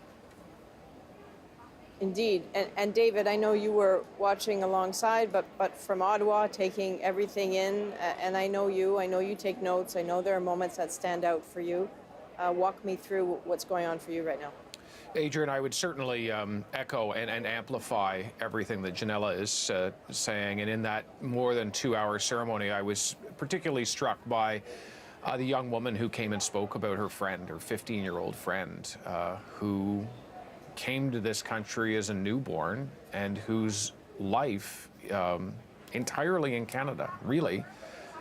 Indeed. And David, I know you were watching alongside, but from Ottawa, taking everything in, and I know you take notes. I know there are moments that stand out for you. Walk me through what's going on for you right now. Adrian, I would certainly echo and amplify everything that Janella is saying. And in that more than 2-hour ceremony, I was particularly struck by the young woman who came and spoke about her friend, her 15-year-old friend, who came to this country as a newborn and whose life entirely in Canada, really,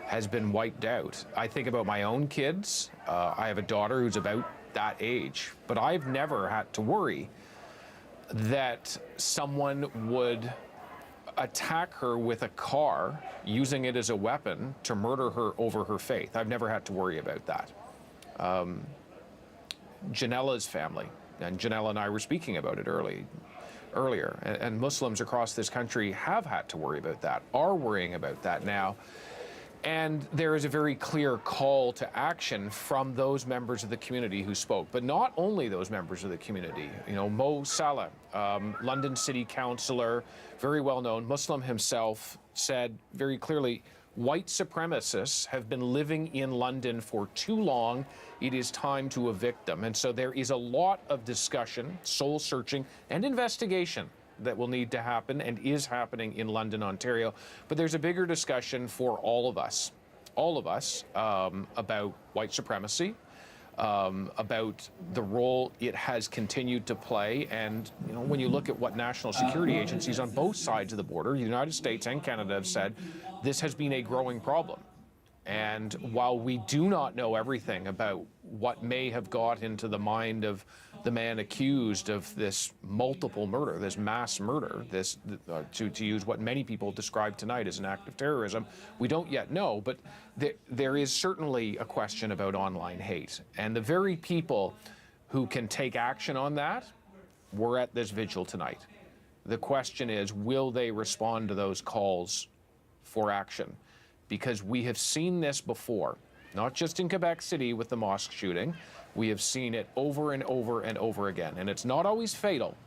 has been wiped out. I think about my own kids. I have a daughter who's about that age, but I've never had to worry that someone would attack her with a car, using it as a weapon to murder her over her faith. I've never had to worry about that. Janella's family, and Janella and I were speaking about it earlier, and Muslims across this country have had to worry about that, are worrying about that now. And there is a very clear call to action from those members of the community who spoke, but not only those members of the community. You know, Mo Salah, London City Councillor, very well known, Muslim himself, said very clearly, white supremacists have been living in London for too long. It is time to evict them. And so there is a lot of discussion, soul searching, and investigation that will need to happen and is happening in London, Ontario. But there's a bigger discussion for all of us about white supremacy, about the role it has continued to play. And you know, when you look at what national security agencies on both sides of the border, the United States and Canada, have said, this has been a growing problem. And while we do not know everything about what may have got into the mind of the man accused of this multiple murder, this mass murder, this to use what many people describe tonight as an act of terrorism, we don't yet know. But there is certainly a question about online hate. And the very people who can take action on that were at this vigil tonight. The question is, will they respond to those calls for action? Because we have seen this before, not just in Quebec City with the mosque shooting. We have seen it over and over and over again. And it's not always fatal.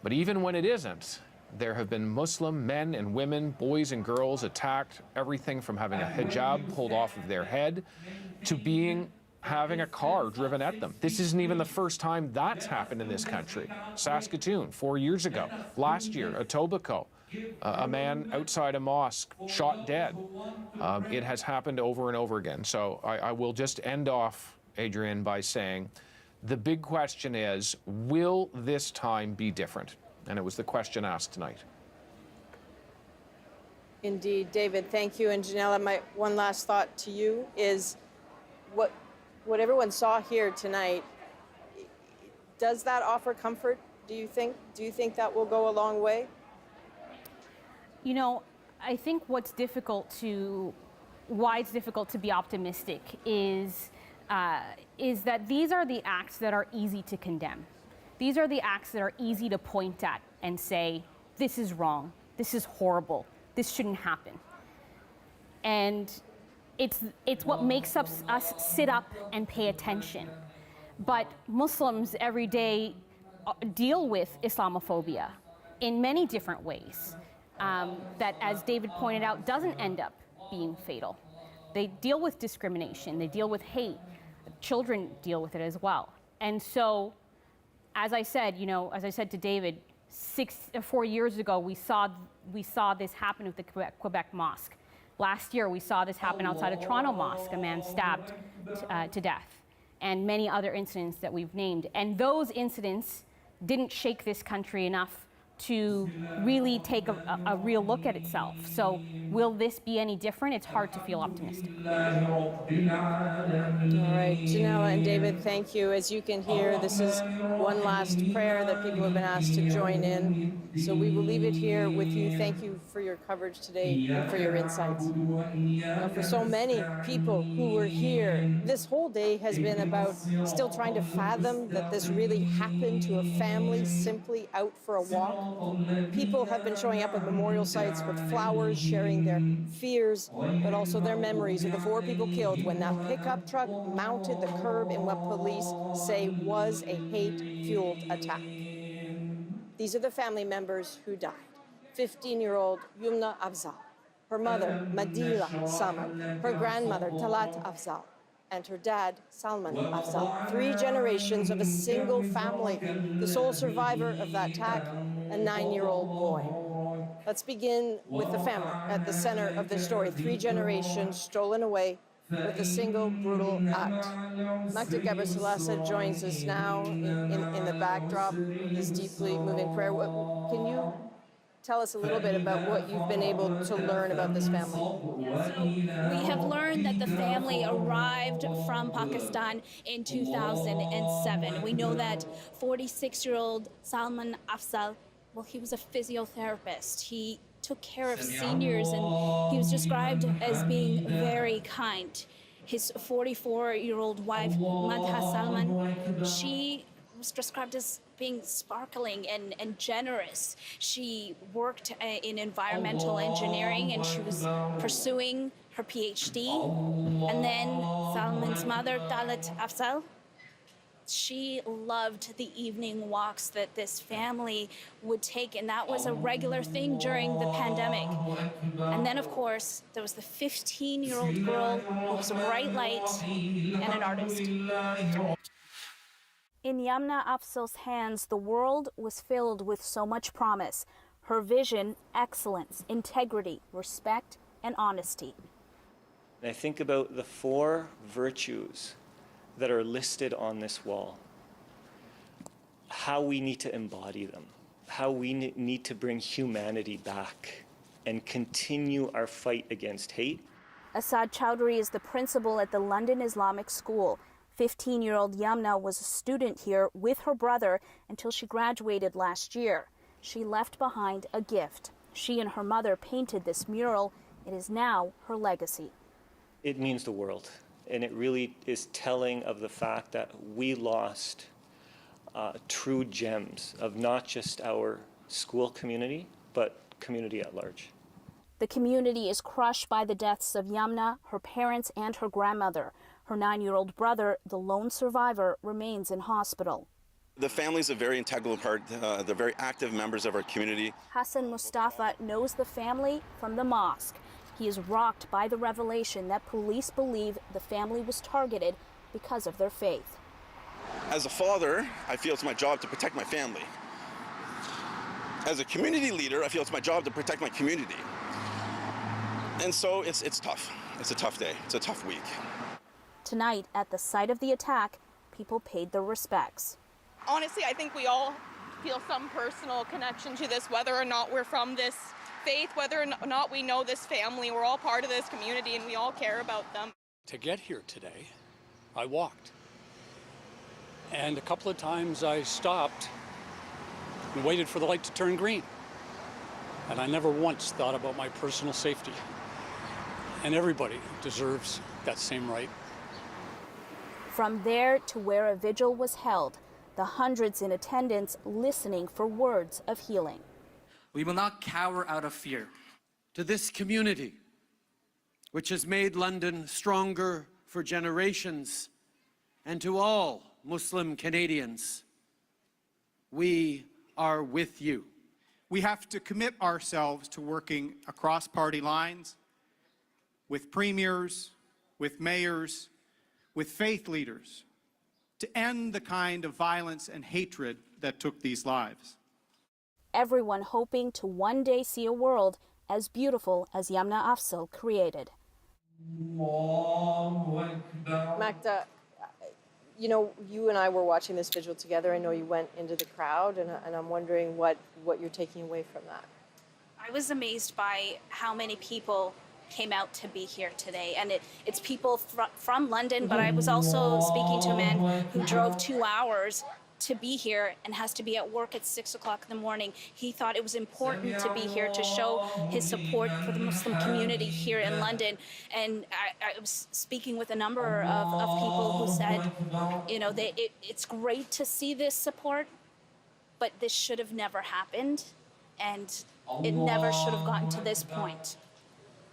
But even when it isn't, there have been Muslim men and women, boys and girls attacked, everything from having a hijab pulled off of their head to having a car driven at them. This isn't even the first time that's happened in this country. Saskatoon, 4 years ago. Last year, Etobicoke. A man outside a mosque shot dead. It has happened over and over again. So I will just end off, Adrian, by saying the big question is, will this time be different? And it was the question asked tonight. Indeed. David, thank you. And Janella, my one last thought to you is what everyone saw here tonight, does that offer comfort, do you think? Do you think that will go a long way? You know, I think why it's difficult to be optimistic is that these are the acts that are easy to condemn. These are the acts that are easy to point at and say, this is wrong, this is horrible, this shouldn't happen. And it's what makes us sit up and pay attention. But Muslims every day deal with Islamophobia in many different ways that, as David pointed out, doesn't end up being fatal. They deal with discrimination, they deal with hate. Children deal with it as well. And so, as I said, as I said to David, 4 years ago, we saw this happen with the Quebec Mosque. Last year, we saw this happen outside of Toronto Mosque, a man stabbed to death, and many other incidents that we've named. And those incidents didn't shake this country enough to really take a real look at itself. So will this be any different? It's hard to feel optimistic. All right, Janella and David, thank you. As you can hear, this is one last prayer that people have been asked to join in. So we will leave it here with you. Thank you for your coverage today and for your insights. Now, for so many people who were here, this whole day has been about still trying to fathom that this really happened to a family simply out for a walk. People have been showing up at memorial sites with flowers, sharing their fears, but also their memories of the 4 people killed when that pickup truck mounted the curb in what police say was a hate-fueled attack. These are the family members who died. 15-year-old Yumna Afzal, her mother, Madila Salman, her grandmother, Talat Afzal, and her dad, Salman Afzal. 3 generations of a single family. The sole survivor of that attack, a 9-year-old boy. Let's begin with the family at the center of the story. 3 generations stolen away with a single brutal act. Magda Gebrselassie joins us now in the backdrop of this deeply moving prayer. Can you tell us a little bit about what you've been able to learn about this family? So we have learned that the family arrived from Pakistan in 2007. We know that 46-year-old Salman Afzal, well, he was a physiotherapist. He took care of seniors, and he was described as being very kind. His 44-year-old wife, Madha Salman, she was described as being sparkling and generous. She worked in environmental engineering, and she was pursuing her PhD. And then Salman's mother, Talat Afzal, she loved the evening walks that this family would take, and that was a regular thing during the pandemic. And then, of course, there was the 15-year-old girl who was a bright light and an artist. In Yumna Afzal's hands, the world was filled with so much promise. Her vision, excellence, integrity, respect, and honesty. And I think about the 4 virtues that are listed on this wall, how we need to embody them, how we need to bring humanity back and continue our fight against hate. Asad Chowdhury is the principal at the London Islamic School. 15-year-old Yumna was a student here with her brother until she graduated last year. She left behind a gift. She and her mother painted this mural. It is now her legacy. It means the world. And it really is telling of the fact that we lost true gems of not just our school community, but community at large. The community is crushed by the deaths of Yumna, her parents, and her grandmother. Her 9-year-old brother, the lone survivor, remains in hospital. The family's a very integral part. They're very active members of our community. Hassan Mustafa knows the family from the mosque. He is rocked by the revelation that police believe the family was targeted because of their faith. As a father, I feel it's my job to protect my family. As a community leader, I feel it's my job to protect my community. And so it's tough. It's a tough day. It's a tough week. Tonight, at the site of the attack, people paid their respects. Honestly, I think we all feel some personal connection to this, whether or not we're from this faith, whether or not we know this family. We're all part of this community and we all care about them. To get here today, I walked. And a couple of times I stopped and waited for the light to turn green. And I never once thought about my personal safety. And everybody deserves that same right. From there to where a vigil was held, the hundreds in attendance listening for words of healing. We will not cower out of fear. To this community, which has made London stronger for generations, and to all Muslim Canadians, we are with you. We have to commit ourselves to working across party lines, with premiers, with mayors, with faith leaders, to end the kind of violence and hatred that took these lives. Everyone hoping to one day see a world as beautiful as Yamna Afzal created. Magda, you know, you and I were watching this vigil together. I know you went into the crowd, and I'm wondering what you're taking away from that. I was amazed by how many people came out to be here today. And it's people from London, but I was also speaking to a man who drove 2 hours to be here and has to be at work at 6 o'clock in the morning. He thought it was important to be here to show his support for the Muslim community here in London. And I was speaking with a number of people who said, you know, it's great to see this support, but this should have never happened, and it never should have gotten to this point.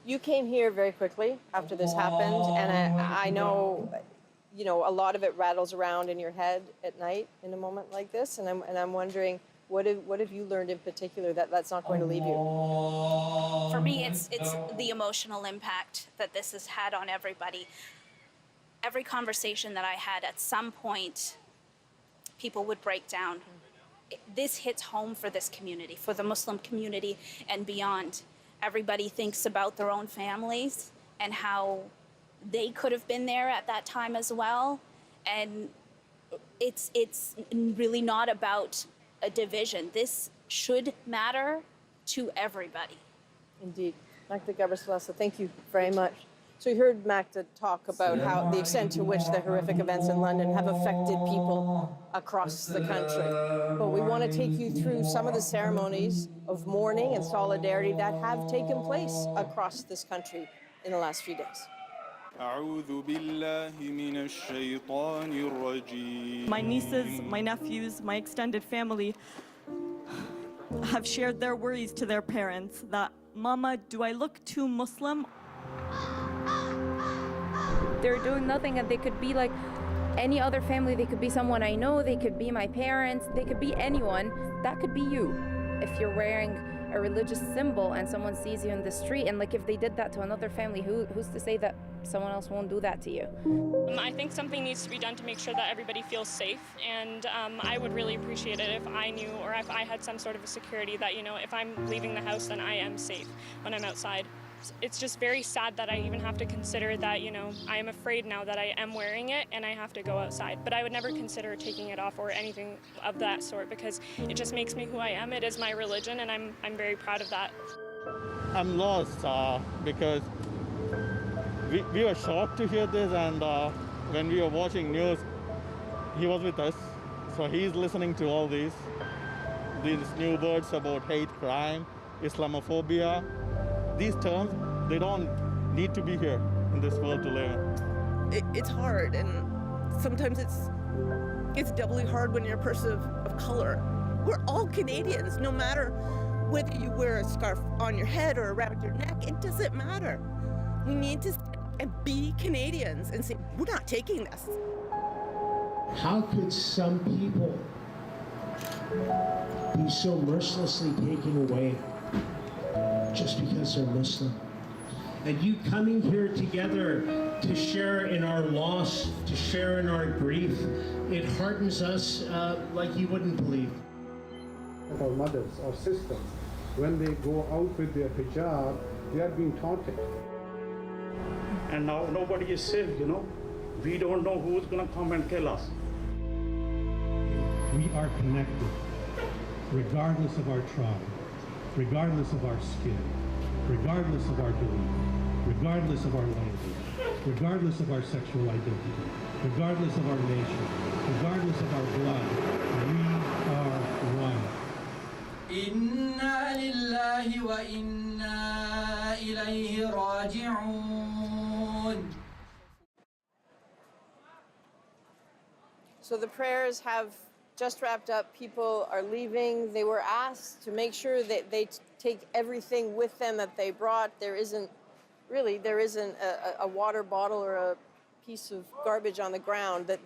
You came here very quickly after this happened, and I know, you know, a lot of it rattles around in your head at night in a moment like this, and I'm wondering, what have you learned in particular that's not going to leave you? For me, it's the emotional impact that this has had on everybody. Every conversation that I had, at some point, people would break down. This hits home for this community, for the Muslim community and beyond. Everybody thinks about their own families and how they could have been there at that time as well. And it's really not about a division. This should matter to everybody. Indeed. Magda Gabrisalasa, thank you very much. So you heard Magda talk about how the extent to which the horrific events in London have affected people across the country. But we want to take you through some of the ceremonies of mourning and solidarity that have taken place across this country in the last few days. My nieces, my nephews, my extended family have shared their worries to their parents that, Mama, do I look too Muslim? They're doing nothing, and they could be like any other family. They could be someone I know, they could be my parents, they could be anyone. That could be you. If you're wearing a religious symbol and someone sees you in the street, and like if they did that to another family, who's to say that someone else won't do that to you? I think something needs to be done to make sure that everybody feels safe, and I would really appreciate it if I knew, or if I had some sort of a security that, you know, if I'm leaving the house, then I am safe when I'm outside. It's just very sad that I even have to consider that, you know, I am afraid now that I am wearing it and I have to go outside. But I would never consider taking it off or anything of that sort, because it just makes me who I am. It is my religion, and I'm very proud of that. I'm lost because we were shocked to hear this, and when we were watching news, he was with us. So he's listening to all these new words about hate crime, Islamophobia. These terms, they don't need to be here in this world to live in. It's hard, and sometimes it's doubly hard when you're a person of color. We're all Canadians, no matter whether you wear a scarf on your head or around your neck. It doesn't matter. We need to stand and be Canadians and say, we're not taking this. How could some people be so mercilessly taken away just because they're Muslim? And you coming here together to share in our loss, to share in our grief, it hardens us like you wouldn't believe. Our mothers, our sisters, when they go out with their hijab, they are being taunted. And now nobody is safe, you know. We don't know who's going to come and kill us. We are connected, regardless of our tribe, regardless of our skin, regardless of our belief, regardless of our language, regardless of our sexual identity, regardless of our nation, regardless of our blood, we are one. Inna lillahi wa inna ilayhi raji'un. So the prayers have just wrapped up. People are leaving. They were asked to make sure that they take everything with them that they brought. There isn't really there isn't a water bottle or a piece of garbage on the ground, that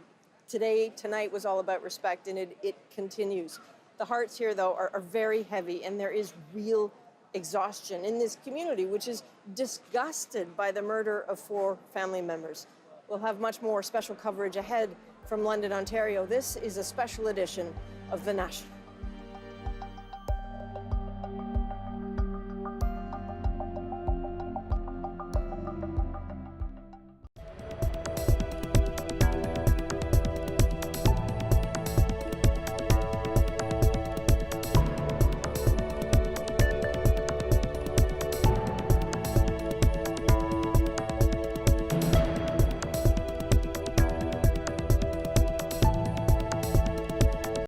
tonight was all about respect, and it continues. The hearts here, though, are very heavy, and there is real exhaustion in this community, which is disgusted by the murder of 4 family members. We'll have much more special coverage ahead from London, Ontario. This is a special edition of The National.